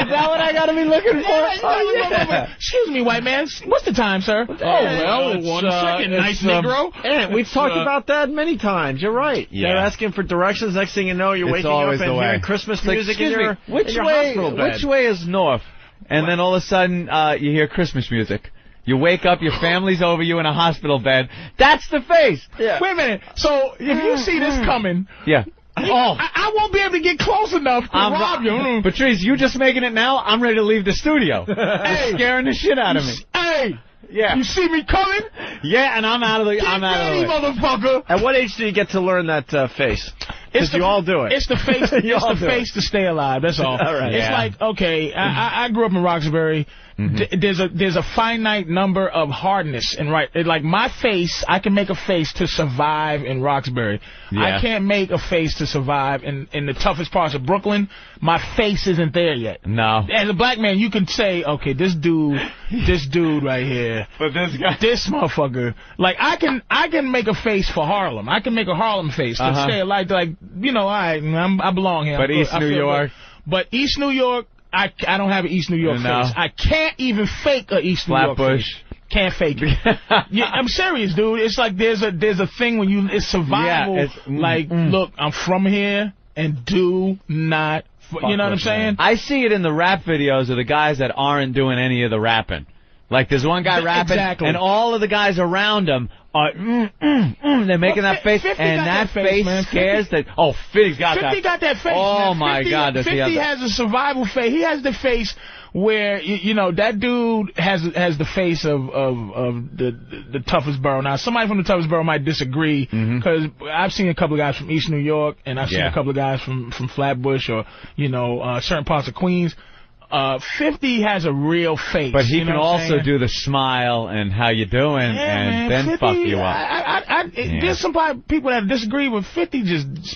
that what I gotta be looking for? Excuse me, white man. What's the time, sir? Well, 1 second, nice Negro. And we've talked about that many times. You're right. They're asking for directions. Next thing you know, you're waking up and hearing Christmas music in your hospital bed. Which way is north? And then all of a sudden, you hear Christmas music. You wake up, your family's over you in a hospital bed. That's the face. Yeah. Wait a minute. So if you see this coming, I won't be able to get close enough to rob you. Patrice, you just making it now? I'm ready to leave the studio. You're scaring the shit out of me. Hey. Yeah. You see me coming? Yeah, and I'm out of the way. Motherfucker. At what age do you get to learn that face? Because you all do it. It's the face. It's the face to stay alive. That's all. All right. It's like, okay, I grew up in Roxbury. Mm-hmm. There's a finite number of hardness and like my face. I can make a face to survive in Roxbury. Yeah. I can't make a face to survive in the toughest parts of Brooklyn. My face isn't there yet. No. As a black man, you can say, okay, this dude right here, but this motherfucker. Like I can make a face for Harlem. I can make a Harlem face to stay alive. Like I belong here. But East New York. But East New York. I don't have an East New York face. I can't even fake an East New York face. Can't fake it. I'm serious, dude. It's like there's a thing when it's survival. Yeah, look, I'm from here and do not. You know what I'm saying? I see it in the rap videos of the guys that aren't doing any of the rapping. Like there's one guy rapping, and all of the guys around him are they're making that face, and that face scares that. Oh, 50's got that. 50 got that face. Oh my God, 50 has a survival face. He has the face where that dude has the face of the toughest borough. Now somebody from the toughest borough might disagree because I've seen a couple of guys from East New York, and I've seen a couple of guys from Flatbush or certain parts of Queens. 50 has a real face. But he can also do the smile and how you doing, and then 50, fuck you up. There's some people that disagree with 50.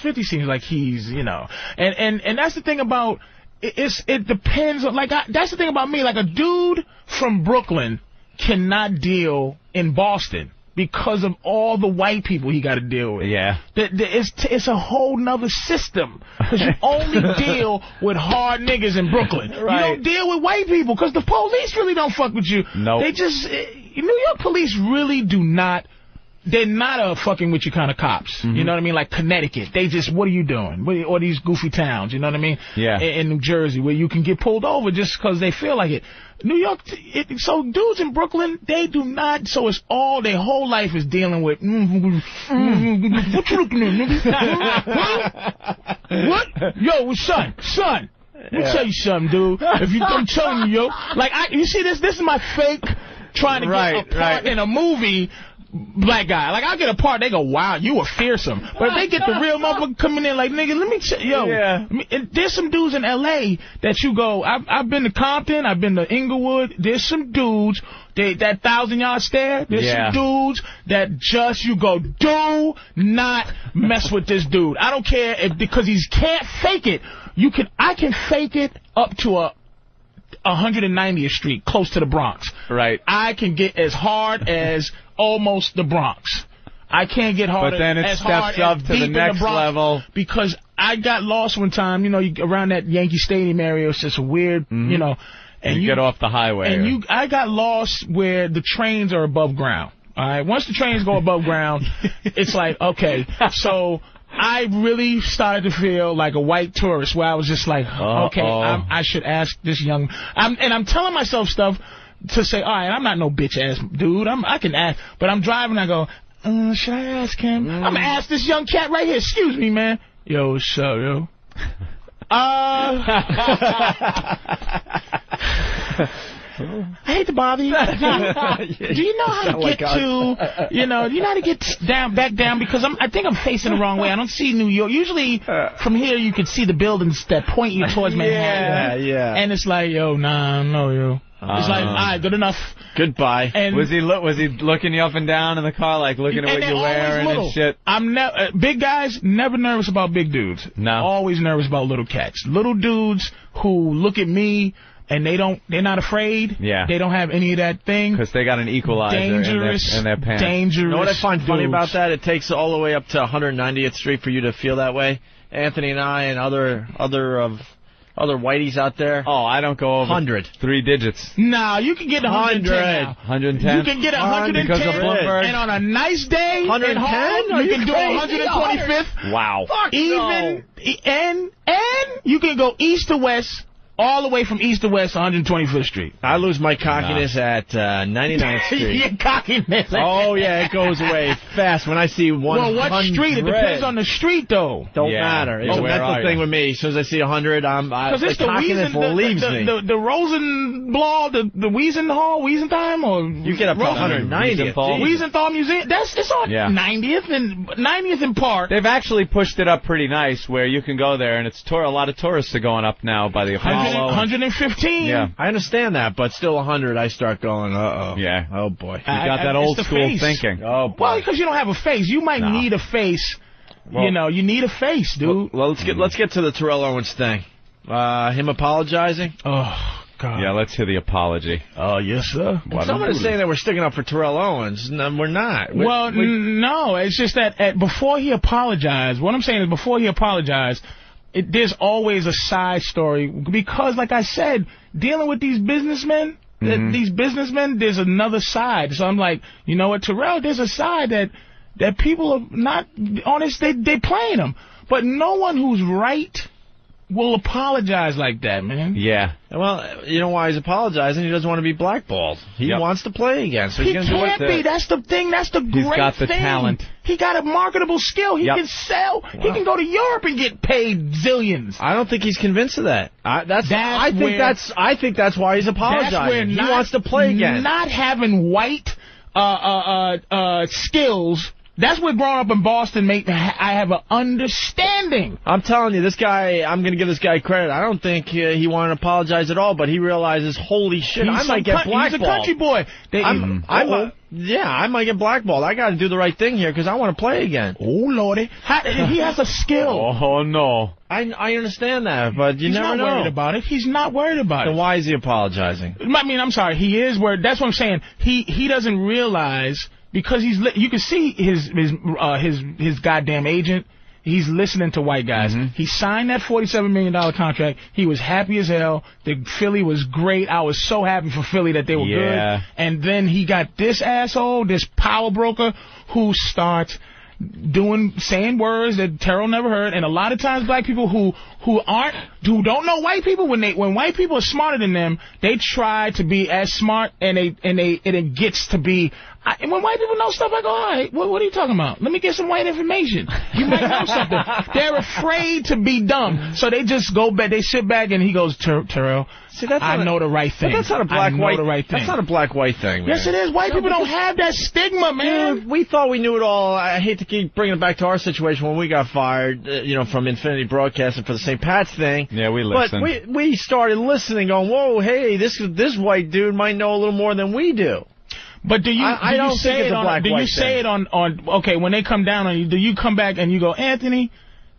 50 seems like he's, and that's the thing about it depends on that's the thing about me. Like a dude from Brooklyn cannot deal in Boston because of all the white people he got to deal with. Yeah. It's a whole nother system. Because you only deal with hard niggas in Brooklyn. Right. You don't deal with white people because the police really don't fuck with you. No. They just... New York police really do not... They're not a fucking with you kind of cops. Mm-hmm. You know what I mean? Like Connecticut. They just, what are you doing? Or these goofy towns, you know what I mean? Yeah. In New Jersey, where you can get pulled over just because they feel like it. New York, so dudes in Brooklyn, they do not, so it's all, their whole life is dealing with, what you looking at, nigga? What? Yo, son. Let me tell you something, dude. I'm telling you, yo. Like, you see this? This is my fake trying to get a part in a movie. Black guy. Like, I'll get a part, they go, wow, you were fearsome. But if they get the real motherfucker coming in like, nigga, let me there's some dudes in L.A. that you go, I've been to Compton, I've been to Inglewood, there's some dudes, that 1,000-yard stare, there's some dudes that just, you go, do not mess with this dude. I don't care because he can't fake it. I can fake it up to 190th Street, close to the Bronx. Right. I can get as hard as almost the Bronx. I can't get harder. But then it steps up to the next level. Because I got lost one time, around that Yankee Stadium area. It's just weird, and you get off the highway. And I got lost where the trains are above ground. All right. Once the trains go above ground, it's like, okay, so I really started to feel like a white tourist where I was just like, okay, I should ask this young... I'm telling myself stuff to say, all right, I'm not no bitch-ass dude. I can ask. But I'm driving, I go, should I ask him? I'm going to ask this young cat right here. Excuse me, man. Yo, what's up, yo? I hate to bother you. Do you know how to get to, do you know how to get back down? Because I think I'm facing the wrong way. I don't see New York. Usually from here you can see the buildings that point you towards Manhattan. Yeah. And it's like, yo, no, yo. It's like, all right, good enough. Goodbye. And was he looking you up and down in the car, like looking at what you're wearing and shit? Big guys, never nervous about big dudes. No. Always nervous about little cats. Little dudes who look at me and they're not afraid. Yeah. They don't have any of that thing. Because they got an equalizer in their pants. Dangerous. You know what I find funny dudes. about that? It takes all the way up to 190th Street for you to feel that way. Anthony and I and other whiteys out there. Oh, I don't go over 100. 3 digits. No, you can get 110 now. 110? You can get 110, because of Bloomberg. And on a nice day 110? at home, you can do 125th. Wow. Even, and you can go east to west, all the way from east to west, 125th Street. I lose my cockiness at 99th Street. Your cockiness. Oh, yeah, it goes away fast when I see 100. Well, what street? It depends on the street, though. Don't matter. That's the thing with me. As soon as I see 100, the cockiness leaves me. The Rosenblatt, the Wiesenthal, or... You get up to 190th. Wiesenthal Museum. It's on 90th and 90th in Park. They've actually pushed it up pretty nice where you can go there, and it's a lot of tourists are going up now by the Apollo. 115. Yeah. I understand that, but still 100, I start going, uh-oh. Yeah. Oh, boy. You got that old school thinking. Oh, boy. Well, because you don't have a face. You might need a face. Well, you need a face, dude. Well, let's get to the Terrell Owens thing. Him apologizing? Oh, God. Yeah, let's hear the apology. Oh, yes, sir. Someone is saying that we're sticking up for Terrell Owens. No, we're not. No, it's just that before he apologized, what I'm saying is before he apologized, there's always a side story because, like I said, dealing with these businessmen, there's another side. So I'm like, you know what, Terrell, there's a side that people are not honest. They playing him, but no one who's right will apologize like that, man. Yeah. Well, you know why he's apologizing? He doesn't want to be blackballed. He wants to play again. So he can't be. That's the thing. That's the great thing. He's got the talent. He got a marketable skill. He can sell. Wow. He can go to Europe and get paid zillions. I don't think he's convinced of that. I think that's why he's apologizing. He wants to play again. Not having white skills That's what growing up in Boston I have an understanding. I'm telling you, this guy, I'm going to give this guy credit. I don't think he wanted to apologize at all, but he realizes, holy shit, I might get blackballed. He's a country boy. I might get blackballed. I got to do the right thing here because I want to play again. Oh, Lordy. He has a skill. Oh, no. I understand that, but you never know. He's not worried about it. He's not worried about it. Then why is he apologizing? I mean, I'm sorry. He is worried. That's what I'm saying. He doesn't realize... Because you can see his goddamn agent. He's listening to white guys. He signed that $47 million contract. He was happy as hell. The Philly was great. I was so happy for Philly that they were good. And then he got this asshole, this power broker, who starts saying words that Terrell never heard. And a lot of times black people who don't know white people, when white people are smarter than them, they try to be as smart, and it gets to be. And when white people know stuff, I go, all right, what are you talking about? Let me get some white information. You might know something. They're afraid to be dumb. So they just go back, they sit back, and he goes, Terrell, I know the right thing. But that's not a black-white thing. That's not a black-white thing, man. Yes, it is. White people don't have that stigma, man. Dude, we thought we knew it all. I hate to keep bringing it back to our situation when we got fired, from Infinity Broadcasting for the St. Pat's thing. Yeah, we listened. But we started listening, going, whoa, hey, this white dude might know a little more than we do. But do you say it on okay, when they come down on you, do you come back and you go, Anthony,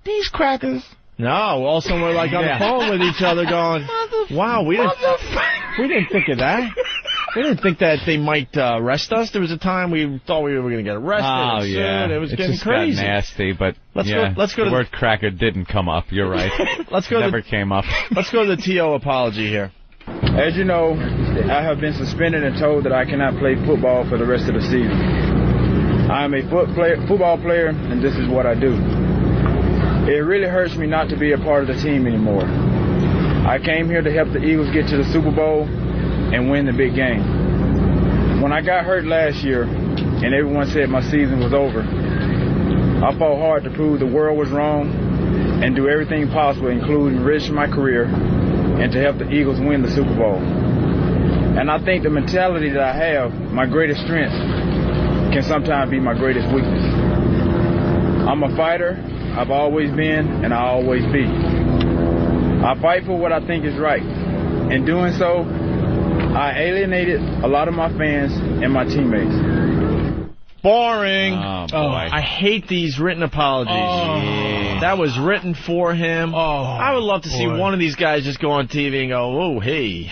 these crackers? No, all of a sudden we're like on the phone with each other going, wow, we didn't think of that. We didn't think that they might arrest us. There was a time we thought we were going to get arrested. Oh, yeah. It was getting just crazy. Got nasty, but let's go the word cracker didn't come up. You're right. Never came up. Let's go to the T.O. apology here. As you know, I have been suspended and told that I cannot play football for the rest of the season. I am a football player, and this is what I do. It really hurts me not to be a part of the team anymore. I came here to help the Eagles get to the Super Bowl and win the big game. When I got hurt last year and everyone said my season was over, I fought hard to prove the world was wrong and do everything possible, including risk my career, and to help the Eagles win the Super Bowl. And I think the mentality that I have, my greatest strength, can sometimes be my greatest weakness. I'm a fighter, I've always been, and I'll always be. I fight for what I think is right. In doing so, I alienated a lot of my fans and my teammates. Boring. Oh, boy. I hate these written apologies. Yeah. That was written for him. I would love to see one of these guys just go on TV and go, oh, hey,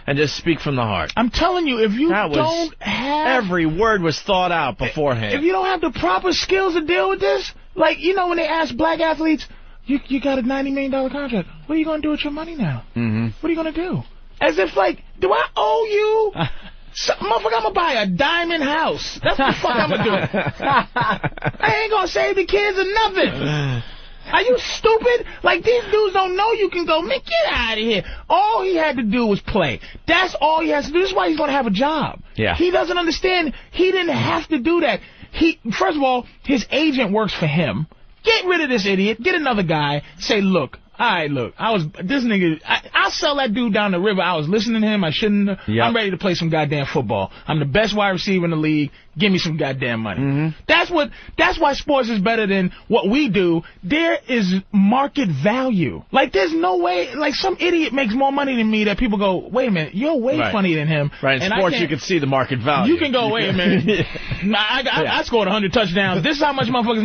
and just speak from the heart. I'm telling you, if you don't have... Every word was thought out beforehand. If you don't have the proper skills to deal with this, like, when they ask black athletes, you got a $90 million contract. What are you going to do with your money now? Mm-hmm. What are you going to do? As if, like, do I owe you... Motherfucker, I'm going to buy a diamond house. That's what the fuck I'm going to do. I ain't going to save the kids or nothing. Are you stupid? Like, these dudes don't know you can go, man, get out of here. All he had to do was play. That's all he has to do. This is why he's going to have a job. Yeah. He doesn't understand. He didn't have to do that. First of all, his agent works for him. Get rid of this idiot. Get another guy. Say, look. All right, look, this nigga, I'll sell that dude down the river. I was listening to him. I shouldn't have. Yep. I'm ready to play some goddamn football. I'm the best wide receiver in the league. Give me some goddamn money. Mm-hmm. That's why sports is better than what we do. There is market value. Like, there's no way, like, some idiot makes more money than me that people go, wait a minute, you're way funnier than him. Right, in sports you can see the market value. You can go, wait a minute. I scored 100 touchdowns. This is how much motherfuckers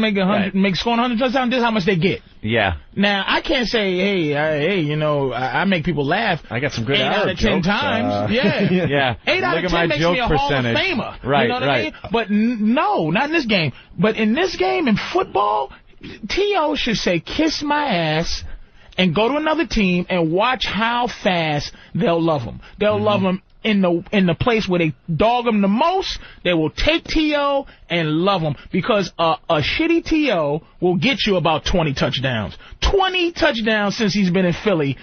make scoring 100 touchdowns. This is how much they get. Yeah. Now, I can't say, hey, I make people laugh. I got some good 8 out of 10 jokes. Yeah. Yeah. 8 out of 10 makes me a Hall of Famer. Right, you know what I mean? But no, not in this game. But in this game, in football, T.O. should say, kiss my ass, and go to another team and watch how fast they'll love him. They'll love him in the place where they dog him the most. They will take T.O. and love him, because a shitty T.O. will get you about 20 touchdowns. 20 touchdowns since he's been in Philly.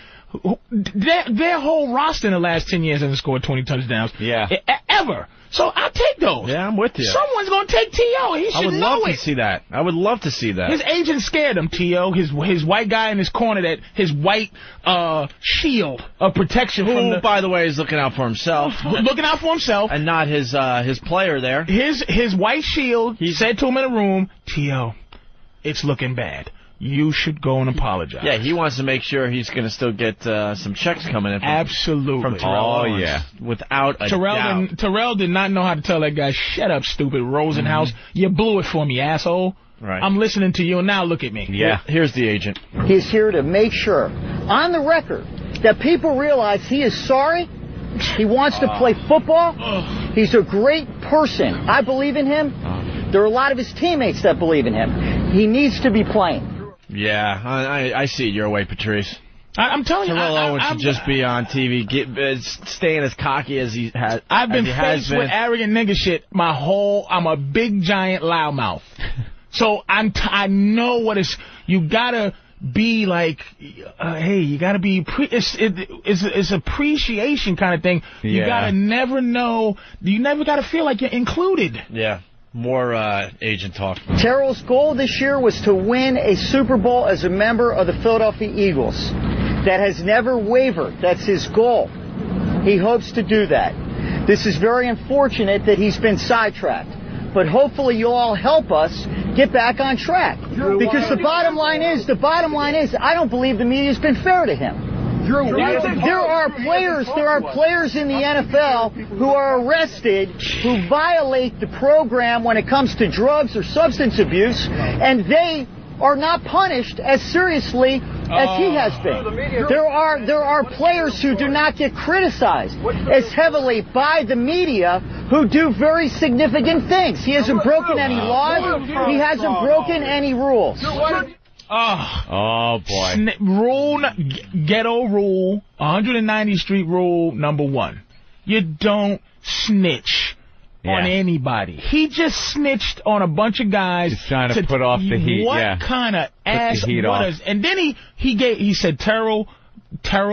Their whole roster in the last 10 years hasn't scored 20 touchdowns. Yeah. Ever. So I'll take those. Yeah, I'm with you. Someone's going to take T.O. He should know it. I would love to see that. I would love to see that. His agent scared him, T.O. His white guy in his corner, that his white shield of protection. Who, by the way, is looking out for himself. Looking out for himself. And not his player there. His white shield said to him in a room, T.O., it's looking bad. You should go and apologize. Yeah, he wants to make sure he's going to still get some checks coming in. Absolutely. From Terrell Owens. Yeah. Without a doubt. Terrell did not know how to tell that guy, shut up, stupid Rosenhaus. You blew it for me, asshole. Right. I'm listening to you, and now look at me. Yeah. Here's the agent. He's here to make sure, on the record, that people realize he is sorry. He wants to play football. He's a great person. I believe in him. There are a lot of his teammates that believe in him. He needs to be playing. Yeah, I see it your way, Patrice. I'm telling you, Terrell Owens should just be on TV, staying as cocky as he has. I've been faced with arrogant nigga shit I'm a big giant loudmouth. So I know what you gotta be like. Hey, you gotta be. It's appreciation kind of thing. You gotta never know. You never gotta feel like you're included. Yeah. More agent talk. Terrell's goal this year was to win a Super Bowl as a member of the Philadelphia Eagles. That has never wavered. That's his goal. He hopes to do that. This is very unfortunate that he's been sidetracked. But hopefully you'll all help us get back on track. Because the bottom line is, I don't believe the media's been fair to him. There are players in the NFL who are arrested who violate the program when it comes to drugs or substance abuse, and they are not punished as seriously as he has been. There are players who do not get criticized as heavily by the media who do very significant things. He hasn't broken any laws. He hasn't broken any rules. Oh boy. Ghetto rule, 190th Street rule number 1. You don't snitch on anybody. He just snitched on a bunch of guys. He's trying to put off the heat. What kind of ass? And then he said Terrell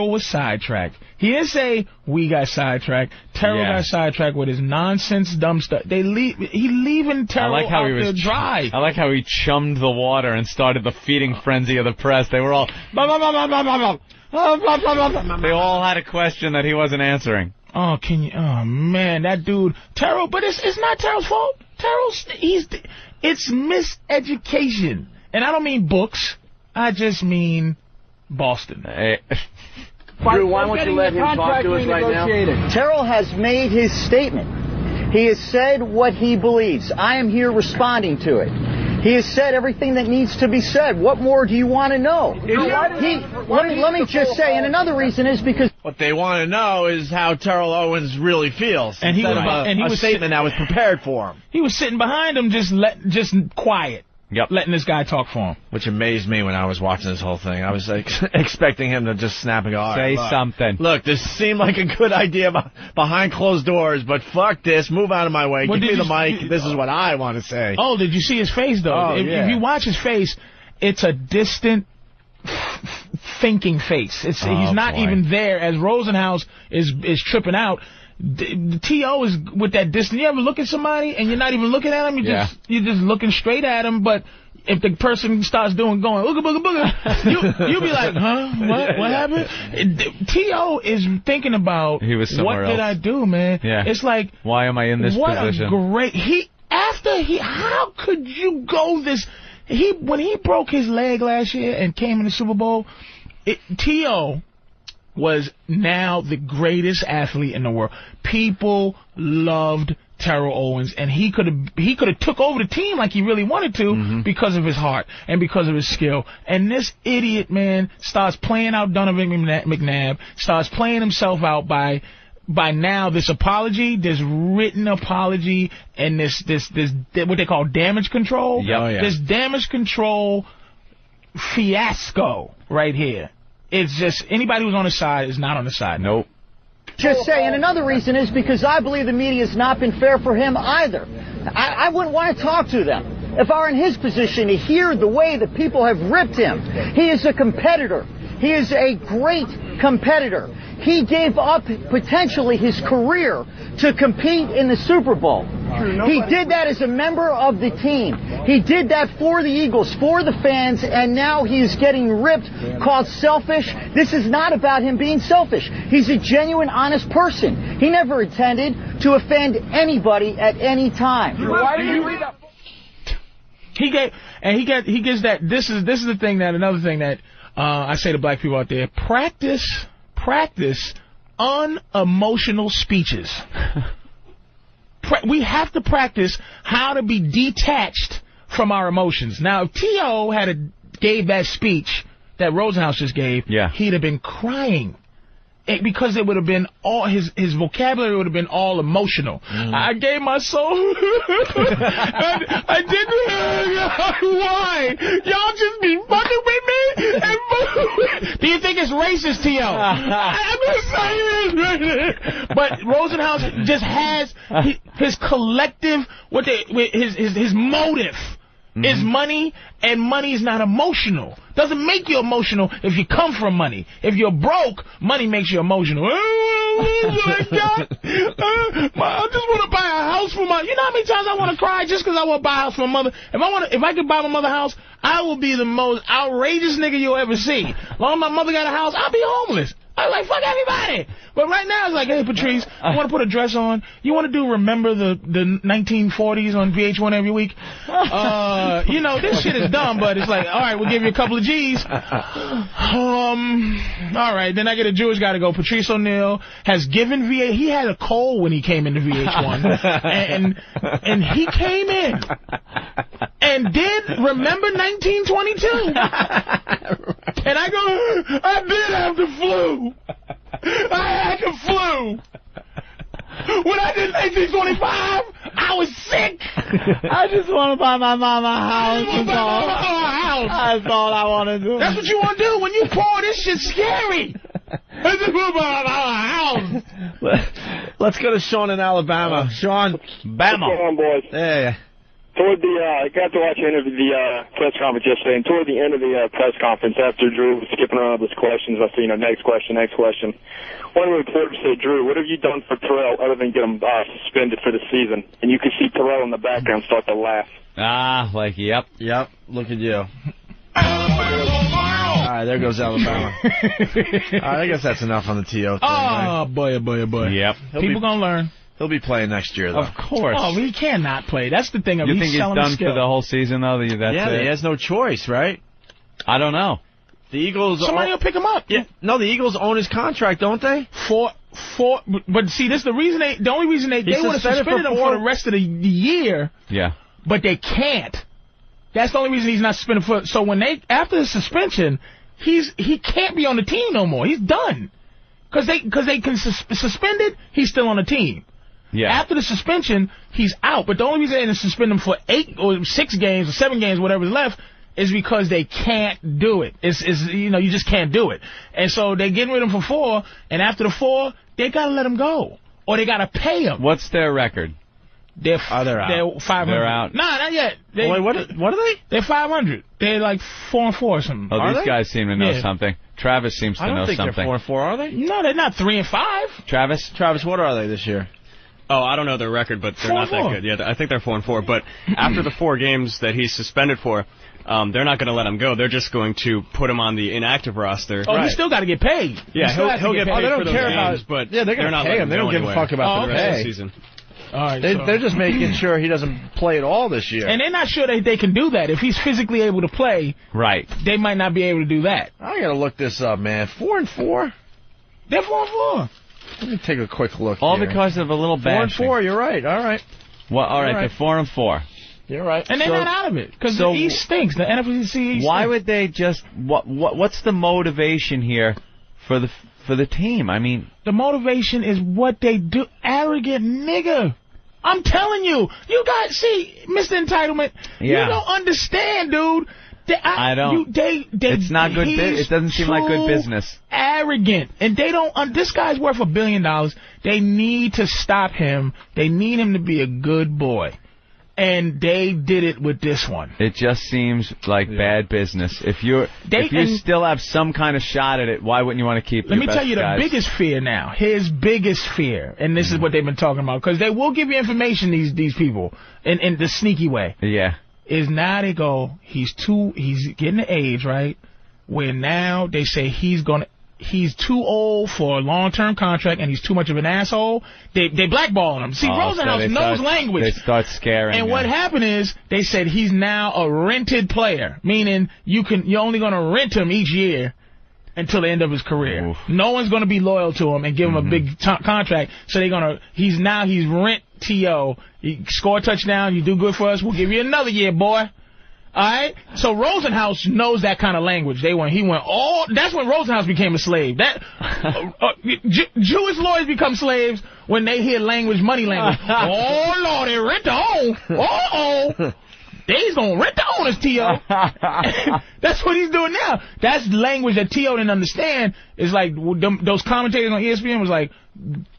was sidetracked. He didn't say we got sidetracked. Terrell got sidetracked with his nonsense, dumb stuff. He leaving Terrell out there dry. I like how he chummed the water and started the feeding frenzy of the press. They were all they all had a question that he wasn't answering. Oh, man, that dude Terrell. But it's not Terrell's fault. It's miseducation, and I don't mean books. I just mean Boston. Drew, why won't you let him talk to us right now? Terrell has made his statement. He has said what he believes. I am here responding to it. He has said everything that needs to be said. What more do you want to know? Let me just say, and another reason is because what they want to know is how Terrell Owens really feels. And he was a statement that was prepared for him. He was sitting behind him, just quiet. Yep. Letting this guy talk for him. Which amazed me when I was watching this whole thing. I was expecting him to just snap and go, all right, say something. Look, this seemed like a good idea behind closed doors, but fuck this. Move out of my way. Give me the mic. This is what I want to say. Oh, did you see his face, though? If you watch his face, it's a distant, thinking face. He's not even there. As Rosenhaus is tripping out, T.O. is with that distance. You ever look at somebody and you're not even looking at him? You're just looking straight at him. But if the person starts going ooga booga booga, you'll be like, huh? What happened? T.O. is thinking about what did I do, man? Yeah. It's like, why am I in this position? What a great how could you go this? When he broke his leg last year and came in the Super Bowl, T.O. was now the greatest athlete in the world. People loved Terrell Owens, and he could have took over the team like he really wanted to because of his heart and because of his skill. And this idiot, man, starts playing out Donovan McNabb, starts playing himself out by now this apology, this written apology, and this what they call damage control. This damage control fiasco right here. It's just anybody who's on the side is not on the side. Nope. Just say, and another reason is because I believe the media has not been fair for him either. I wouldn't want to talk to them if I were in his position to hear the way that people have ripped him. He is a competitor. He is a great competitor. He gave up potentially his career to compete in the Super Bowl. He did that as a member of the team. He did that for the Eagles, for the fans, and now he's getting ripped, called selfish. This is not about him being selfish. He's a genuine, honest person. He never intended to offend anybody at any time. Why do you read that? He gives that. This is the thing that another thing that I say to black people out there: practice unemotional speeches. We have to practice how to be detached from our emotions. Now, if T.O. gave that speech that Rosenhaus just gave, he'd have been crying. Because it would have been all his vocabulary would have been all emotional. I gave my soul. I didn't. Why? Y'all just be fucking with me? Do you think it's racist, T.O.? I'm just saying. But Rosenhaus just has his collective, his motive. Is money, and money is not emotional. Doesn't make you emotional if you come from money. If you're broke, money makes you emotional. I just want to buy a house for my... You know how many times I want to cry just because I want to buy a house for my mother? If I could buy my mother a house, I will be the most outrageous nigga you'll ever see. As long as my mother got a house, I'll be homeless. I'm like, fuck everybody. But right now, it's like, hey, Patrice, I want to put a dress on. You want to do Remember the 1940s on VH1 every week? You know, this shit is dumb, but it's like, all right, we'll give you a couple of G's. All right, then I get a Jewish guy to go. Patrice O'Neal has given VH... He had a cold when he came into VH1. and he came in and did Remember 1922. And I go, I did have the flu. I had the flu. When I did 1925, I was sick. I just want to buy my mama a house. That's all I want to do. That's what you want to do. When you poor, this shit's scary. I just want to buy my house. Let's go to Sean in Alabama. Sean, Bama. What's going on, boys? Hey. Toward I got to watch the press conference yesterday, and toward the end of the press conference, after Drew was skipping around with his questions, I said, next question. One reporter said, Drew, what have you done for Terrell other than get him suspended for the season? And you could see Terrell in the background start to laugh. Yep. Look at you. All right, there goes Alabama. All right, I guess that's enough on the T.O. thing. Oh, boy. Yep. People gonna learn. He'll be playing next year, though. Of course. Oh, he cannot play. That's the thing. You think he's done for the whole season, though? He has no choice, right? I don't know. The Eagles... Somebody will pick him up. Yeah. No, the Eagles own his contract, don't they? But see, this is the reason the only reason they would have suspended him for the rest of the year. Yeah. But they can't. That's the only reason he's not suspended for... So after the suspension, he can't be on the team no more. He's done. Because they can suspend it, he's still on the team. Yeah. After the suspension, he's out. But the only reason they didn't suspend him for 8 or 6 games or 7 games, whatever's left, is because they can't do it. You just can't do it. And so they're getting rid of him for 4, and after the 4, they got to let him go. Or they got to pay him. What's their record? They're out. They're 500. They're out. Nah, not yet. Wait, what are they? They're 500. They're like 4-4 or something. Oh, these guys seem to know something. Travis seems to know something. I don't think they're 4-4, are they? No, they're not 3-5. Travis, what are they this year? Oh, I don't know their record, but they're not that good. Yeah, I think they're 4-4. But after the 4 games that he's suspended for, they're not going to let him go. They're just going to put him on the inactive roster. Oh, he still got to get paid. Yeah, he'll get paid for those games, but they're going to pay him. They don't give a fuck about the rest of the season. All right, they're just making sure he doesn't play at all this year. And they're not sure that they can do that. If he's physically able to play, right, they might not be able to do that. I got to look this up, man. 4-4? They're 4-4. Let me take a quick look all here. Because of a little bashing. 4-4, you're right. All right. Well, all right, they're 4-4. You're right. And they're not out of it because the East stinks. The NFC East. Why would they just? What's the motivation here for the team? I mean, the motivation is what they do. Arrogant nigga. I'm telling you, Mr. Entitlement. Yeah. You don't understand, dude. I don't. It's not good. It doesn't seem like good business. Arrogant, and they don't. This guy's worth $1 billion. They need to stop him. They need him to be a good boy. And they did it with this one. It just seems like bad business. If you still have some kind of shot at it, why wouldn't you want to keep? Let me tell you the biggest fear now. His biggest fear, and this is what they've been talking about, because they will give you information. These people in the sneaky way. Yeah. Is now they go, he's getting the age, right, where now they say he's too old for a long-term contract and he's too much of an asshole. They blackballing him. See, Rosenhaus knows language. They start scaring And what happened is they said he's now a rented player, meaning you're only going to rent him each year until the end of his career. Oof. No one's going to be loyal to him and give him a big contract. So he's rent T.O. You score a touchdown, you do good for us, we'll give you another year, boy. All right? So Rosenhaus knows that kind of language. That's when Rosenhaus became a slave. Jewish lawyers become slaves when they hear money language. Oh, Lord, they rent the home. Uh-oh. They's going to rent the owners, T.O. That's what he's doing now. That's language that T.O. didn't understand. It's like those commentators on ESPN was like,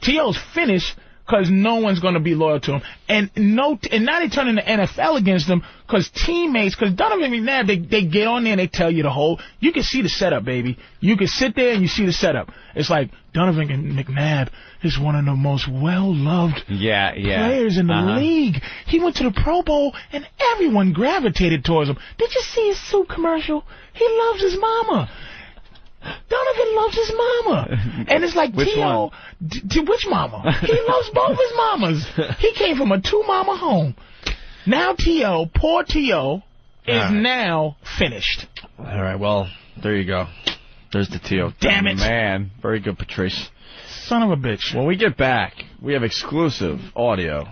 T.O.'s finished because no one's going to be loyal to him. And now they turn in the NFL against him because Donovan McNabb, they get on there and they tell you the whole, you can see the setup, baby. You can sit there and you see the setup. It's like Donovan McNabb is one of the most well-loved players in the league. He went to the Pro Bowl and everyone gravitated towards him. Did you see his suit commercial? He loves his mama. Donovan loves his mama. And it's like, T.O., which mama? He loves both his mamas. He came from a two-mama home. Now T.O., poor T.O., is now finished. All right, well, there you go. There's the T.O. Damn it. Man, very good, Patrice. Son of a bitch. When we get back, we have exclusive audio.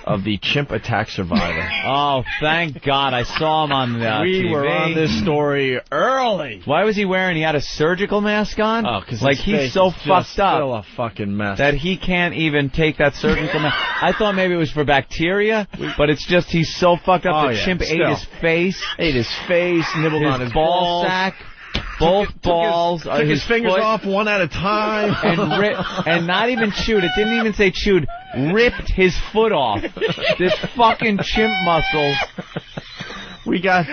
Of the Chimp attack survivor. Oh, thank God. I saw him on TV. We were on this story early. Why was he wearing? He had a surgical mask on? Oh, because he's so fucked up. Still a fucking mess. That he can't even take that surgical mask. I thought maybe it was for bacteria, but it's just he's so fucked up. Chimp ate his face. Nibbled on his ball sack. Both balls. Took his fingers off one at a time. And not even chewed. It didn't even say chewed. Ripped his foot off. This fucking chimp muscle. We got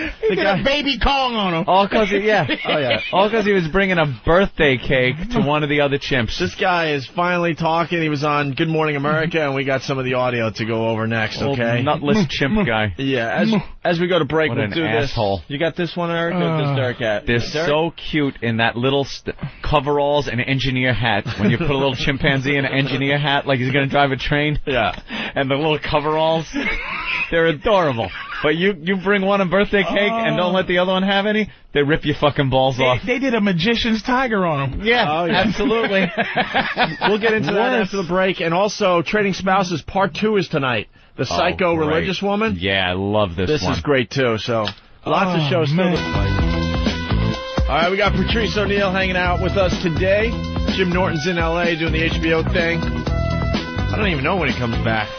baby Kong on him. All because he was bringing a birthday cake to one of the other chimps. This guy is finally talking. He was on Good Morning America, and we got some of the audio to go over next. Okay, nutless chimp guy. Yeah. As we go to break, we'll do this. Asshole. You got this one, Eric? This Derek hat. They're so cute in that little coveralls and engineer hat. When you put a little chimpanzee in an engineer hat, like he's going to drive a train. Yeah. And the little coveralls, they're adorable. But you bring one a birthday cake and don't let the other one have any, they rip your fucking balls off. They did a magician's tiger on him. Yeah, absolutely. We'll get into that after the break. And also, Trading Spouses Part 2 is tonight. The Psycho Religious Woman. Yeah, I love this one. This is great, too. So, lots of shows still to play. All right, we got Patrice O'Neal hanging out with us today. Jim Norton's in L.A. doing the HBO thing. I don't even know when he comes back.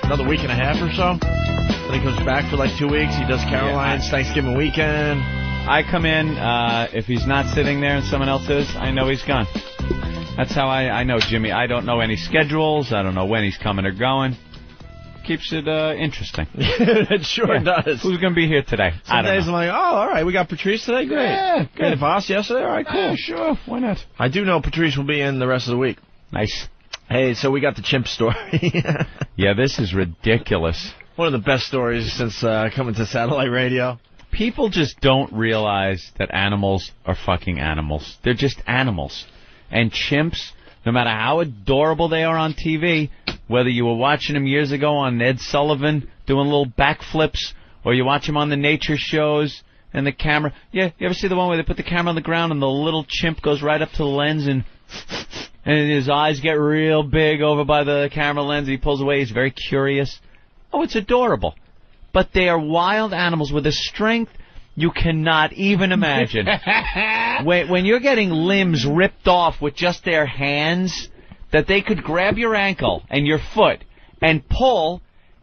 Another week and a half or so. Then he comes back for like 2 weeks. He does Caroline's Thanksgiving weekend. I come in. If he's not sitting there and someone else is, I know he's gone. That's how I know Jimmy. I don't know any schedules. I don't know when he's coming or going. Keeps it interesting. It sure does. Who's going to be here today? Some days I'm like, oh, all right, we got Patrice today? Great. Yeah, good. Had Voss yesterday? All right, cool. Sure, why not? I do know Patrice will be in the rest of the week. Nice. Hey, so we got the chimp story. Yeah, this is ridiculous. One of the best stories since coming to satellite radio. People just don't realize that animals are fucking animals. They're just animals. And chimps, no matter how adorable they are on TV, whether you were watching them years ago on Ed Sullivan doing little backflips, or you watch them on the nature shows and the camera. Yeah, you ever see the one where they put the camera on the ground and the little chimp goes right up to the lens and his eyes get real big over by the camera lens and he pulls away. He's very curious. Oh, it's adorable. But they are wild animals with a strength you cannot even imagine. When you're getting limbs ripped off with just their hands, that they could grab your ankle and your foot and pull,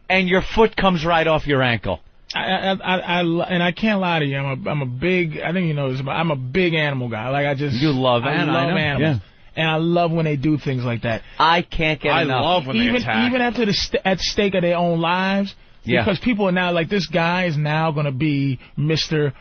and your foot comes right off your ankle. And I can't lie to you. I'm a big. I think you know this. I'm a big animal guy. Like you love animals. Yeah. And I love when they do things like that. I can't get enough. I love when they attack. Even after at stake of their own lives, Yeah. Because people are now like, this guy is now going to be Mr.,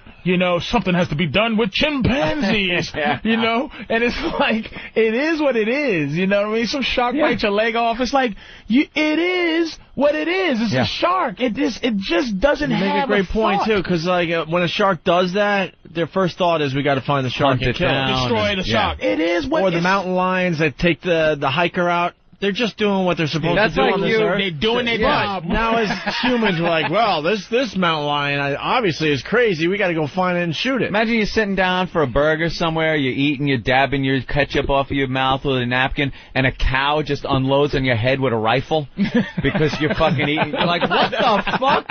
something has to be done with chimpanzees, And it's like, it is what it is, you know what I mean? Some shark bites your leg off. It's like, it is what it is. It's a shark. It just doesn't have a You make a great point, too, because when a shark does that, their first thought is we got to find the shark and kill it. Destroy the shark. It is what Or the mountain lions that take the hiker out. They're just doing what they're supposed to do on this earth. They're doing their job. Now, as humans, we're like, well, this mountain lion obviously is crazy. We got to go find it and shoot it. Imagine you're sitting down for a burger somewhere, you're eating, you're dabbing your ketchup off of your mouth with a napkin, and a cow just unloads on your head with a rifle because you're fucking eating. You're like, what the fuck?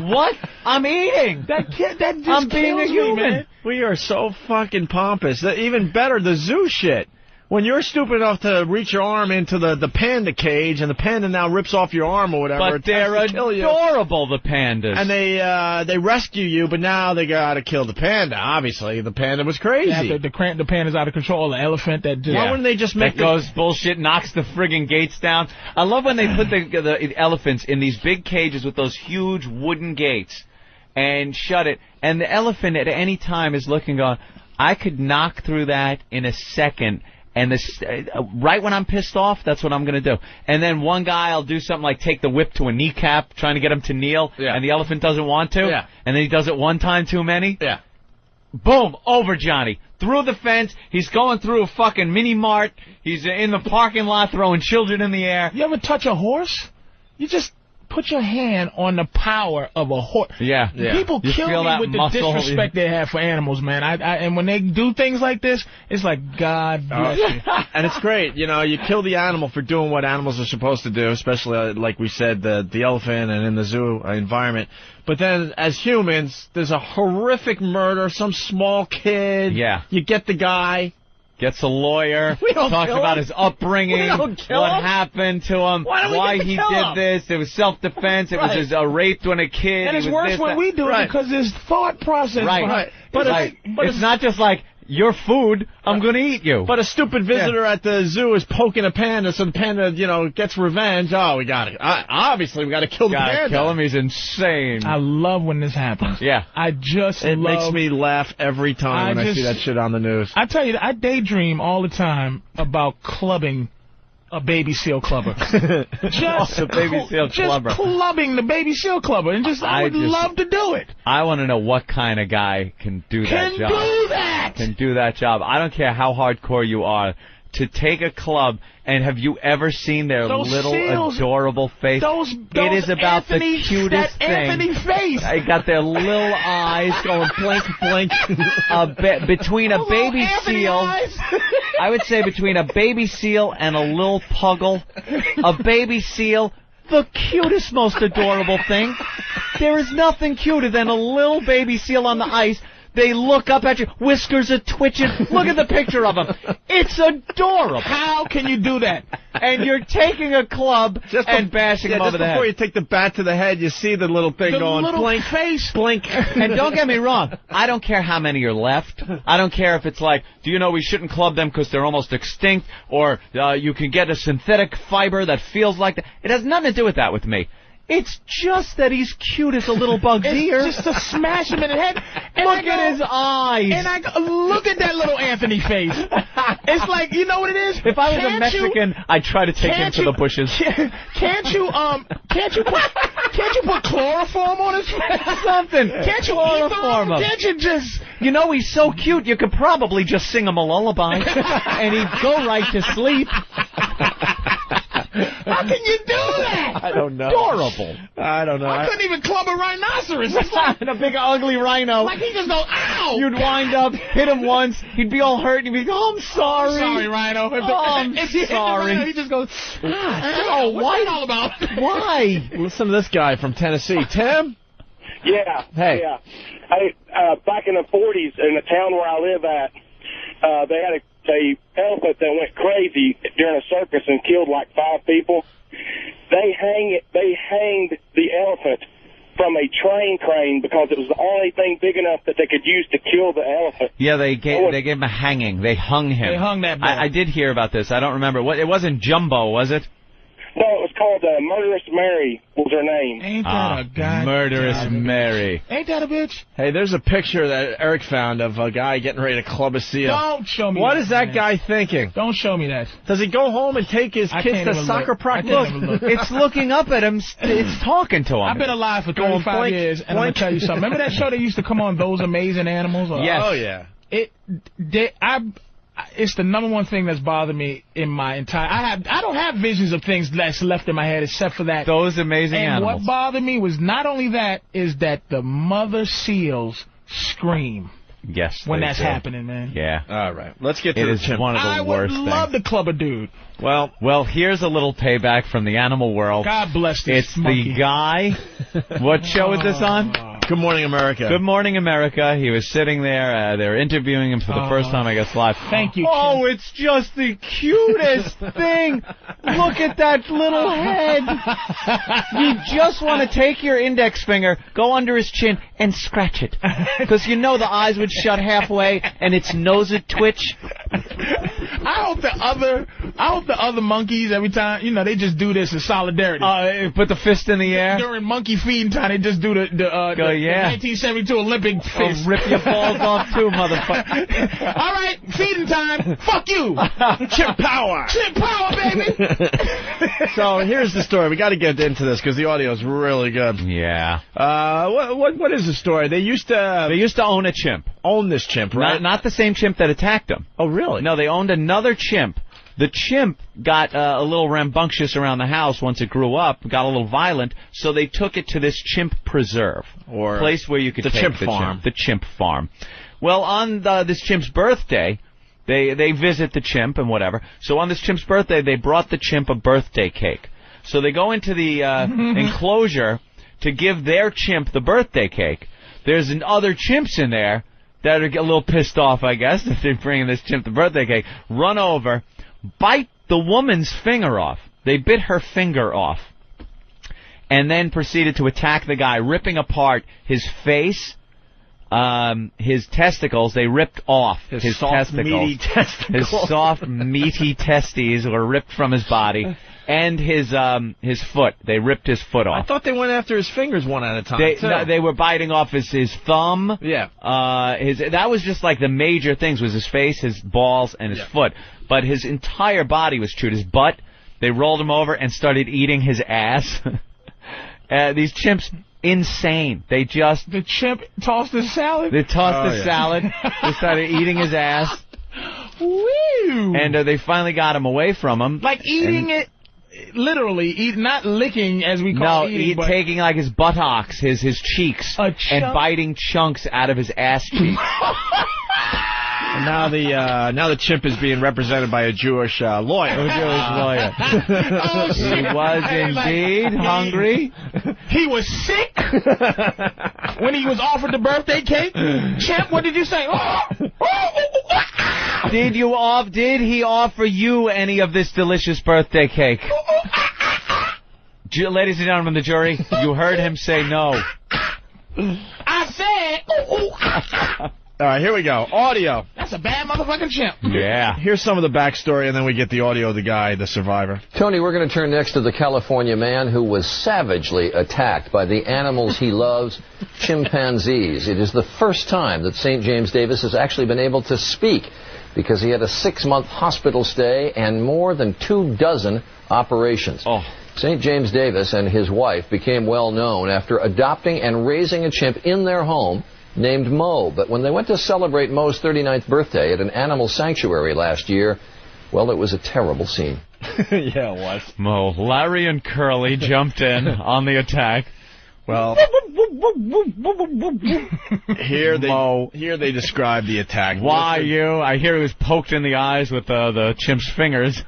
What? I'm eating. That just I'm being a human. Me, man. We are so fucking pompous. Even better, the zoo shit. When you're stupid enough to reach your arm into the panda cage, and the panda now rips off your arm or whatever, but they're adorable, the pandas. And they rescue you, but now they got to kill the panda. Obviously, the panda was crazy. Yeah, the panda's out of control. The elephant that just... Why wouldn't they just make goes bullshit, knocks the friggin' gates down? I love when they put the elephants in these big cages with those huge wooden gates and shut it. And the elephant at any time is looking, going, I could knock through that in a second. And right when I'm pissed off, that's what I'm going to do. And then one guy will do something like take the whip to a kneecap, trying to get him to kneel, and the elephant doesn't want to. Yeah. And then he does it one time too many. Yeah. Boom, over Johnny. Through the fence. He's going through a fucking mini-mart. He's in the parking lot throwing children in the air. You ever touch a horse? You just... put your hand on the power of a horse. Yeah. People kill me with the disrespect they have for animals, man. And when they do things like this, it's like, God bless you. And it's great. You kill the animal for doing what animals are supposed to do, especially, like we said, the elephant and in the zoo environment. But then, as humans, there's a horrific murder, some small kid. Yeah. You get the guy. Gets a lawyer, talks about his upbringing, what happened to him, why he did this. It was self-defense. It was a raped when a kid. And it's worse when we do it because there's thought process. Right. But it's not just like, you're food, I'm going to eat you. But a stupid visitor at the zoo is poking a panda, so the panda, gets revenge. Oh, we got it. Obviously, we got to kill the panda. Gotta kill him. He's insane. I love when this happens. Yeah. It makes me laugh every time when I see that shit on the news. I tell you, I daydream all the time about clubbing a baby seal clubber. Just clubbing the baby seal clubber. And I would love to do it. I want to know what kind of guy can do that job. Can do that job. I don't care how hardcore you are. To take a club, and have you ever seen their little adorable face? It is about the cutest thing. Anthony face. They got their little eyes going blink, blink. Between a baby seal, I would say between a baby seal and a little puggle, a baby seal, the cutest, most adorable thing. There is nothing cuter than a little baby seal on the ice. They look up at you, whiskers are twitching. Look at the picture of them. It's adorable. How can you do that? And you're taking a club and bashing them over the head. Before you take the bat to the head, you see the little thing going, blink, face, blink. And don't get me wrong, I don't care how many are left. I don't care if it's like, do you know we shouldn't club them because they're almost extinct, or you can get a synthetic fiber that feels like that. It has nothing to do with that with me. It's just that he's cute as a little bug's ear. Just to smash him in the head. And look at his eyes. And I go, look at that little Anthony face. It's like, you know what it is? If I was a Mexican, I'd try to take him to the bushes. Can't you put chloroform on his face? Something. Can't you chloroform him? Can't you just... You know, he's so cute, you could probably just sing him a lullaby, and he'd go right to sleep. How can you do that? I don't know. Adorable. I don't know. I couldn't even club a rhinoceros. It's like a big ugly rhino. Like he just goes, ow! You'd wind up, hit him once, he'd be all hurt, and he'd be, oh, I'm sorry. I'm sorry, Rhino. I'm sorry. He just goes, oh, what's that all about? Why? Listen to this guy from Tennessee. Tim? Yeah. Hey. Yeah. Back in the 40s, in the town where I live at, they had a elephant that went crazy during a circus and killed like 5 people. They hanged the elephant from a train crane because it was the only thing big enough that they could use to kill the elephant. Yeah, they gave him a hanging. They hung him. They hung that boy. I did hear about this. I don't remember. It wasn't Jumbo, was it? No, it was called Murderous Mary was her name. Ain't that a guy? Murderous Mary. Ain't that a bitch? Hey, there's a picture that Eric found of a guy getting ready to club a seal. Don't show me. What is that guy thinking? Don't show me that. Does he go home and take his kids to soccer practice? Look, it's looking up at him. It's talking to him. I've been alive for 35 years, and I'm going to tell you something. Remember that show that used to come on, Those Amazing Animals? Yes. Oh, yeah. It's the number one thing that's bothered me in my entire... I don't have visions of things that's left in my head except for that. Those Amazing Animals. And what bothered me was not only that, is that the mother seals scream. Yes, when that's do. happening, man. Yeah. All right. Let's get to it the is chimp. one of the worst things. I would love to club a dude. Well, here's a little payback from the animal world. God bless this It's monkey. the guy. What show is this on? Good Morning America. Good Morning America. He was sitting there. They were interviewing him for the first time, I guess, live. Thank you, Oh, it's just the cutest thing. Look at that little head. You just want to take your index finger, go under his chin, and scratch it. Because you know the eyes would shut halfway, and its nose would twitch. I hope the other monkeys, every time, they just do this in solidarity. Put the fist in the air. During monkey feeding time, they just do the 1972 Olympic fist. Rip your balls off, too, motherfucker. All right, feeding time. Fuck you. Chimp power. Chimp power, baby. So here's the story. We got to get into this because the audio is really good. Yeah. What is the story? They used to own a chimp. Own this chimp, right? Not the same chimp that attacked them. Oh, really? No, they owned another chimp. The chimp got a little rambunctious around the house once it grew up, got a little violent, so they took it to this chimp preserve, or place where you could take the chimp. The chimp farm. Well, on this chimp's birthday, they visit the chimp and whatever. So on this chimp's birthday, they brought the chimp a birthday cake. So they go into the enclosure to give their chimp the birthday cake. There's other chimps in there that are a little pissed off, I guess, that they're bringing this chimp the birthday cake. Run over, bite the woman's finger off. They bit her finger off. And then proceeded to attack the guy, ripping apart his face, his testicles. They ripped off his soft, testicles. meaty testicles. His soft, meaty testes were ripped from his body. And his foot. They ripped his foot off. I thought they went after his fingers one at a time, They were biting off his thumb. Yeah. That was just like the major things, was his face, his balls, and his foot. But his entire body was chewed. His butt, they rolled him over and started eating his ass. These chimps, insane. The chimp tossed his salad? They tossed his salad. They started eating his ass. Woo! And they finally got him away from him. Like eating it? Literally, not licking as we call eating. No, taking like his buttocks, his cheeks, and biting chunks out of his ass cheeks. And now the chimp is being represented by a Jewish lawyer. Oh, shit. He was indeed hungry. He was sick when he was offered the birthday cake. Chimp, what did you say? Did he offer you any of this delicious birthday cake? Ladies and gentlemen, the jury, you heard him say no. I said. All right, here we go. Audio. That's a bad motherfucking chimp. Yeah. Here's some of the backstory, and then we get the audio of the guy, the survivor. Tony, we're going to turn next to the California man who was savagely attacked by the animals he loves, chimpanzees. It is the first time that St. James Davis has actually been able to speak because he had a 6-month hospital stay and more than 24 operations. St. James Davis and his wife became well known after adopting and raising a chimp in their home named Mo. But when they went to celebrate Mo's 39th birthday at an animal sanctuary last year, well, it was a terrible scene. Yeah, it was. Mo, Larry and Curly jumped in on the attack. Well, here they describe the attack. Why you? I hear he was poked in the eyes with the chimp's fingers.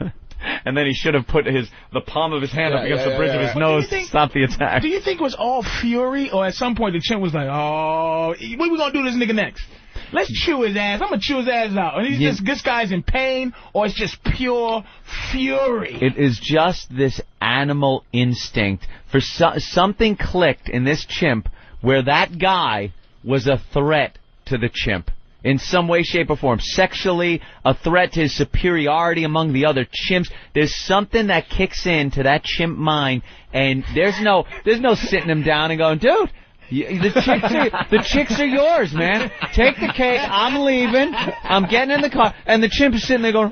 And then he should have put the palm of his hand up against the bridge of his nose to stop the attack. Do you think it was all fury, or at some point the chimp was like, oh, what we gonna do to this nigga next? Let's chew his ass. I'm gonna chew his ass out. And this guy's in pain, or it's just pure fury. It is just this animal instinct. For something clicked in this chimp where that guy was a threat to the chimp. in some way, shape, or form. Sexually, a threat to his superiority among the other chimps. There's something that kicks into that chimp mind, and there's no sitting him down and going, dude, the chicks are yours, man. Take the cake. I'm leaving. I'm getting in the car. And the chimp is sitting there going,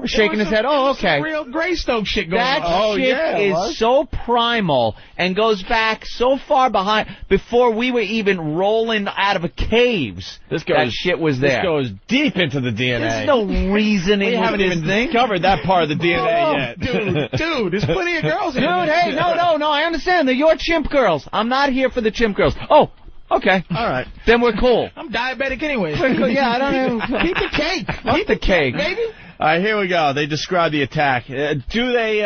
shaking his head. Oh, okay. Real Greystoke shit going on. That shit is so primal and goes back so far behind before we were even rolling out of caves. That shit was there. This goes deep into the DNA. There's no reasoning. We haven't even discovered that part of the DNA yet. Dude, there's plenty of girls in there. Dude, hey, no, I understand. They're your chimp girls. I'm not here for the chimp girls. Oh, okay. All right. Then we're cool. I'm diabetic anyway. Yeah, I don't know. Keep the cake. Keep the cake. Baby. All right, here we go. They describe the attack. Do they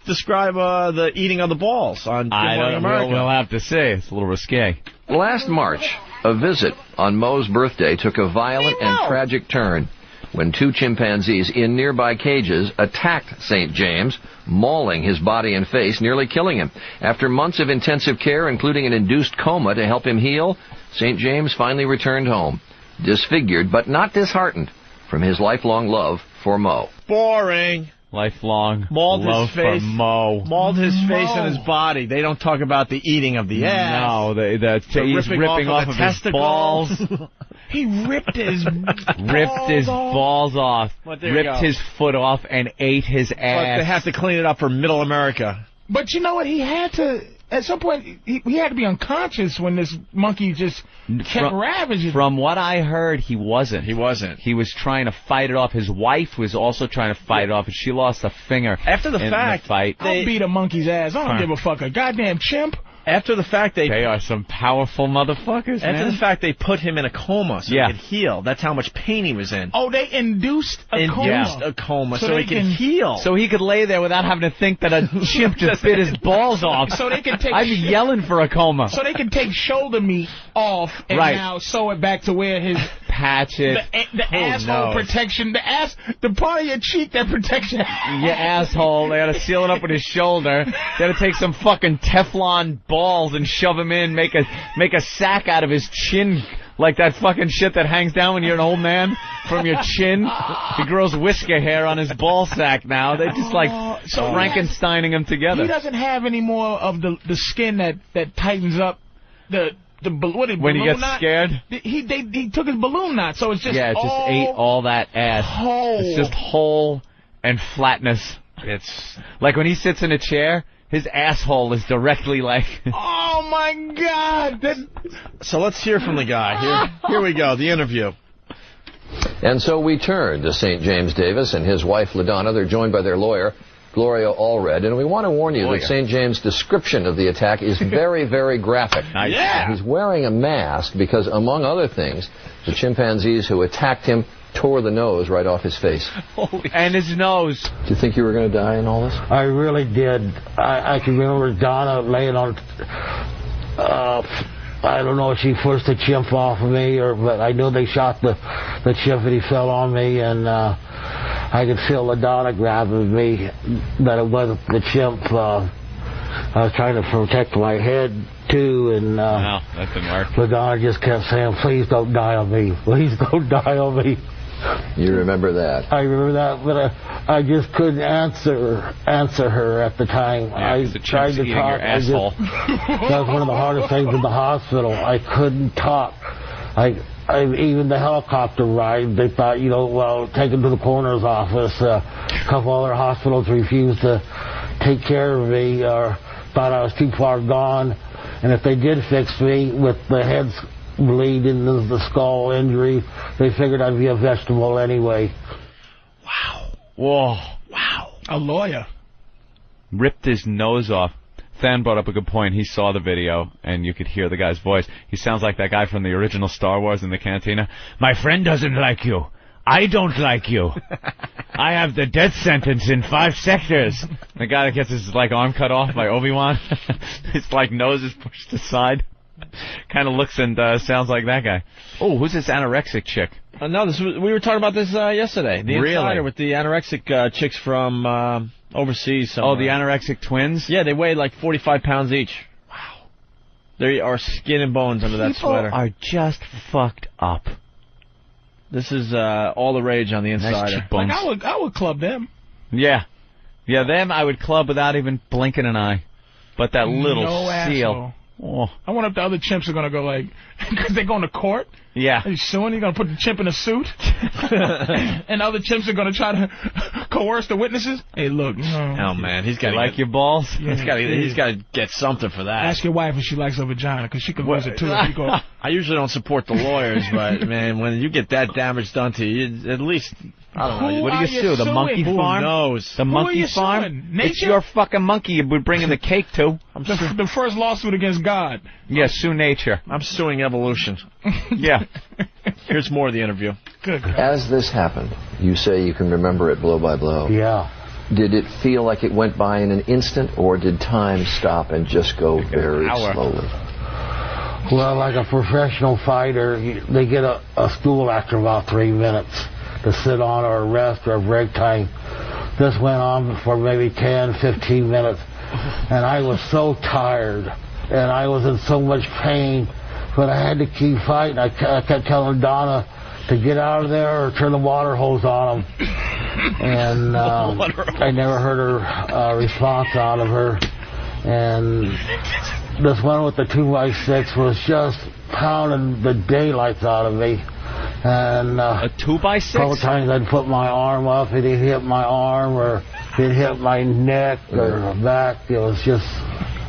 describe the eating of the balls on Good Morning America? We'll have to see. It's a little risque. Last March, a visit on Moe's birthday took a violent and tragic turn when two chimpanzees in nearby cages attacked St. James, mauling his body and face, nearly killing him. After months of intensive care, including an induced coma to help him heal, St. James finally returned home, disfigured but not disheartened from his lifelong love for Moe. Boring. Lifelong mauled love his face, for Moe. Mauled his face and his body. They don't talk about the eating of the ass. No, he's ripping off of his balls. He ripped his balls off, ripped his foot off, and ate his ass. But they have to clean it up for Middle America. But you know what? He had to, at some point, he had to be unconscious when this monkey just kept ravaging. From what I heard, he wasn't. He wasn't. He was trying to fight it off. His wife was also trying to fight it off, and she lost a finger. After the fact, the fight. I'll beat a monkey's ass. I don't give a fuck. A goddamn chimp. After the fact, they are some powerful motherfuckers, After the fact, they put him in a coma so he could heal. That's how much pain he was in. Oh, they induced a coma so he could heal. So he could lay there without having to think that a chimp just bit his balls off. So they can take. I'd be yelling for a coma. So they can take shoulder meat off and now sew it back to where his patch it. The asshole protection. The part of your cheek that protects your asshole. They got to seal it up with his shoulder. They got to take some fucking Teflon balls and shove him in, make a sack out of his chin, like that fucking shit that hangs down when you're an old man from your chin. He grows whisker hair on his ball sack now. They just Frankensteining him together. He doesn't have any more of the skin that tightens up when he gets scared. He took his balloon knot, so it's just it just ate all that ass. Whole. It's just whole and flatness. It's like when he sits in a chair. His asshole is directly like... Oh, my God! So let's hear from the guy. Here we go, the interview. And so we turn to St. James Davis and his wife, LaDonna. They're joined by their lawyer, Gloria Allred. And we want to warn you that St. James' description of the attack is very, very graphic. Nice. Yeah. He's wearing a mask because, among other things, the chimpanzees who attacked him tore the nose right off his face. And his nose. Do you think you were going to die in all this? I really did. I can remember Donna laying on... I don't know if she pushed the chimp off of me, but I knew they shot the chimp and he fell on me, and I could feel LaDonna grabbing me, that it wasn't the chimp. I was trying to protect my head, too, and no, that didn't work. LaDonna just kept saying, please don't die on me. Please don't die on me. You remember that? I remember that, but I just couldn't answer her at the time. I tried to talk. That was one of the hardest things in the hospital. I couldn't talk. Even the helicopter ride, they thought, take him to the coroner's office. A couple other hospitals refused to take care of me or thought I was too far gone. And if they did fix me with the head bleeding, the skull injury, they figured I'd be a vegetable anyway. Wow. Whoa. Wow. A lawyer. Ripped his nose off. Than brought up a good point. He saw the video, and you could hear the guy's voice. He sounds like that guy from the original Star Wars in the cantina. My friend doesn't like you. I don't like you. I have the death sentence in 5 sectors. The guy that gets his arm cut off by Obi-Wan. His nose is pushed aside. Kind of looks and sounds like that guy. Oh, who's this anorexic chick? No, we were talking about this yesterday. The Insider with the anorexic chicks from overseas somewhere. Oh, the anorexic twins? Yeah, they weigh like 45 pounds each. Wow. They are skin and bones under that sweater. People are just fucked up. This is all the rage on the Insider. Like, I would club them. Yeah. Yeah, them I would club without even blinking an eye. But that little seal. Asshole. Oh. I wonder if the other chimps are going to go like, because they're going to court. Yeah. Are you suing? You're going to put the chimp in a suit? And other chimps are going to try to coerce the witnesses? Hey, look. Oh, man. He's got to like your balls? Yeah, he's got to get something for that. Ask your wife if she likes her vagina, because she could lose it, too. If you go. I usually don't support the lawyers, but, man, when you get that damage done to you, at least... I don't know. What do you sue? The monkey farm? Who knows? The monkey farm? It's your fucking monkey you would bring in the cake to. The first lawsuit against God. Yeah, sue nature. I'm suing evolution. Yeah. Here's more of the interview. Good. As this happened, you say you can remember it blow by blow. Yeah. Did it feel like it went by in an instant, or did time stop and just go very slowly? Well, like a professional fighter, they get a stool after about 3 minutes to sit on or rest or break time. This went on for maybe 10, 15 minutes, and I was so tired, and I was in so much pain, but I had to keep fighting. I kept telling Donna to get out of there or turn the water hose on them, and I never heard a response out of her, and this one with the 2x6 was just pounding the daylights out of me. And a 2x6? A couple times I'd put my arm up, and he'd hit my arm, or he'd hit my neck or back. It was just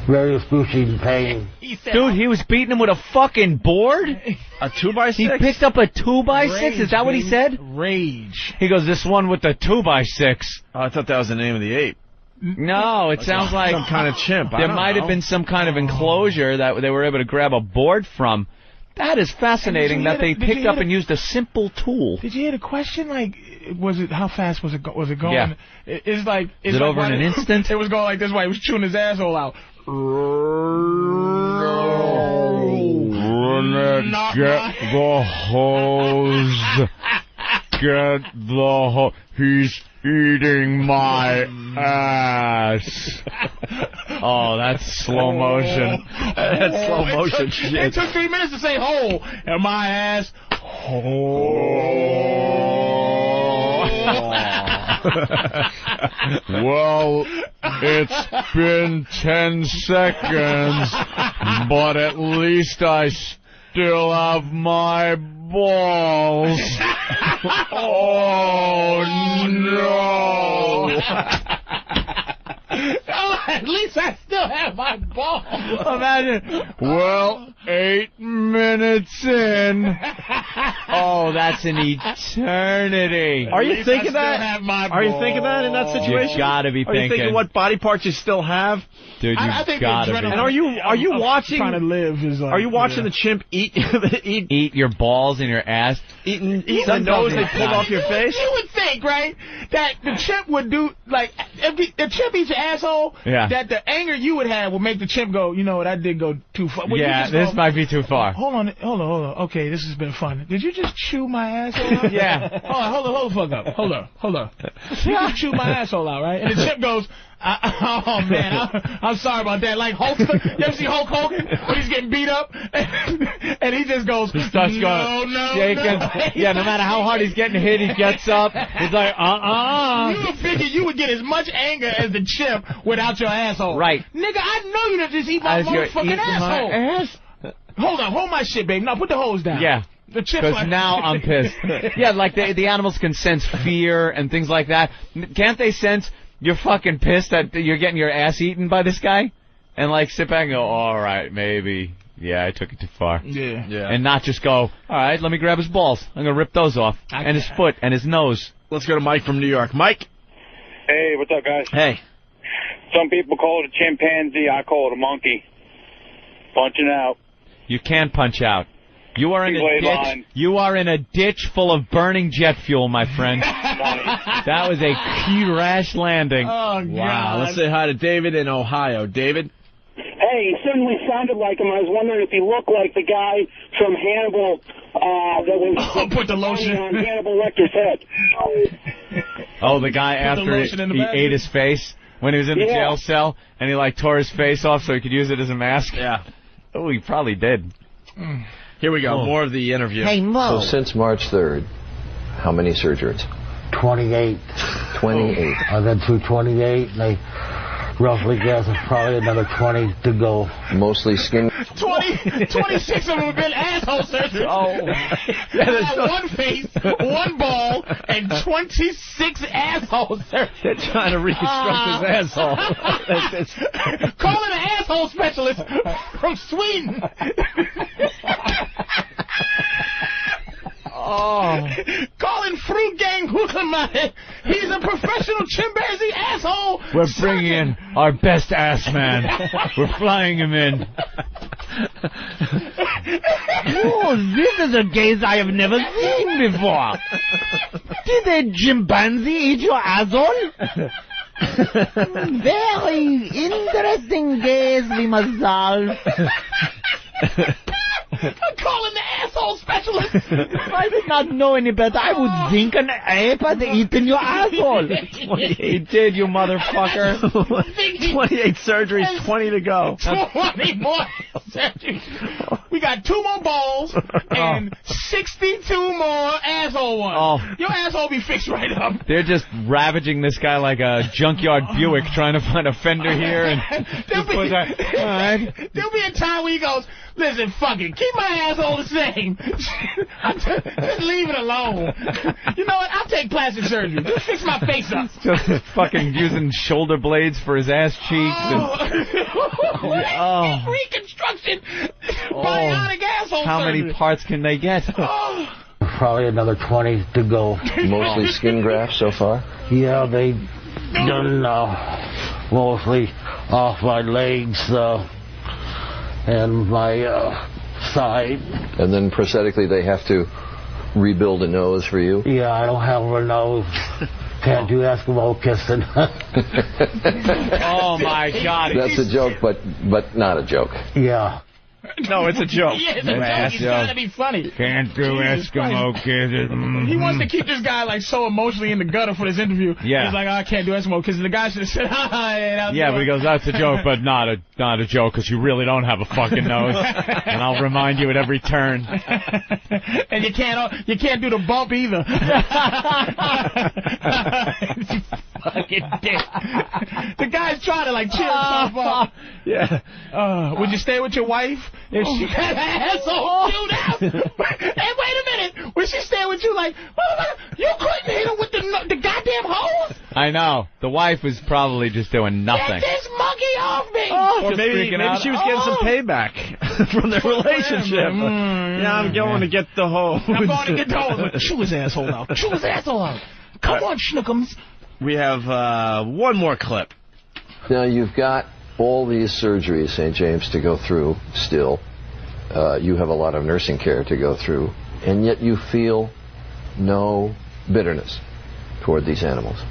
very excruciating pain. Dude, he was beating him with a fucking board? A 2x6? He picked up a 2x6? Rage, Is that what he said? Rage. He goes, this one with the 2x6. Oh, I thought that was the name of the ape. No, it sounds like some kind of chimp. There might have been some kind of enclosure that they were able to grab a board from. That is fascinating that they picked up and used a simple tool. Did you hear the question? Like, was it how fast was it going? Yeah. It's like is it over in an instant? It was going like this way. He was chewing his asshole out. Brunette, get the hose. Get the hose. He's eating my ass. Oh, that's slow motion. That's slow motion shit. It took 3 minutes to say hole. And my ass. Well, it's been 10 seconds, but at least I still have my balls. Oh, no. Oh, at least I still have my balls. Imagine. Well, 8 minutes in. Oh, that's an eternity. Are you thinking that? Are you thinking that in that situation? You gotta be thinking. Are you thinking what body parts you still have? Dude, I think gotta be. And are you watching? Trying to live is like, are you watching the chimp eat your balls in your ass? Eating the nose they pulled off your face? You would think, right, that the chimp would do, like, if the chimp eats your asshole, that the anger you would have would make the chimp go, you know what, I did go too far. Well, yeah, this might be too far. Hold on. Okay, this has been fun. Did you just chew my asshole out? Yeah. Hold the fuck up. Hold up. You just chewed my asshole out, right? And the chimp goes, oh, man, I'm sorry about that. Like Hulk, you ever see Hulk Hogan when he's getting beat up? And he just goes, he starts going, shaking. No. Yeah, no matter how hard he's getting hit, he gets up. He's like, You would figure you would get as much anger as the chimp without your asshole. Right. Nigga, I know you done just eat my motherfucking asshole. Hold on, hold my shit, babe. Now put the hose down. Yeah. Because now I'm pissed. Yeah, like the animals can sense fear and things like that. Can't they sense you're fucking pissed that you're getting your ass eaten by this guy? And like sit back and go, all right, maybe. Yeah, I took it too far. Yeah. And not just go, all right, let me grab his balls. I'm going to rip those off. And his foot and his nose. Let's go to Mike from New York. Mike? Hey, what's up, guys? Hey. Some people call it a chimpanzee. I call it a monkey. Punching out. You can punch out. You are in a ditch. Line. You are in a ditch full of burning jet fuel, my friend. That was a crash landing. Oh, God. Wow. Let's say hi to David in Ohio. David? Hey, he certainly sounded like him. I was wondering if he looked like the guy from Hannibal that was put the lotion on Hannibal Lecter's head. Oh, the guy after he ate his face when he was in the jail cell, and he like tore his face off so he could use it as a mask? Yeah. Oh, he probably did. Here we go. More of the interview. So since March 3rd, How many surgeries? 28. 28. I've been through 28, and they roughly guess it's probably another 20 to go. Mostly skin. 26 of them have been asshole surgery. One face, one ball, and 26 asshole surgery. They're trying to reconstruct his asshole. Call in an asshole specialist from Sweden. Calling Fruit Gang Husamai. He's a professional chimpanzee asshole. We're bringing in our best ass man. We're flying him in. Oh, this is a gaze I have never seen before. Did a chimpanzee eat your asshole? Very interesting gaze we must solve. I'm calling the asshole specialist. If I did not know any better, I would think an ape had eaten your asshole. He did, you motherfucker. 28 surgeries, 20 to go. 20 more surgeries. We got 2 more balls and 62 more asshole ones. Your asshole be fixed right up. They're just ravaging this guy like a junkyard Buick, trying to find a fender here. And there'll be a time where he goes, listen, fuck it, keep my asshole the same. Just leave it alone. You know what? I'll take plastic surgery. Just fix my face up. Just fucking using shoulder blades for his ass cheeks. Reconstruction. Bionic asshole How surgery. many parts can they get? Probably another 20 to go. Mostly skin grafts so far? Yeah, they done mostly off my legs and my side. And then prosthetically they have to rebuild a nose for you? Yeah, I don't have a nose. Can't do Eskimo kissing. Oh, my God. That's a joke, but not a joke. Yeah. No, it's a joke. Yeah, it's a joke. He's trying to be funny. Can't do Eskimo kisses. He wants to keep this guy like so emotionally in the gutter for this interview. Yeah. He's like, I can't do Eskimo because the guy should have said, yeah, but he goes, that's a joke, but not a joke because you really don't have a fucking nose. And I'll remind you at every turn. And you can't do the bump either. Fucking dick. The guy's trying to like cheer himself up. Yeah. Would you stay with your wife if she had an asshole chewed out? Hey, wait a minute. Would she stay with you like, you couldn't hit her with the goddamn hose? I know. The wife was probably just doing nothing. Get this monkey off me! Or maybe she was getting some payback from their relationship. Yeah, I'm going to get the hose. I'm going to get the hose. Chew his asshole out. Chew his asshole out. Come on, Schnookums. We have one more clip. Now, you've got all these surgeries, St. James, to go through still. You have a lot of nursing care to go through. And yet you feel no bitterness toward these animals.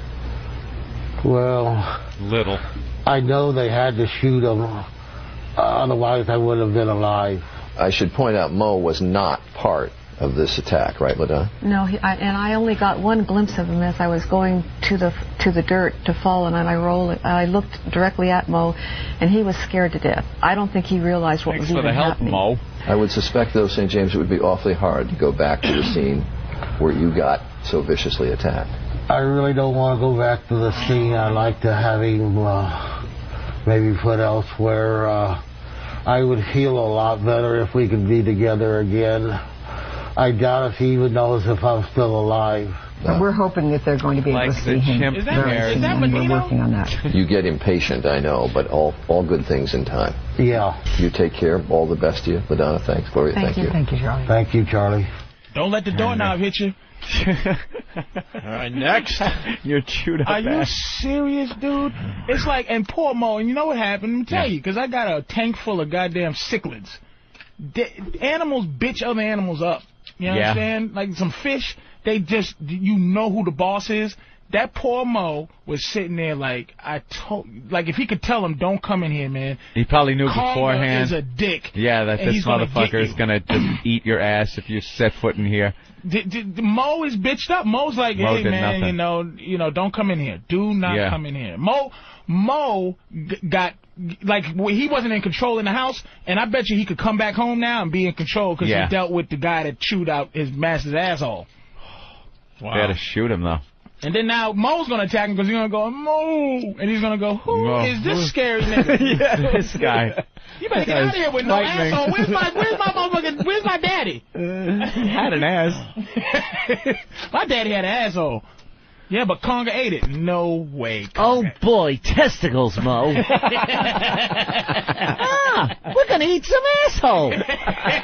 Well, little. I know they had to shoot them. Otherwise, I wouldn't have been alive. I should point out Mo was not part of this attack, right, LaDonna? No, and I only got one glimpse of him as I was going to the dirt to fall, and I looked directly at Mo, and he was scared to death. I don't think he realized what was even happening. Mo. I would suspect, though, St. James, it would be awfully hard to go back to the scene where you got so viciously attacked. I really don't want to go back to the scene. I'd like to have him maybe put elsewhere. I would feel a lot better if we could be together again. I doubt if he even knows if I'm still alive. We're hoping that they're going to be able to see him very soon, and we're working on that. You get impatient, I know, but all good things in time. Yeah. You take care. All the best to you. LaDonna, thanks. Gloria, thank you. Thank you, Charlie. Thank you, Charlie. Don't let the doorknob hit you. All right, next. You're chewed up. Are you serious, dude? It's like, and poor Mo, and you know what happened? Let me tell you, because I got a tank full of goddamn cichlids. Animals bitch other animals up. You understand? Like some fish, they just, you know who the boss is. That poor Mo was sitting there like, if he could tell him, don't come in here, man. He probably knew Conga beforehand. Is a dick. Yeah, that this motherfucker is going to just eat your ass if you set foot in here. Mo is bitched up. Mo's like, Mo hey, did man, nothing. you know, don't come in here. Do not come in here. Mo got, like, he wasn't in control in the house, and I bet you he could come back home now and be in control because he dealt with the guy that chewed out his master's asshole. Wow. They had to shoot him, though. And then now Mo's going to attack him because he's going to go, Mo. And he's going to go, who is this scary nigga? Yeah, this guy. You better get out of here with no asshole. Where's my daddy? He had an ass. My daddy had an asshole. Yeah, but Conga ate it. No way. Oh, boy, testicles, Mo. We're going to eat some asshole. Hey,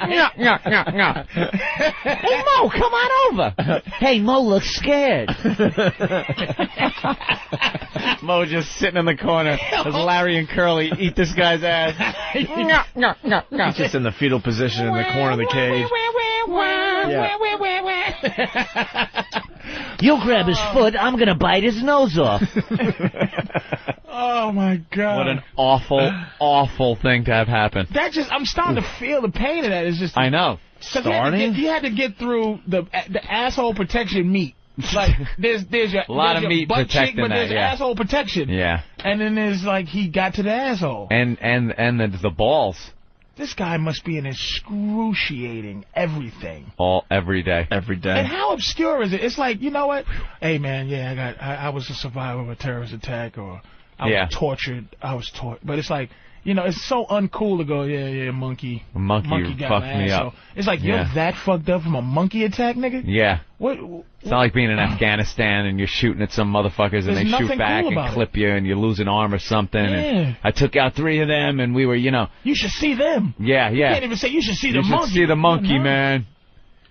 Mo, come on over. Hey, Mo looks scared. Mo just sitting in the corner as Larry and Curly eat this guy's ass. He's just in the fetal position in the corner of the cage. You'll grab his foot, I'm going to bite his nose off. Oh, my God. What an awful, awful thing to have happen. I'm starting to feel the pain of that. It's just. I know. You had to get through the asshole protection meat. Like, there's your, a lot of meat butt cheek, but there's yeah. asshole protection. Yeah. And then there's, like, he got to the asshole. And the balls. This guy must be an excruciating everything. Every day. Every day. And how obscure is it? It's like, you know what? Hey, man, yeah, I was a survivor of a terrorist attack, or I was tortured. But it's like, you know, it's so uncool to go, monkey. A monkey got fucked me up. It's like, you're that fucked up from a monkey attack, nigga? Yeah. What? It's not like being in Afghanistan and you're shooting at some motherfuckers and they shoot back and clip you and you lose an arm or something. Yeah. And I took out 3 of them and we were, you know. You should see them. Yeah. You can't even say you should see the monkey. You should see the monkey, man.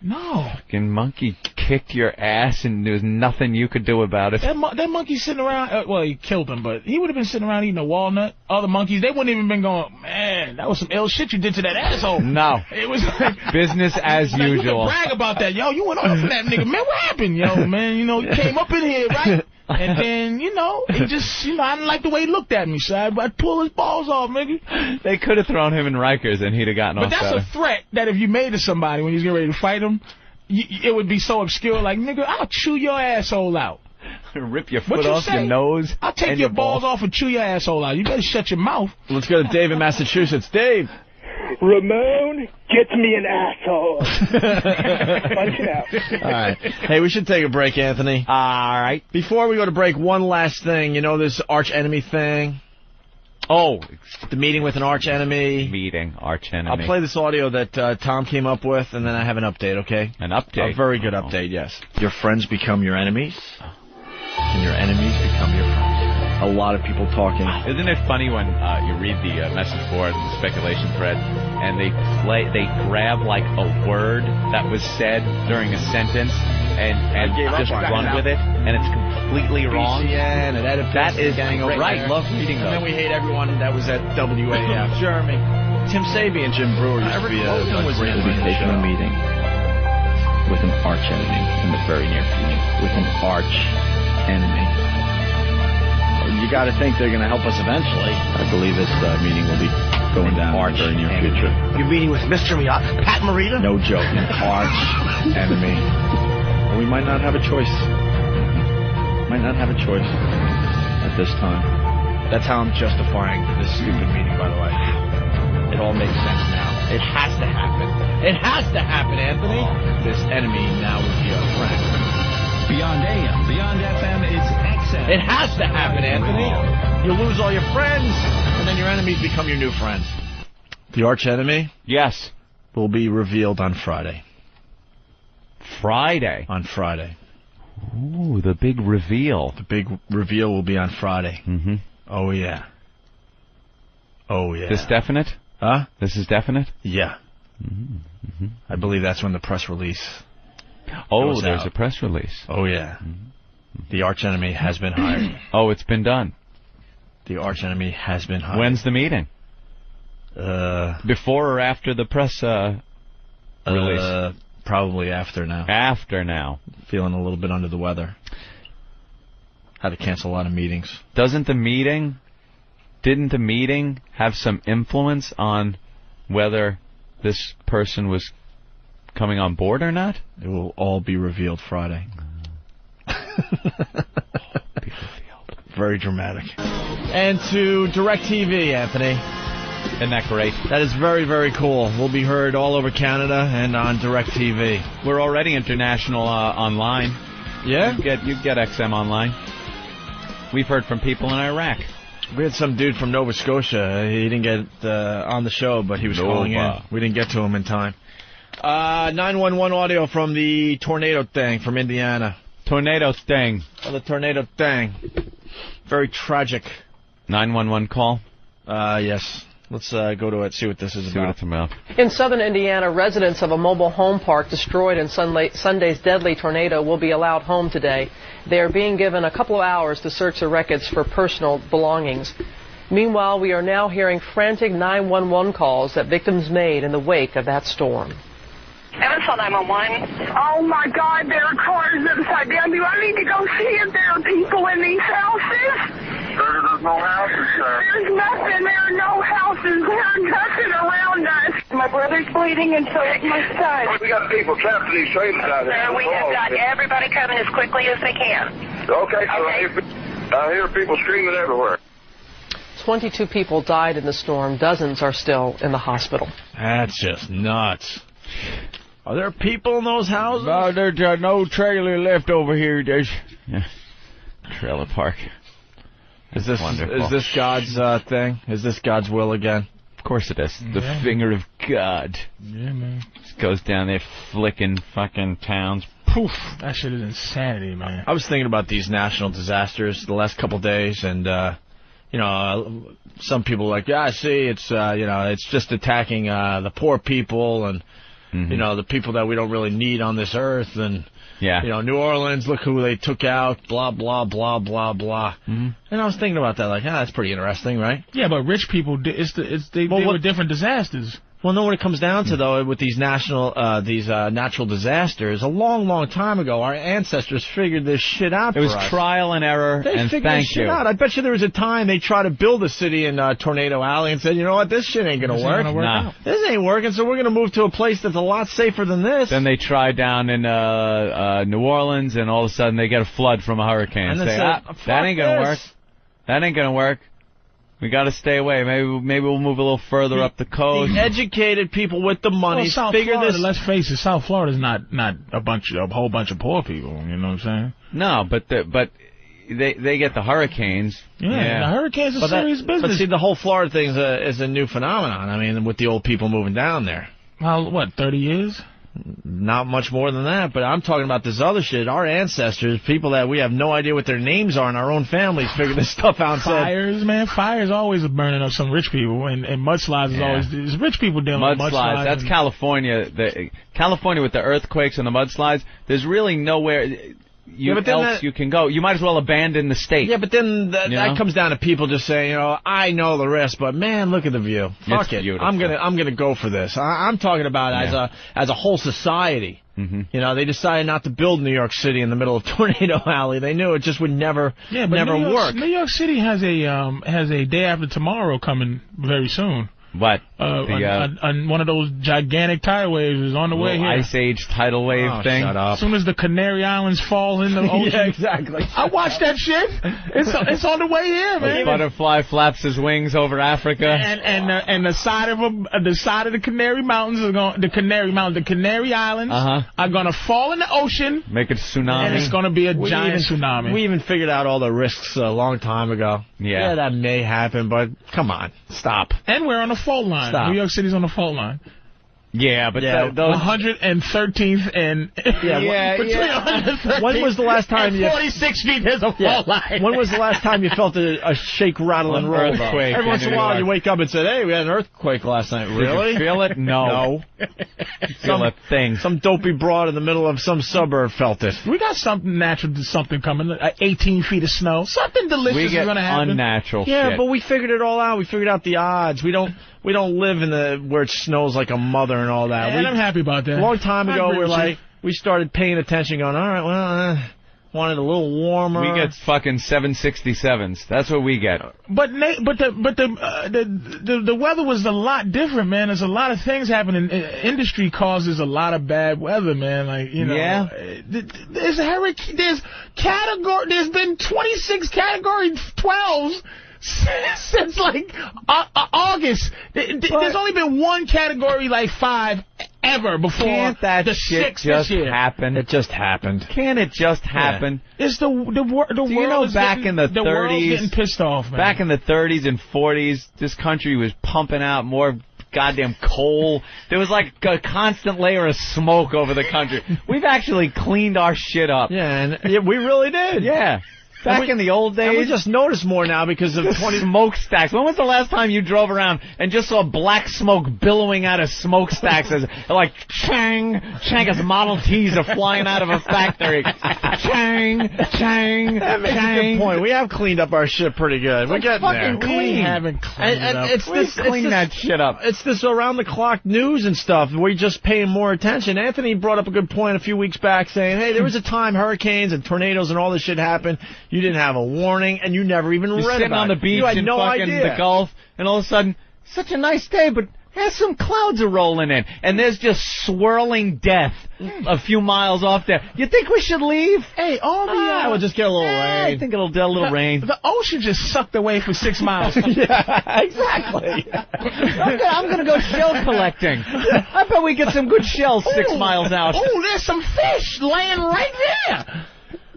No. Fucking monkey kicked your ass and there was nothing you could do about it. That monkey sitting around, well, he killed him, but he would have been sitting around eating a walnut. Other monkeys, they wouldn't even been going, man, that was some ill shit you did to that asshole. No. It was like. Business as usual. You can brag about that. Yo, you went off on that nigga. Man, what happened? Yo, man, you know, you came up in here, right? And then, you know, he just, you know, I didn't like the way he looked at me, so I'd pull his balls off, nigga. They could have thrown him in Rikers and he'd have gotten off better. But that's a threat that if you made to somebody when he's getting ready to fight him, it would be so obscure, like, nigga, I'll chew your asshole out. Rip your foot off your nose. I'll take your balls off and chew your asshole out. You better shut your mouth. Let's go to Dave in Massachusetts. Dave. Ramon gets me an asshole. Punch it out. All right. Hey, we should take a break, Anthony. All right. Before we go to break, one last thing. You know this arch enemy thing? Oh. The meeting with an arch enemy. Arch enemy. I'll play this audio that Tom came up with, and then I have an update, okay? An update? A very good update, yes. Your friends become your enemies, and your enemies become your friends. A lot of people talking. Isn't it funny when you read the message board, the speculation thread, and they grab like a word that was said during a sentence and just run with it, and it's completely wrong. BCN and that is right. Love reading those. And then we hate everyone that was at WAF. Jeremy, Tim Sabi and Jim Brewer used to be a great taking a meeting with an arch enemy in the very near future. With an arch enemy. You got to think they're going to help us eventually. I believe this meeting will be going down in the very near future. You're meeting with Mr. Pat Morita? No joke. An arch enemy. We might not have a choice. Might not have a choice at this time. That's how I'm justifying this stupid meeting, by the way. It all makes sense now. It has to happen. It has to happen, Anthony. This enemy now will be a friend. Beyond AM, Beyond FM, it's XM. It has to happen, Anthony. You lose all your friends, and then your enemies become your new friends. The arch enemy? Yes. Will be revealed on Friday. Friday? On Friday. Ooh, the big reveal. The big reveal will be on Friday. Mm-hmm. Oh, yeah. Oh, yeah. This definite? Huh? This is definite? Yeah. Mm-hmm. I believe that's when the press release goes there's out. A press release. Oh, yeah. The arch enemy has been hired. Oh, it's been done. The arch enemy has been hired. When's the meeting? Before or after the press release? Probably after now. After now. Feeling a little bit under the weather. Had to cancel a lot of meetings. Didn't the meeting have some influence on whether this person was coming on board or not? It will all be revealed Friday. Very dramatic. And to DirecTV, Anthony. Isn't that great? That is very, very cool. We'll be heard all over Canada and on DirecTV. We're already international online. Yeah? You'd get XM online. We've heard from people in Iraq. We had some dude from Nova Scotia. He didn't get on the show, but he was calling in. We didn't get to him in time. 911 audio from the tornado thing from Indiana. Tornado thing. Oh, the tornado thing. Very tragic. 911 call? Yes. Let's go to it, see what this is about. See what it's about. In southern Indiana, residents of a mobile home park destroyed in Sunday's deadly tornado will be allowed home today. They are being given a couple of hours to search the wreckage for personal belongings. Meanwhile, we are now hearing frantic 911 calls that victims made in the wake of that storm. Evansville 911. Oh my God, there are cars upside down. Do I need to go see if there are people in these houses? There's no houses, sir. There's nothing. There are no houses. There's nothing around us. My brother's bleeding and so is my son. We got people trapped in these trailers out there. Sir, we have got everybody coming as quickly as they can. Okay, so I hear people screaming everywhere. 22 people died in the storm. Dozens are still in the hospital. That's just nuts. Are there people in those houses? No, there's no trailer left over here. There's trailer park. Is this God's thing? Is this God's will again? Of course it is. The finger of God. Yeah, man. Just goes down there flicking fucking towns. Poof. That shit is insanity, man. I was thinking about these national disasters the last couple of days, and some people are like, yeah, see, it's it's just attacking the poor people and the people that we don't really need on this earth, and New Orleans, look who they took out, blah blah blah blah blah. And I was thinking about that, like, that's pretty interesting, right? Yeah, but rich people, they were different disasters. Well, no, when it comes down to, though, with these natural disasters, a long, long time ago, our ancestors figured this shit out for us. It was trial and error, they figured this shit out. I bet you there was a time they tried to build a city in Tornado Alley and said, you know what, this shit ain't going to work. Nah. This ain't working, so we're going to move to a place that's a lot safer than this. Then they tried down in New Orleans, and all of a sudden they get a flood from a hurricane. And say, that ain't going to work. That ain't going to work. We got to stay away. Maybe we'll move a little further up the coast. The educated people with the money figure Florida, this. Let's face it, South Florida's not a whole bunch of poor people. You know what I'm saying? No, but they get the hurricanes. Yeah. The hurricanes are serious business. But see, the whole Florida thing is a new phenomenon. I mean, with the old people moving down there. Well, what, 30 years? Not much more than that, but I'm talking about this other shit. Our ancestors, people that we have no idea what their names are in our own families, figured this stuff out. Fires, man. Fires always burning up some rich people, and mudslides is always rich people dealing with mudslides. That's California. California with the earthquakes and the mudslides. There's really nowhere you can go. You might as well abandon the state. Yeah, but then that comes down to people just saying, I know the risk, but man, look at the view. Fuck it. Beautiful. I'm gonna go for this. I'm talking about as a whole society. They decided not to build New York City in the middle of Tornado Alley. They knew it just would never work. New York City has a day after tomorrow coming very soon. What? One of those gigantic tidal waves is on the way here. Ice Age tidal wave thing. Shut up. As soon as the Canary Islands fall in the ocean. Yeah, exactly. I watched that shit. It's on the way here, man. A butterfly flaps his wings over Africa. And the side of the Canary Mountains the Canary Islands are gonna fall in the ocean. Make it a tsunami. And it's gonna be a giant tsunami. We even figured out all the risks a long time ago. Yeah, that may happen, but come on, stop. And we're on the fault line. Stop. New York City's on the fault line. Yeah, but those 113th and When was the last time you 46 feet there's a fault line? When was the last time you felt a shake, rattle, and roll? Earthquake. Every once in a while you wake up and say, "Hey, we had an earthquake last night." Really? Did you feel it? No. Feel a thing. Some dopey broad in the middle of some suburb felt it. We got something natural, something coming. 18 feet of snow. Something delicious is going to happen. Unnatural. Yeah, shit. but we figured it all out. We figured out the odds. We don't live in where it snows like a mother and all that. And I'm happy about that. A long time ago, we started paying attention, going, all right, well, wanted a little warmer. We get fucking 767s. That's what we get. But the weather was a lot different, man. There's a lot of things happening. Industry causes a lot of bad weather, man. Yeah. There's been 26 Category 12s. Since August, there's only been one Category 5 ever before. Can't that the shit 6th just this year. happen? It just happened. Can't it just happen? It's the world. Do you know back in the 30s, world's getting pissed off, man. back in the 30s and 40s, this country was pumping out more goddamn coal. There was like a constant layer of smoke over the country. We've actually cleaned our shit up. Yeah, and we really did. Yeah. Back in the old days. And we just notice more now because of 20 smokestacks. When was the last time you drove around and just saw black smoke billowing out of smokestacks as like chang, chang as Model Ts are flying out of a factory. Chang, chang, that makes a good point. We have cleaned up our shit pretty good. We're getting there. We haven't cleaned it up. Clean that shit up. It's this around-the-clock news and stuff. We're just paying more attention. Anthony brought up a good point a few weeks back saying, hey, there was a time hurricanes and tornadoes and all this shit happened. You didn't have a warning, and you never even read about it. You're sitting on the beach you had in no fucking idea. the Gulf, and all of a sudden, such a nice day, but some clouds are rolling in, and there's just swirling death a few miles off there. You think we should leave? Hey, all the... we'll just get a little rain. I think it'll do a little rain. The ocean just sucked away for 6 miles. Yeah, exactly. I'm going to go shell collecting. I bet we get some good shells 6 miles out. Oh, there's some fish laying right there.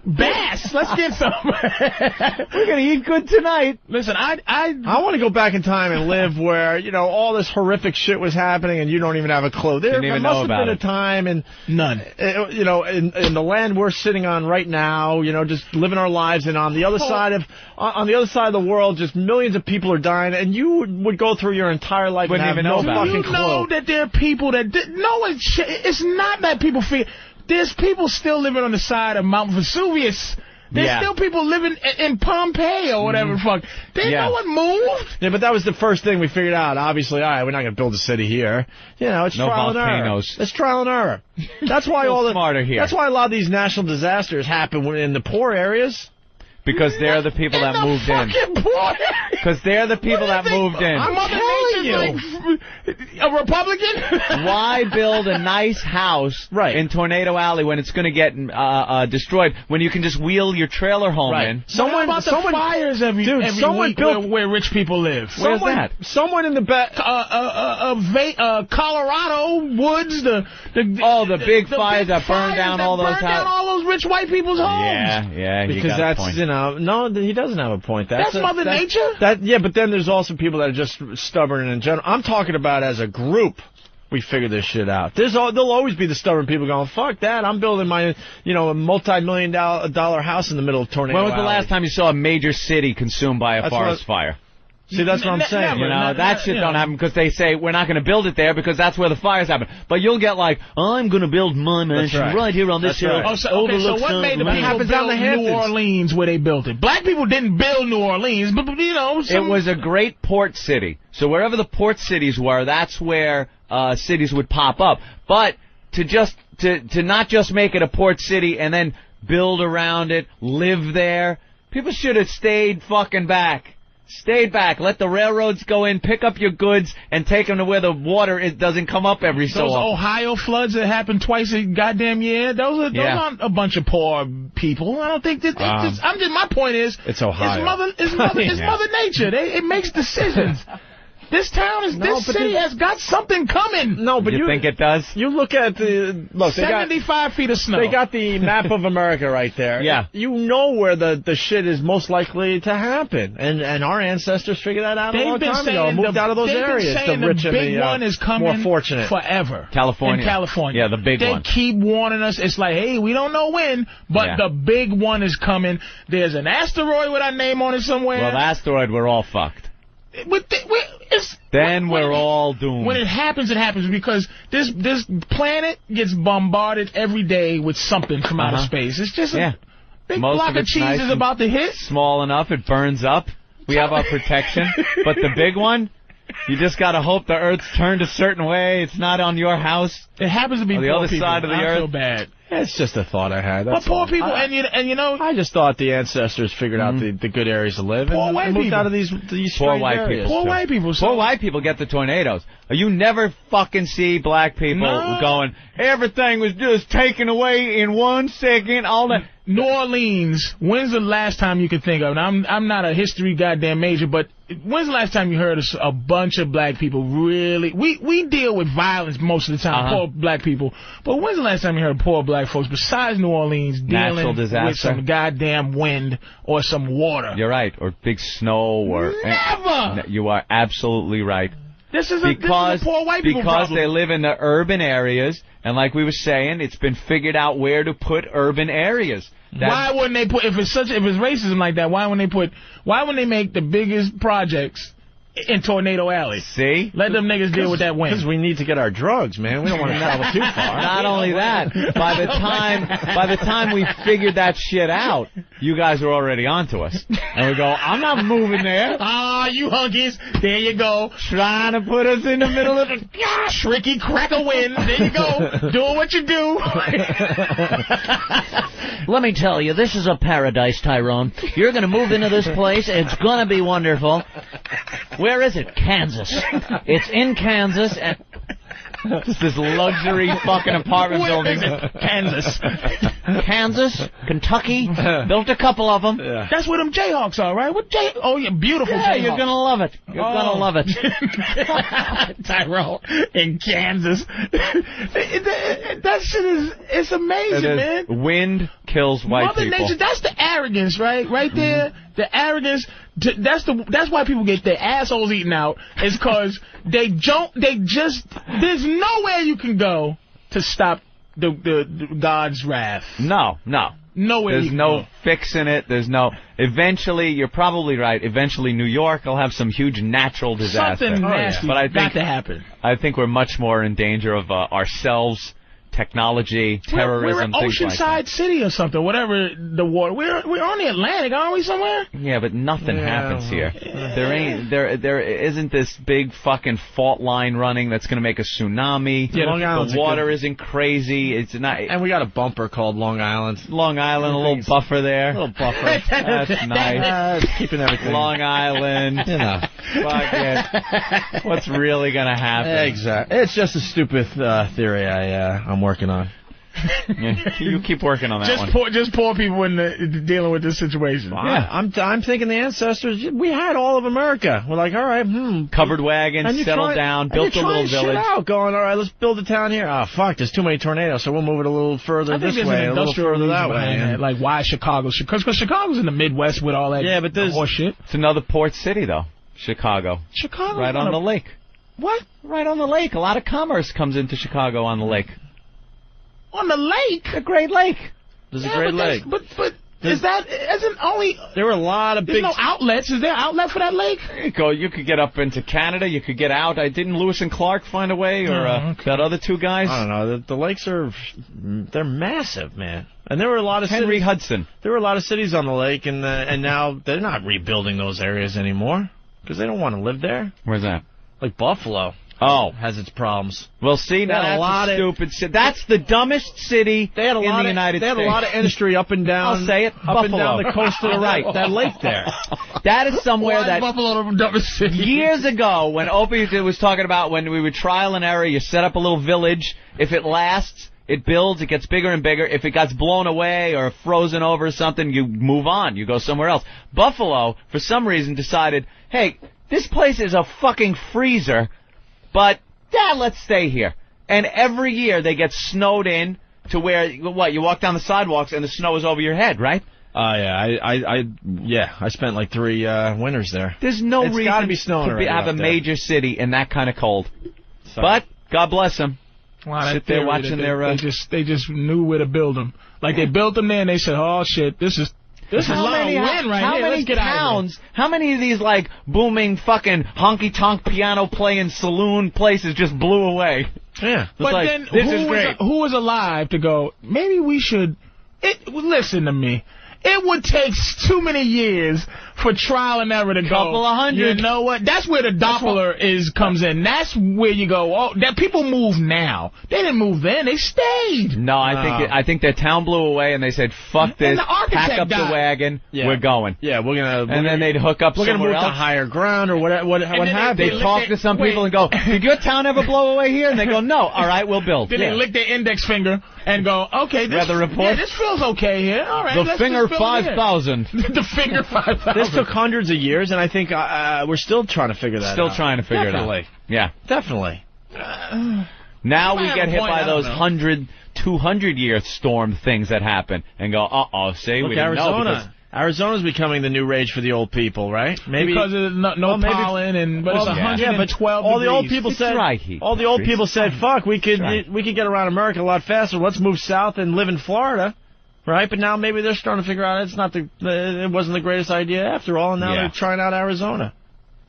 Bass, let's get some. We're gonna eat good tonight. Listen, I want to go back in time and live where all this horrific shit was happening and you don't even have a clue. There must have been a time and none. In the land we're sitting on right now, just living our lives, and on the other side of the world, just millions of people are dying, and you would go through your entire life and have no fucking clue. You know that there are people that it's not that people feel. There's people still living on the side of Mount Vesuvius. There's still people living in Pompeii or whatever the fuck. No one moved. Yeah, but that was the first thing we figured out. Obviously, all right, we're not going to build a city here. It's no trial volcanoes. and error. It's trial and error. That's why smarter here. That's why a lot of these national disasters happen in the poor areas. Because they're the people that moved in. Because they're the people that moved in. I'm telling you. A Republican? Why build a nice house in Tornado Alley when it's going to get destroyed, when you can just wheel your trailer home in? Someone about the fires every week where rich people live? Where's that? Someone in the back. Colorado woods. The big fires that burned down all those houses. Burned down all those rich white people's homes. Yeah, because that's no, he doesn't have a point. That's Mother Nature? Yeah, but then there's also people that are just stubborn in general. I'm talking about as a group. We figure this shit out. There'll always be the stubborn people going, fuck that, I'm building my, a multi-million dollar house in the middle of Tornado When was the Alley. last time you saw a major city consumed by a forest fire? See, that's what I'm saying. That shit don't happen because they say we're not going to build it there because that's where the fires happen. But you'll get like, I'm going to build my mansion right here on this hill. Right. So what made the people build New Orleans where they built it? Black people didn't build New Orleans, but it was a great port city. So wherever the port cities were, that's where cities would pop up. But to not just make it a port city and then build around it, live there, people should have stayed fucking back. Stayed back. Let the railroads go in, pick up your goods, and take them to where the water doesn't come up every so often. Those Ohio floods that happen twice a goddamn year, those aren't a bunch of poor people. I don't think that. My point is, it's Ohio. It's Mother Nature. It makes decisions. This city has got something coming. No, but you think it does? You look at 75 feet of snow. They got the map of America right there. Yeah. You know where the shit is most likely to happen. And our ancestors figured that out a long time ago and moved out of those areas. The rich and the one is coming more fortunate. Forever. California. In California. Yeah, the big one. They keep warning us. It's like, hey, we don't know when, but the big one is coming. There's an asteroid with our name on it somewhere. Well, the asteroid, we're all fucked. Then we're all doomed. When it happens because this planet gets bombarded every day with something from outer space. It's just a big block of cheese is about to hit. Small enough, it burns up. We have our protection. But the big one, you just got to hope the Earth's turned a certain way. It's not on your house. It happens to be on the other side of the Earth. I feel bad. It's just a thought I had. But poor people, I just thought the ancestors figured out the good areas to live and moved out of these poor white areas. People. Poor white people. Poor white people get the tornadoes. You never fucking see black people going, everything was just taken away in 1 second. All that. New Orleans, when's the last time you could think of, and I'm not a history goddamn major, but when's the last time you heard of a bunch of black people really, we deal with violence most of the time, poor black people, but when's the last time you heard of poor black folks besides New Orleans dealing with some goddamn wind or some water? You're right, or big snow, or... Never! You are absolutely right. This is a poor white people problem. Because they live in the urban areas, and like we were saying, it's been figured out where to put urban areas. Why wouldn't they put, if it's racism like that, why wouldn't they make the biggest projects in Tornado Alley? See? Let them niggas deal with that wind. Because we need to get our drugs, man. We don't want to travel too far. Not only that, by the time we figured that shit out, you guys were already onto us. And we go, I'm not moving there. Ah, you hunkies. There you go. Trying to put us in the middle of the tricky cracker wind. There you go. Doing what you do. Let me tell you, this is a paradise, Tyrone. You're going to move into this place. It's going to be wonderful. Where is it? Kansas. It's in Kansas. And just this luxury fucking apartment building. Kansas, Kentucky. Built a couple of them. Yeah. That's where them Jayhawks are, right? Oh, yeah, beautiful Jayhawks. You're going to love it. You're going to love it. Tyrone in Kansas. That shit it's amazing, man. Wind kills white Mother people. Nature, that's the arrogance, right? Right there. The arrogance, that's why people get their assholes eaten out, is because there's nowhere you can go to stop the God's wrath. No. Nowhere There's no fixing it. Eventually, you're probably right, eventually New York will have some huge natural disaster. Something nasty got to happen. I think we're much more in danger of ourselves, technology, terrorism, we're things like that. Oceanside City or something, whatever the water. We're on the Atlantic, aren't we, somewhere? Yeah, but nothing happens here. There isn't this big fucking fault line running that's going to make a tsunami. Yeah, Long Island's the water isn't crazy. It's not. And we got a bumper called Long Island. Long Island, a little buffer there. A little buffer. That's nice. Keeping everything. Long Island. You know. Fuck it. What's really going to happen? Exactly. It's just a stupid theory I'm working on. You keep working on that one. Just poor people dealing with this situation. Yeah, I'm thinking the ancestors, we had all of America. We're like, all right, covered wagons, settled down, built a little village. Out, going, all right, let's build a town here. Oh, fuck, there's too many tornadoes, so we'll move it a little further this way, a little further that way. Like, why Chicago? Because Chicago's in the Midwest with all that horse shit. It's another port city, though, Chicago. Chicago? Right on the lake. What? Right on the lake. A lot of commerce comes into Chicago on the lake. On the lake? The Great Lake. There's a Great Lake. But isn't only... There were a lot of There's no outlets. Is there an outlet for that lake? You could get up into Canada. You could get out. Didn't Lewis and Clark find a way? Or that other two guys? I don't know. The lakes they're massive, man. And there were a lot of Henry Hudson. There were a lot of cities on the lake, and now they're not rebuilding those areas anymore because they don't want to live there. Where's that? Like Buffalo. Oh, has its problems. Well, see, now that's a stupid city. That's the dumbest city in the United States. They had a lot of industry up and down. I'll say it, up Buffalo. And down the coast to the right. That lake there. That is somewhere that Buffalo the dumbest city? Years ago, when Opie was talking about when we would trial and error, you set up a little village. If it lasts, it builds, it gets bigger and bigger. If it gets blown away or frozen over or something, you move on. You go somewhere else. Buffalo, for some reason, decided, hey, this place is a fucking freezer, but let's stay here. And every year they get snowed in to where, you walk down the sidewalks and the snow is over your head, right? Yeah. I spent like 3 winters there. There's no reason it's gotta be snowing to have a major city in that kind of cold. But God bless them. Wow, sit there watching their. They just knew where to build them. Like they built them there and they said, "Oh shit, this is a lot of wind right here. Let's get towns? How many of these like booming fucking honky tonk piano playing saloon places just blew away? Yeah, but like, then this is great. Who was alive to go? Maybe we should. Listen to me. It would take too many years for trial and error to go. Couple of hundred. You know what? That's where the Doppler comes in. That's where you go. Oh, that people move now. They didn't move then. They stayed. No, I think their town blew away and they said, "Fuck this! Pack up the wagon. We're going." Yeah, we're gonna. And then they'd hook up We're gonna somewhere move else. to higher ground or what happened? They talk to some people and go, "Did your town ever blow away here?" And they go, "No." All right, we'll build. Then they lick their index finger and go, "Okay, this feels okay here. All right, the finger 5,000. The finger 5,000. This took hundreds of years, and I think we're still trying to figure that out. Still trying to figure it out. Yeah. Definitely. Now we get hit by those 100, 200-year storm things that happen and go, see, we didn't know. Arizona's becoming the new rage for the old people, right? Maybe because of no pollen but it's 112 all the old degrees. people It's said dry heat. all the old people said, "Fuck, we could get around America a lot faster. Let's move south and live in Florida." Right? But now maybe they're starting to figure out it wasn't the greatest idea after all, and now they're trying out Arizona.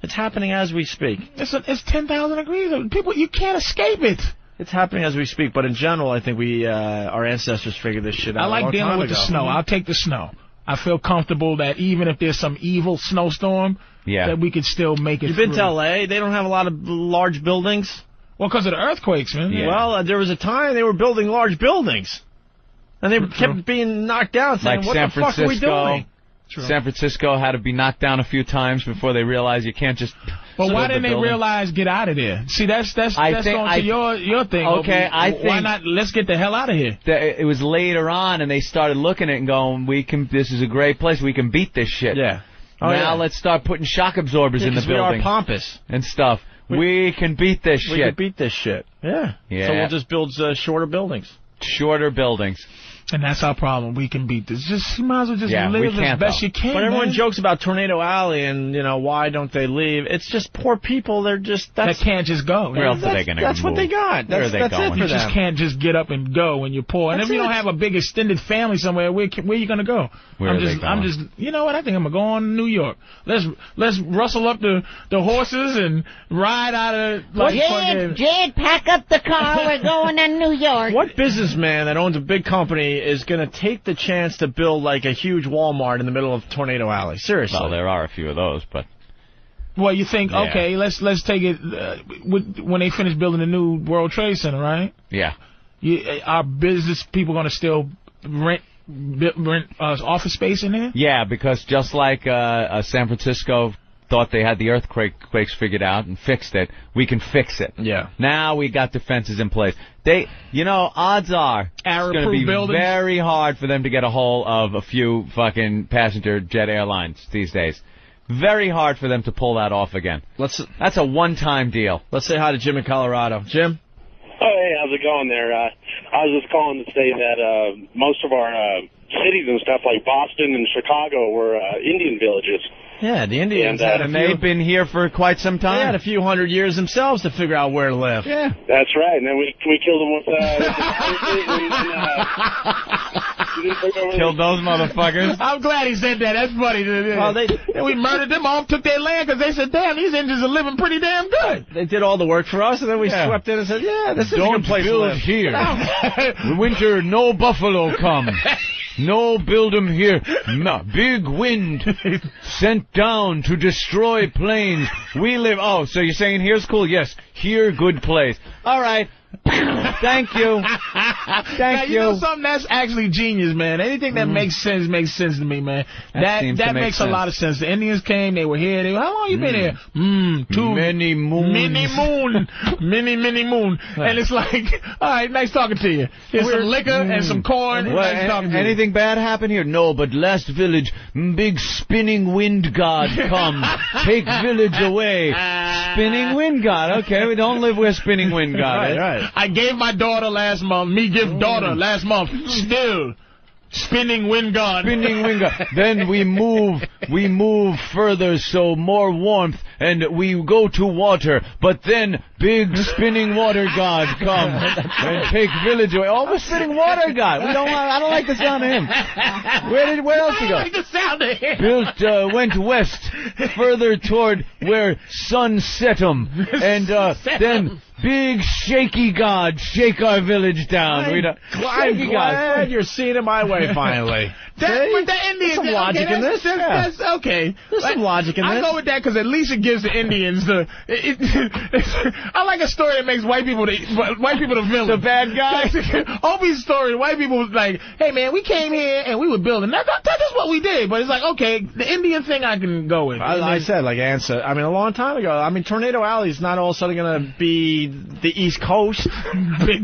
It's happening as we speak. It's 10,000 degrees. People, you can't escape it. It's happening as we speak, but in general, I think our ancestors figured this shit out. I like dealing with the snow. I'll take the snow. I feel comfortable that even if there's some evil snowstorm, that we could still make it. You've been to L.A.? They don't have a lot of large buildings. Well, because of the earthquakes, man. Yeah. Well, there was a time they were building large buildings, and they kept being knocked down, saying, like "What San the fuck are we doing?" San Francisco had to be knocked down a few times before they realized you can't just. But why didn't they realize get out of there? See, that's going to your thing. Okay, I think why not? Let's get the hell out of here. It was later on, and they started looking at it and going, "This is a great place. We can beat this shit." Yeah. Now let's start putting shock absorbers in the building. We are pompous and stuff. We can beat this shit. We can beat this shit. Yeah. So we'll just build shorter buildings. Shorter buildings. And that's our problem. We can beat this. You might as well just live as best you can. But everyone man. jokes about Tornado Alley and, why don't they leave? It's just poor people. They're just... That can't just go. Where else are they going to That's what they got. That's it for them. You just can't just get up and go when you're poor. And if you don't have a big extended family somewhere, where are you going to go? I'm just, you know what? I think I'm going to go on to New York. Let's rustle up the horses and ride out of... Jed, pack up the car. We're going to New York. What businessman that owns a big company is going to take the chance to build like a huge Walmart in the middle of Tornado Alley? Seriously. Well, there are a few of those, but... Well, you think, okay, let's take it when they finish building the new World Trade Center, right? Yeah. Are business people going to still rent office space in there? Yeah, because just like San Francisco thought they had the earthquakes figured out and fixed it, we can fix it. Yeah. Now we got defenses in place. Odds are it's going to be very hard for them to get a hold of a few fucking passenger jet airlines these days. Very hard for them to pull that off again. That's a one-time deal. Let's say hi to Jim in Colorado. Jim? Oh, hey, how's it going there? I was just calling to say that most of our cities and stuff like Boston and Chicago were Indian villages. Yeah, the Indians and they've been here for quite some time. They had a few hundred years themselves to figure out where to live. Yeah. That's right, and then we killed them with killed those motherfuckers. I'm glad he said that. That's funny. Well, we murdered them all, took their land because they said, damn, these Indians are living pretty damn good. They did all the work for us, and then we swept in and said, this is a good place to live. Here. Winter, no buffalo come. No, build 'em here. Big wind sent down to destroy planes. We live... Oh, so you're saying here's cool? Yes, here, good place. All right. Thank you. Thank you. You know something? That's actually genius, man. Anything that makes sense to me, man. That makes a lot of sense. The Indians came. They were here. How long you been here? Many moons. Many moon. And it's like, all right, nice talking to you. Here's some liquor and some corn. Nice talking to you. Anything bad happen here? No, but last village, big spinning wind god come. Take village away. Spinning wind god. Okay, we don't live where spinning wind god is. Right. I gave my daughter last month. Me give daughter last month. Still. Spinning wind god. Spinning wind god. Then we move further, so more warmth, and we go to water. But then big spinning water god come and take village away. Oh, we're spinning water god. I don't like the sound of him. Where else he go? I like the sound of him. Went west, further toward where sun set him, and then Big shaky God, shake our village down. I'm glad you're seeing it my way finally. But the Indians, there's some logic in this. That's okay. There's some logic in this. I go with that because at least it gives the Indians the. I like a story that makes white people the villain. The bad guys. Opie's story, white people was like, hey man, we came here and we were building. That is what we did. But it's like, okay, the Indian thing I can go with. I said, like answer. I mean, a long time ago. I mean, Tornado Alley is not all of a sudden going to be the East Coast. Big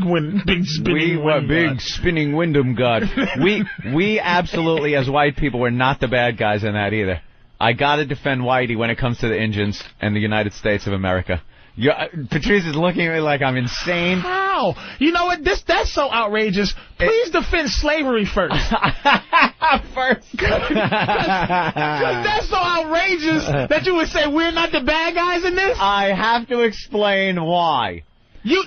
spinning Wyndham God. We absolutely, as white people, we're not the bad guys in that either. I gotta defend Whitey when it comes to the Indians and the United States of America. Patrice is looking at me like I'm insane. How? You know what? That's so outrageous. Please defend slavery first. First. Because that's so outrageous that you would say we're not the bad guys in this? I have to explain why.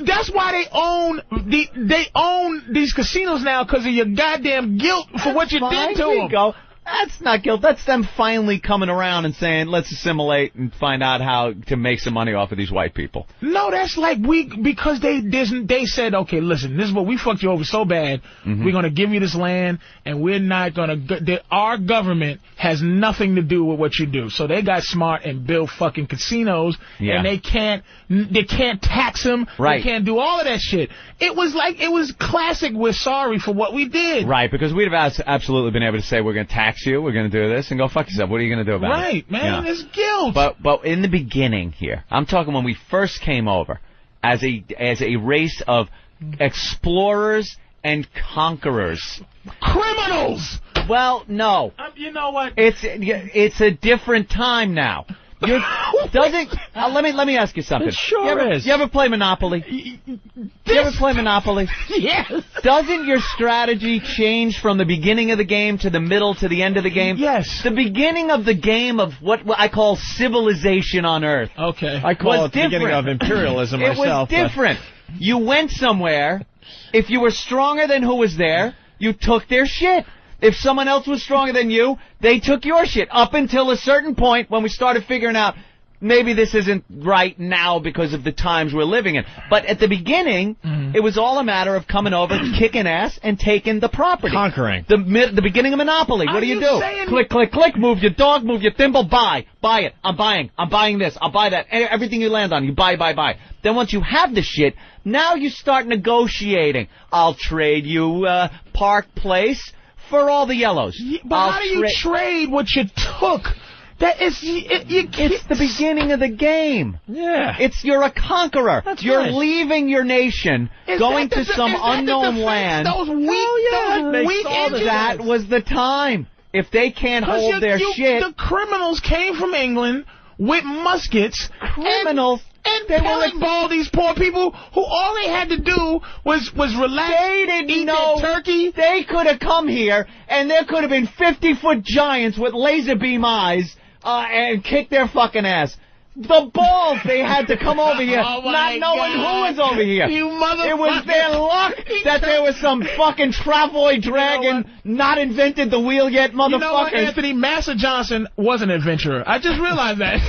That's why they own these casinos now, because of your goddamn guilt for what you did to them. That's not guilt. That's them finally coming around and saying, let's assimilate and find out how to make some money off of these white people. No, that's like because they said, okay, listen, this is what we fucked you over so bad. We're going to give you this land, and we're not going to. Our government has nothing to do with what you do. So they got smart and built fucking casinos, and they can't tax them. Right. They can't do all of that shit. It was classic. We're sorry for what we did. Right, because we'd have absolutely been able to say we're going to tax you, we're going to do this, and go fuck yourself. What are you going to do about it? Right, man, it's guilt. But in the beginning here, I'm talking when we first came over, as a race of explorers and conquerors. Criminals! Well, no. You know what? It's a different time now. Let me ask you something. It sure is. You ever play Monopoly? Yes. Doesn't your strategy change from the beginning of the game to the middle to the end of the game? Yes. The beginning of the game of what I call civilization on Earth. Okay. I call it the beginning of imperialism myself. It was different. You went somewhere. If you were stronger than who was there, you took their shit. If someone else was stronger than you, they took your shit. Up until a certain point when we started figuring out maybe this isn't right now because of the times we're living in. But at the beginning, it was all a matter of coming over, kicking ass, and taking the property. Conquering. The beginning of Monopoly. What do you do? Click, click, click. Move your dog, move your thimble. Buy it. I'm buying this. I'll buy that. Everything you land on, you buy. Then once you have the shit, now you start negotiating. I'll trade you Park Place for all the yellows. But how do you trade what you took? It's the beginning of the game. Yeah. You're a conqueror. You're right. leaving your nation, going to some unknown land. That was the time. If they can't hold their shit. The criminals came from England with muskets. Criminals? And pellet-ball these poor people who all they had to do was relax. They didn't know turkey. They could have come here, and there could have been 50-foot giants with laser beam eyes and kicked their fucking ass. The balls they had to come over here, not knowing who was over here. You motherfucker. It was their luck that there was some fucking travoy dragon not invented the wheel yet, motherfuckers. You know what, Anthony? Massa Johnson was an adventurer. I just realized that.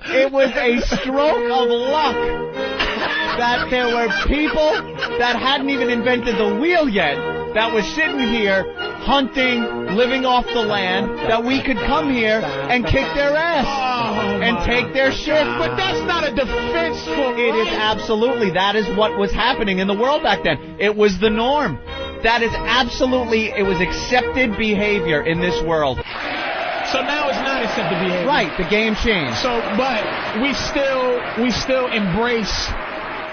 It was a stroke of luck that there were people that hadn't even invented the wheel yet that was sitting here hunting, living off the land, that we could come here and kick their ass and take their shit. But that's not a defense for It is absolutely. That is what was happening in the world back then. It was the norm. That is absolutely, it was accepted behavior in this world. So now it's not accepted behavior. Right, the game changed. So, but we still embrace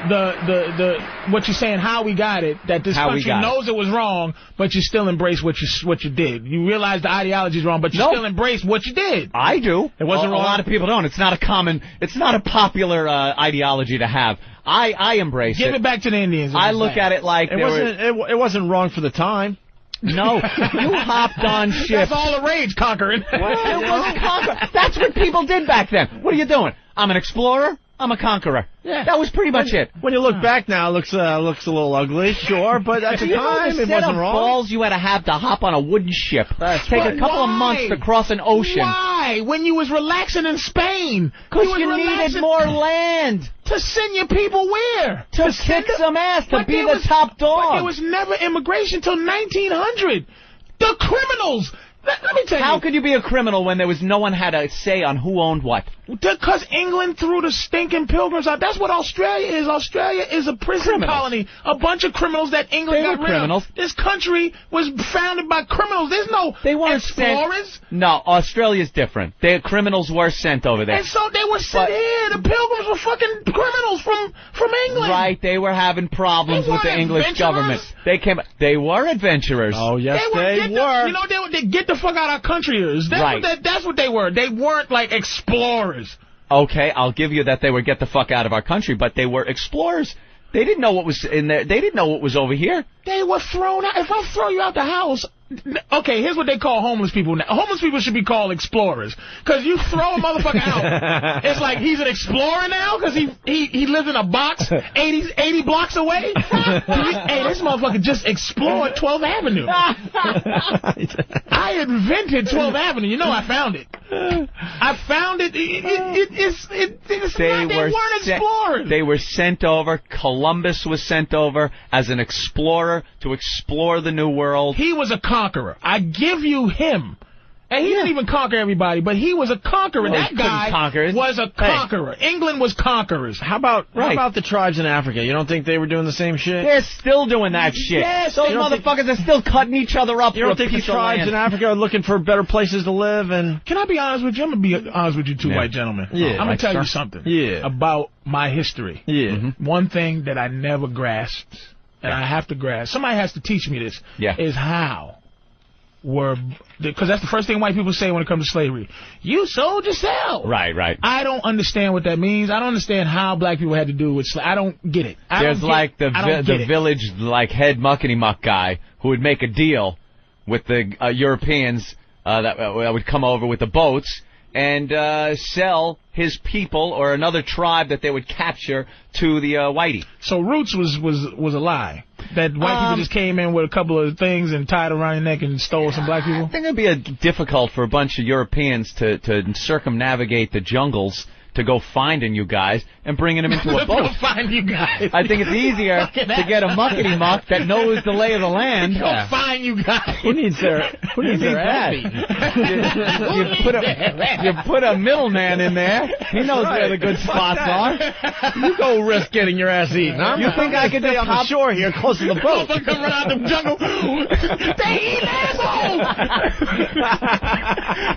the what you're saying, how we got it, that this country knows it was wrong, but you still embrace what you did. You realize the ideology is wrong, but you still embrace what you did. I do. It wasn't wrong. A lot of people don't. It's not a popular ideology to have. I embrace it. Give it back to the Indians. I look at it like it wasn't wrong for the time. No, you hopped on ships. That's all the rage, conquering. It was conquering. That's what people did back then. What are you doing? I'm an explorer. I'm a conqueror. Yeah. That was pretty much it. When you look back now, it looks a little ugly, sure, but at the time it wasn't wrong. Balls you had to hop on a wooden ship. Take a couple of months to cross an ocean. Why? Why? When you was relaxing in Spain. Because you needed more land. To send your people where? To kick some ass, to be the top dog. But there was never immigration till 1900. The criminals. Let me tell you. How could you be a criminal when there was no one had a say on who owned what? Because England threw the stinking pilgrims out. That's what Australia is. Australia is a prison colony. A bunch of criminals that England got rid of. This country was founded by criminals. There's no explorers. No, Australia's different. Criminals were sent over there. And so they were sent here. The pilgrims were fucking criminals from England. Right, they were having problems with the English government. They were adventurers. Oh, yes, they were. You know, they get the fuck out of our country. That's what they were. They weren't like explorers. Okay, I'll give you that they were get the fuck out of our country, but they were explorers. They didn't know what was in there. They didn't know what was over here. They were thrown out. If I throw you out the house... Okay, here's what they call homeless people now. Homeless people should be called explorers. Because you throw a motherfucker out. It's like he's an explorer now because he lives in a box 80 blocks away. Hey, this motherfucker just explored 12th Avenue. I invented 12th Avenue. You know I found it. I found it. They weren't explorers. They were sent over. Columbus was sent over as an explorer to explore the New World. He was a conqueror. I give you him. And he didn't even conquer everybody, but he was a conqueror. Well, that guy was a conqueror. Hey. England was conquerors. How about the tribes in Africa? You don't think they were doing the same shit? They're still doing that shit. Yes, those motherfuckers are still cutting each other up. You don't think the tribes in Africa are looking for better places to live? And can I be honest with you? I'm going to be honest with you two white gentlemen. Yeah. I'm going to tell you something about my history. Yeah. Mm-hmm. One thing that I never grasped, and I have to grasp, somebody has to teach me this, is how because that's the first thing white people say when it comes to slavery. You sold yourself. Right. I don't understand what that means. I don't understand how black people had to do with slavery. I don't get it. There's like the village like head muckety muck guy who would make a deal with the Europeans that would come over with the boats and sell his people or another tribe that they would capture to the whitey. So Roots was a lie. That white people just came in with a couple of things and tied around your neck and stole some black people? I think it'd be difficult for a bunch of Europeans to circumnavigate the jungles to go finding you guys and bringing them into a boat. Find you guys. I think it's easier to get a muckety muck that knows the lay of the land. Go find you guys. Who needs their ass? You put a middleman in there. He knows where the good spots are. You go risk getting your ass eaten. You think I could stay on the shore here close to the boat? Come run out the jungle. They eat assholes.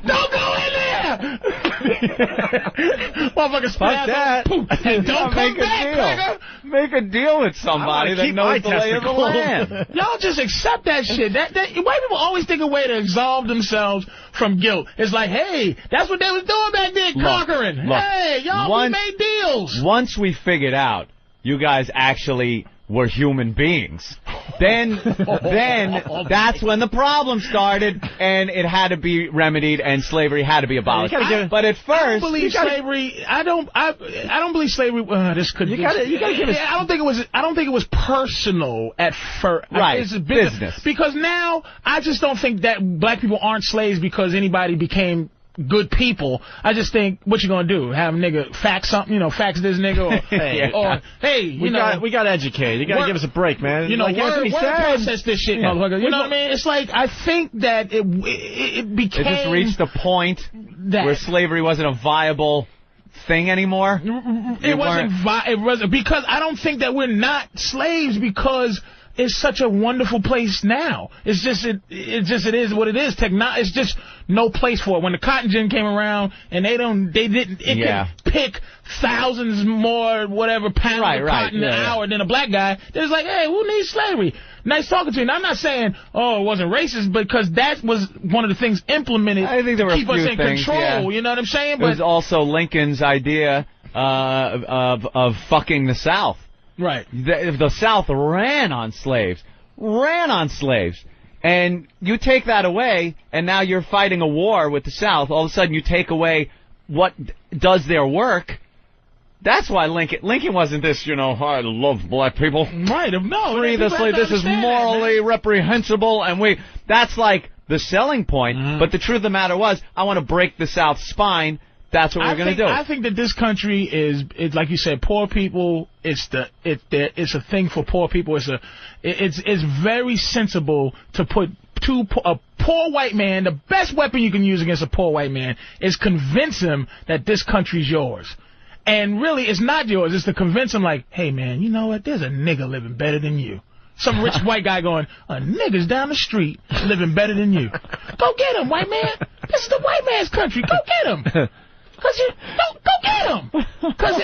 Don't go in there. Motherfucker, fuck that. And don't come back, Make a deal with somebody that knows the lay of the land. Y'all just accept that shit. White people always think a way to absolve themselves from guilt. It's like, hey, that's what they was doing back then, conquering. Hey, y'all, we made deals. Once we figured out you guys actually were human beings, then that's when the problem started, and it had to be remedied, and slavery had to be abolished. But at first, I don't believe slavery. I don't believe slavery. This could. You gotta give us. I don't think it was personal at first. Right. It's business. Because now I just don't think that black people aren't slaves because anybody became good people. I just think, what you gonna do? Have a nigga fax something? Fax this nigga? Or hey, we got educated. You gotta give us a break, man. Word process this shit, motherfucker. You know what I mean? It's like, I think that it became... It just reached a point where slavery wasn't a viable thing anymore? It wasn't because I don't think that we're not slaves because... It's such a wonderful place now. It is what it is. It's just no place for it. When the cotton gin came around and could pick thousands more pounds of cotton an hour than a black guy, they was like, hey, who needs slavery? Nice talking to you. And I'm not saying, it wasn't racist, because that was one of the things implemented to keep us in control. Yeah. You know what I'm saying? It was also Lincoln's idea of fucking the South. Right. The South ran on slaves. And you take that away, and now you're fighting a war with the South. All of a sudden, you take away what does their work. That's why Lincoln wasn't this, I love black people. Right. No. Free the slave. This is morally reprehensible. And that's like the selling point. But the truth of the matter was, I want to break the South's spine. That's what we're going to do. I think that this country is like you said, poor people. It's a thing for poor people. It's very sensible to put a poor white man. The best weapon you can use against a poor white man is convince him that this country's yours. And really, it's not yours. It's to convince him, like, hey, man, you know what? There's a nigga living better than you. Some rich white guy going, a nigga's down the street living better than you. Go get him, white man. This is the white man's country. Go get him. Go get him. Because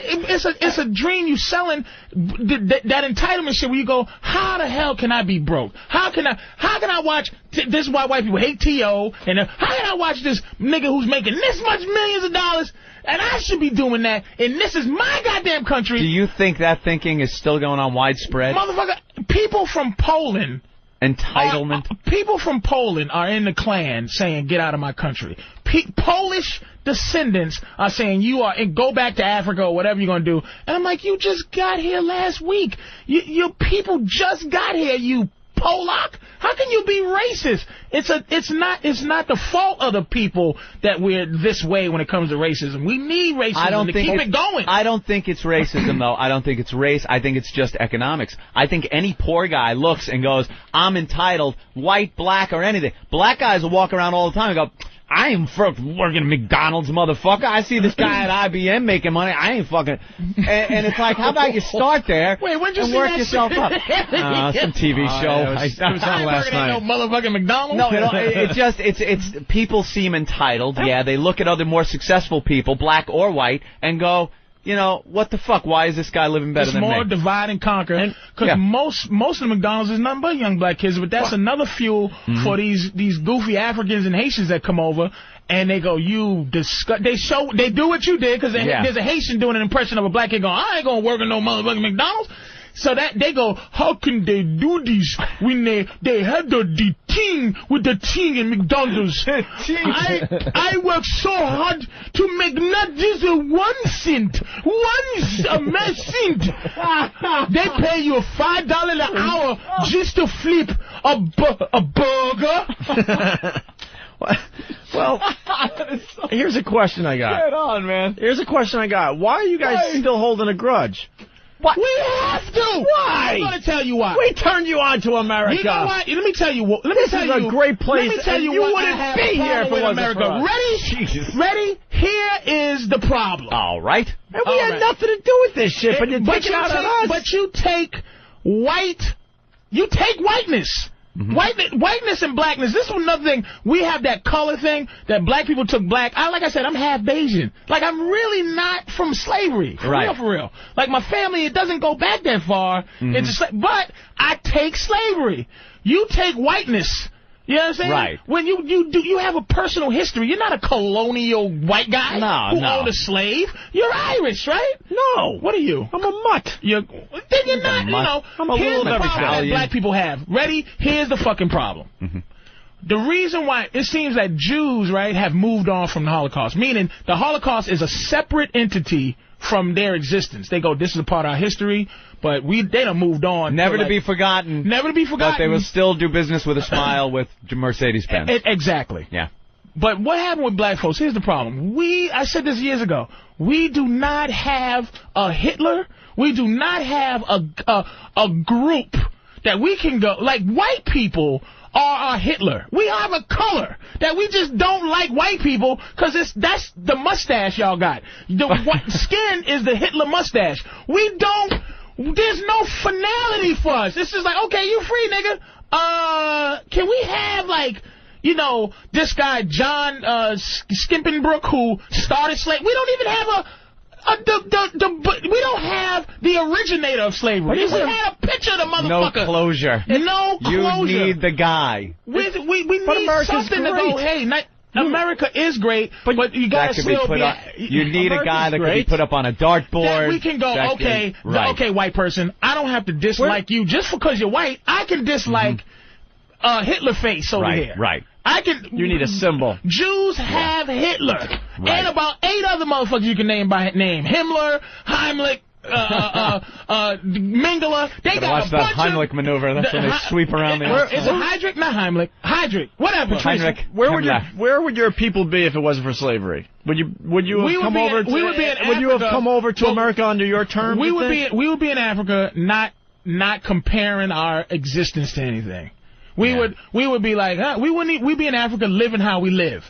it's a dream you selling, that entitlement shit where you go, how the hell can I be broke? How can I watch, this is why white people hate T.O., and how can I watch this nigga who's making this much millions of dollars, and I should be doing that, and this is my goddamn country. Do you think that thinking is still going on widespread? Motherfucker, people from Poland... Entitlement. People from Poland are in the Klan saying, get out of my country. Polish descendants are saying, go back to Africa or whatever you're going to do. And I'm like, you just got here last week. Your people just got here, you Polak. How can you be racist? It's not the fault of the people that we're this way when it comes to racism. We need racism to keep it going. I don't think it's racism, though. I don't think it's race. I think it's just economics. I think any poor guy looks and goes, I'm entitled, white, black, or anything. Black guys will walk around all the time and go, I ain't fucking working at McDonald's, motherfucker. I see this guy at IBM making money. I ain't fucking... And it's like, how about you start there and work yourself up? Some TV show. It was on last night. No motherfucking McDonald's. No, it's people seem entitled. Yeah, they look at other more successful people, black or white, and go, you know, what the fuck? Why is this guy living better than me? It's more divide and conquer. Because most of the McDonald's is nothing but young black kids, but that's another fuel for these goofy Africans and Haitians that come over, and they go, you disgust. They do what you did, because there's a Haitian doing an impression of a black kid going, I ain't going to work at no motherfucking McDonald's. So that they go, how can they do this when they had the thing with the thing in McDonald's? I work so hard to make not just a 1 cent, a cent. They pay you $5 an hour just to flip a burger. Well, here's a question I got. Get on, man. Here's a question I got. Why are you guys still holding a grudge? What? We have to. Why? I'm going to tell you why. We turned you on to America. You know what? Let me tell you what. This is a great place. Let me tell you what. Wouldn't be here if it wasn't America. for us. Ready? Jesus. Ready? Here is the problem. All right. And we had nothing to do with this shit, but you take it out on us. But you take whiteness. Whiteness and blackness. This is another thing. We have that color thing that black people took black. Like I said, I'm half Bayesian. Like, I'm really not from slavery. For real. Like, my family, it doesn't go back that far. But I take slavery. You take whiteness. You know what I'm saying? Right. When you have a personal history. You're not a colonial white guy who owned a slave. You're Irish, right? No. What are you? I'm a mutt. Then you're not, you know. I'm a here's little the bit problem that black people have. Ready? Here's the fucking problem. The reason why it seems that Jews, right, have moved on from the Holocaust, meaning the Holocaust is a separate entity from their existence. They go, this is a part of our history, but they done moved on. Never to be forgotten. Never to be forgotten. But they will still do business with a smile with Mercedes-Benz. Exactly. Yeah. But what happened with black folks? Here's the problem. I said this years ago. We do not have a Hitler. We do not have a group that we can go, like white people are Hitler. We have a color that we just don't like white people because that's the mustache y'all got. The white skin is the Hitler mustache. There's no finality for us. It's just like, okay, you free, nigga. Can we have, like, you know, this guy, John Skimpenbrook, who started slavery? We don't even have we don't have the originator of slavery. We had a picture of the motherfucker. No closure. No closure. You need the guy. We need something to go, hey, America is great, but you gotta still be... You need a guy that can be put up on a dartboard. That we can go, okay, white person, I don't have to dislike you just because you're white. I can dislike Hitler face over here. Right. You need a symbol. Jews have Hitler. And about 8 other motherfuckers you can name by name. Himmler, Heimlich, Mingala. They got watch a that bunch Heimlich maneuver. That's when they sweep around the outside. Is it Heydrich? Not Heimlich. Heydrich. Whatever. Heimlich. Where would your people be if it wasn't for slavery? Would you have come over to America under your terms? We would be in Africa, not comparing our existence to anything. We would be like, we'd be in Africa living how we live.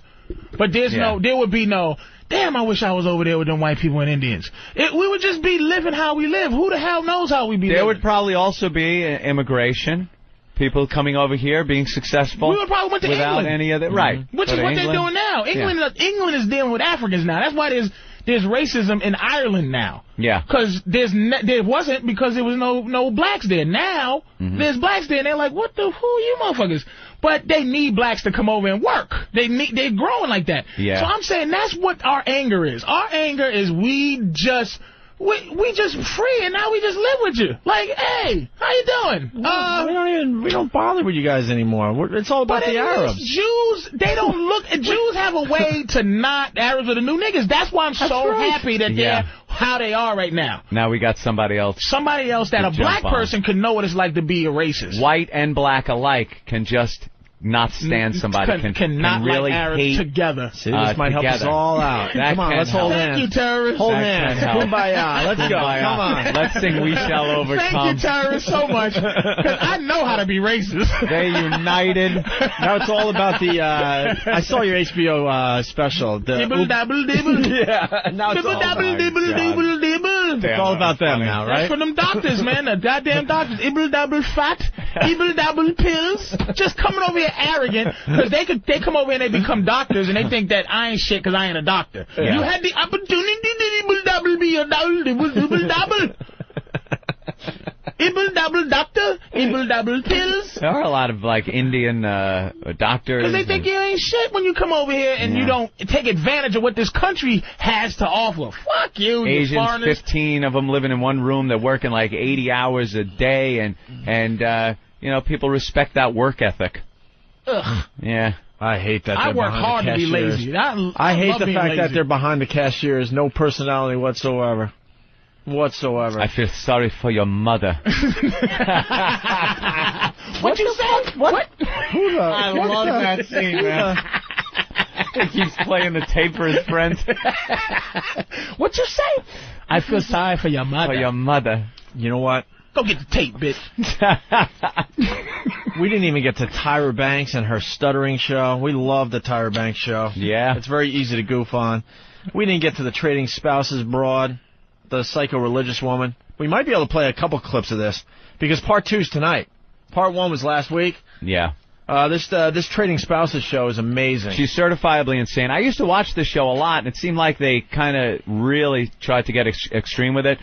But there would be no, damn, I wish I was over there with them white people and Indians. We would just be living how we live. Who the hell knows how we be living? There would probably also be immigration. People coming over here, being successful. We would probably went to without England. any of that. Right. Which is what they're doing now. England is dealing with Africans now. That's why there's racism in Ireland now. Yeah. Because there wasn't, because there was no blacks there. Now there's blacks there, and they're like, who are you motherfuckers? But they need blacks to come over and work. They're growing like that. Yeah. So I'm saying that's what our anger is. Our anger is we just free, and now we just live with you. Like, hey, how you doing? We don't bother with you guys anymore. It's all about the Arabs. Jews, they don't look. Jews have a way to not Arabs are the new niggas. That's why I'm so happy that they're how they are right now. Now we got somebody else. Somebody else that a black person can know what it's like to be a racist. White and black alike can just not stand somebody. Can really like Arabs hate together. See, this might help us all out. Come on, let's hold hands. Thank you, terrorists. Hold hands. Kumbaya. Let's go. Come on. Let's sing We Shall Overcome. Thank you, terrorists, so much. Because I know how to be racist. They united. Now it's all about the... I saw your HBO special. Dibble, dabble, dibble. Yeah. Now it's all It's all about them now, right? That's for them doctors, man. The goddamn doctors. Ibble, dabble, fat. Ibble, dabble, pills. Just coming over here arrogant, because they come over here and they become doctors, and they think that I ain't shit because I ain't a doctor. Yeah. You had the opportunity to be a double. Ibble double doctor, ibble double pills. There are a lot of like Indian doctors. Because they think you ain't shit when you come over here and you don't take advantage of what this country has to offer. Fuck you, Asians, you foreigners. 15 of them living in one room. They're working like 80 hours a day, and people respect that work ethic. Ugh. Yeah. I hate that. I work hard to be lazy. I hate the fact that they're behind the cashiers. No personality whatsoever. I feel sorry for your mother. What you say? What? I love that scene, man. He keeps playing the tape for his friends. What you say? I feel sorry for your mother. For your mother. You know what? Go get the tape, bitch. We didn't even get to Tyra Banks and her stuttering show. We love the Tyra Banks show. Yeah. It's very easy to goof on. We didn't get to the trading spouses broad, the psycho-religious woman. We might be able to play a couple clips of this, because part 2's tonight. Part 1 was last week. Yeah. This trading spouses show is amazing. She's certifiably insane. I used to watch this show a lot, and it seemed like they kind of really tried to get extreme with it.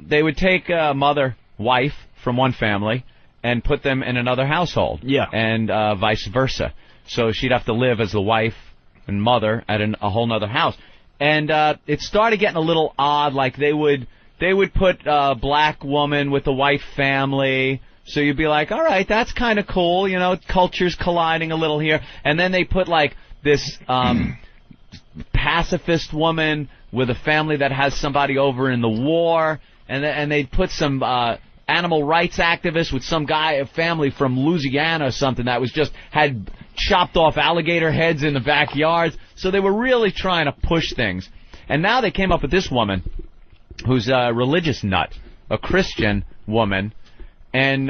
They would take a wife from one family and put them in another household. Yeah. And vice versa. So she'd have to live as the wife and mother at a whole nother house. And it started getting a little odd. Like they would put a black woman with a white family. So you'd be like, all right, that's kind of cool. You know, cultures colliding a little here. And then they put like this pacifist woman with a family that has somebody over in the war. And they'd put some animal rights activist with some guy, a family from Louisiana or something that had chopped off alligator heads in the backyards. So they were really trying to push things. And now they came up with this woman who's a religious nut, a Christian woman, and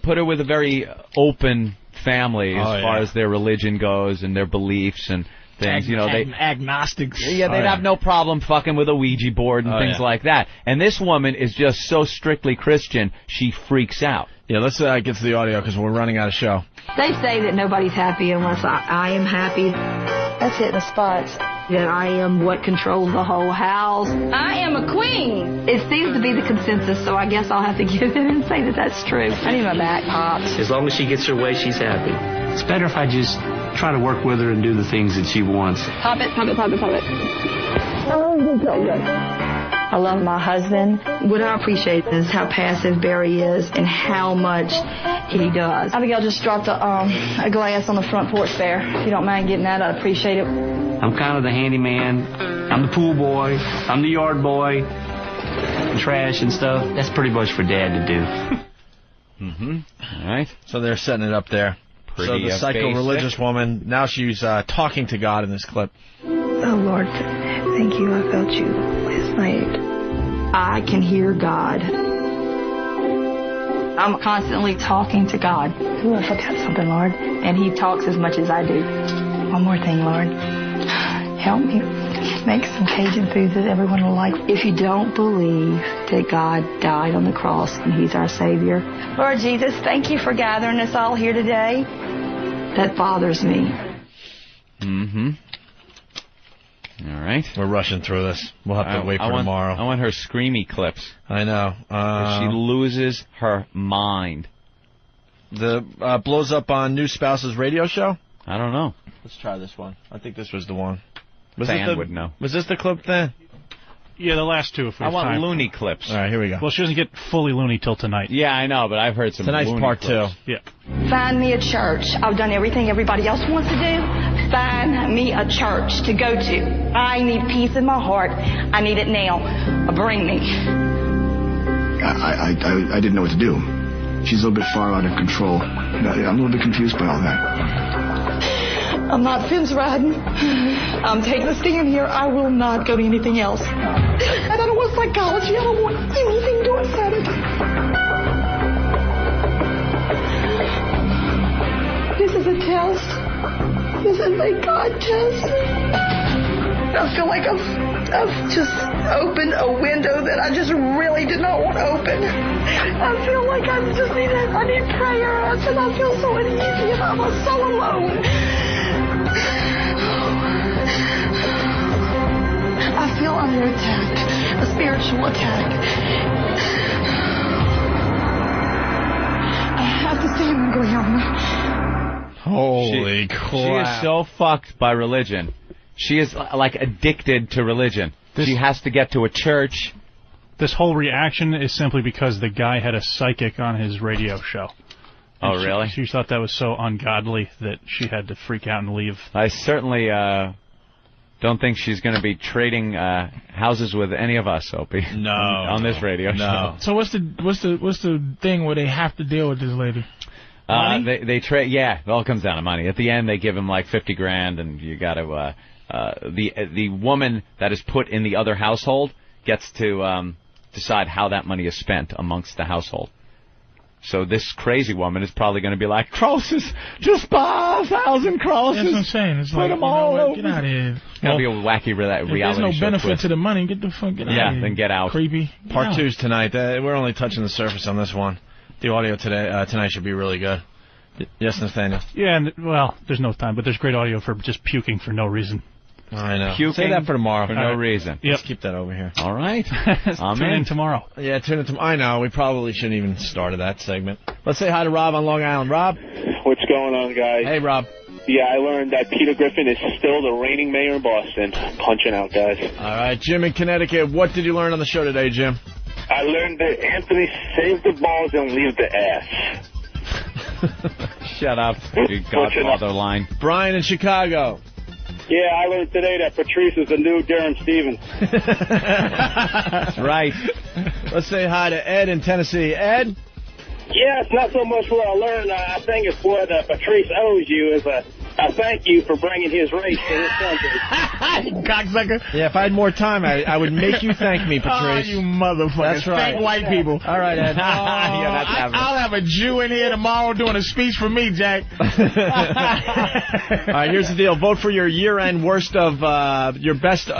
put her with a very open family as far as their religion goes and their beliefs and things. Agnostics. Yeah, they'd have no problem fucking with a Ouija board and things like that. And this woman is just so strictly Christian, she freaks out. Yeah, let's get to the audio because we're running out of show. They say that nobody's happy unless I am happy. That's hitting the spots. That I am what controls the whole house. I am a queen. It seems to be the consensus, so I guess I'll have to give in and say that that's true. I need my back popped. As long as she gets her way, she's happy. It's better if I just try to work with her and do the things that she wants. Pop it, pop it, pop it, pop it. Oh, you're so good. I love my husband. What I appreciate is how passive Barry is and how much he does. Abigail just dropped a glass on the front porch there. If you don't mind getting that, I'd appreciate it. I'm kind of the handyman. I'm the pool boy. I'm the yard boy. trash and stuff, that's pretty much for Dad to do. All right. So they're setting it up there. Pretty, so the psycho-religious woman, now she's talking to God in this clip. Oh, Lord, thank you. I felt you last night. I can hear God. I'm constantly talking to God. Ooh, I forgot something, Lord. And He talks as much as I do. One more thing, Lord. Help me make some Cajun food that everyone will like. If you don't believe that God died on the cross and He's our Savior, Lord Jesus, thank you for gathering us all here today. That bothers me. All right. We're rushing through this. We'll have to wait for tomorrow. I want her screamy clips. I know. She loses her mind. The blows up on new spouse's radio show? I don't know. Let's try this one. I think this was the one. Than would know. Was this the clip, Than? Yeah, the last two. If we I want time. loony clips. All right, here we go. Well, she doesn't get fully loony till tonight. Yeah, I know, but I've heard some Tonight's loony part clips. 2. Yeah. Find me a church. I've done everything everybody else wants to do. Find me a church to go to. I need peace in my heart. I need it now. Bring me. I didn't know what to do. She's a little bit far out of control. I'm a little bit confused by all that. I'm not fence riding. I'm taking a stand here. I will not go to anything else. And I don't want psychology. I don't want anything to do with Saturday. This is a test. This is a God test. I feel like I've just opened a window that I just really did not want to open. I feel like I need prayer. I feel so uneasy and I'm so alone. I feel under attack, a spiritual attack. I have to stay on the ground. Holy crap. She is so fucked by religion. She is like addicted to religion. She has to get to a church. This whole reaction is simply because the guy had a psychic on his radio show. Oh, really? She thought that was so ungodly that she had to freak out and leave. I certainly don't think she's going to be trading houses with any of us, Opie. No. On this radio show. So what's the thing where they have to deal with this lady? They trade. Yeah, it all comes down to money. At the end, they give him like $50,000, and you got to. The woman that is put in the other household gets to decide how that money is spent amongst the household. So this crazy woman is probably going to be like, crosses, just buy 1,000 crosses. That's what I'm saying. It's put like, them all over. Get out of here. It's going to be a wacky reality show. There's no benefit twist. to the money. Get the fuck out of here. Yeah, then get out. Creepy. Part 2's tonight. We're only touching the surface on this one. The audio tonight should be really good. Yes, Nathaniel? Yeah, well, there's no time, but there's great audio for just puking for no reason. I know. Puking Say that for tomorrow. For no reason. Let's keep that over here. All right. Tune in tomorrow. Yeah, tune in tomorrow. I know. We probably shouldn't even started that segment. Let's say hi to Rob on Long Island. Rob? What's going on, guys? Hey, Rob. Yeah, I learned that Peter Griffin is still the reigning mayor in Boston. Punching out, guys. All right, Jim in Connecticut. What did you learn on the show today, Jim? I learned that Anthony saves the balls and leaves the ass. Shut up, you Godfather line. Brian in Chicago. Yeah, I learned today that Patrice is the new Darren Stevens. That's right. Let's say hi to Ed in Tennessee. Ed? Yeah, it's not so much what I learned. I think it's what Patrice owes you is a thank you for bringing his race to this country. Cocksucker. Yeah, if I had more time, I would make you thank me, Patrice. Oh, you motherfucker. That's right. Thank white people. All right, Ed. I'll have a Jew in here tomorrow doing a speech for me, Jack. All right, here's the deal. Vote for your year-end worst of your best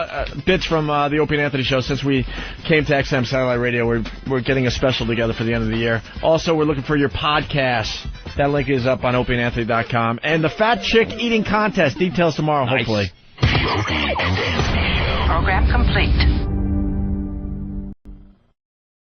bits from the Opie and Anthony show. Since we came to XM Satellite Radio, we're getting a special together for the end of the year. Also, we're looking for your podcasts. That link is up on opieandanthony.com. And the Fat Chick Eating Contest. Details tomorrow, hopefully. The Opie and Anthony Show. Program complete.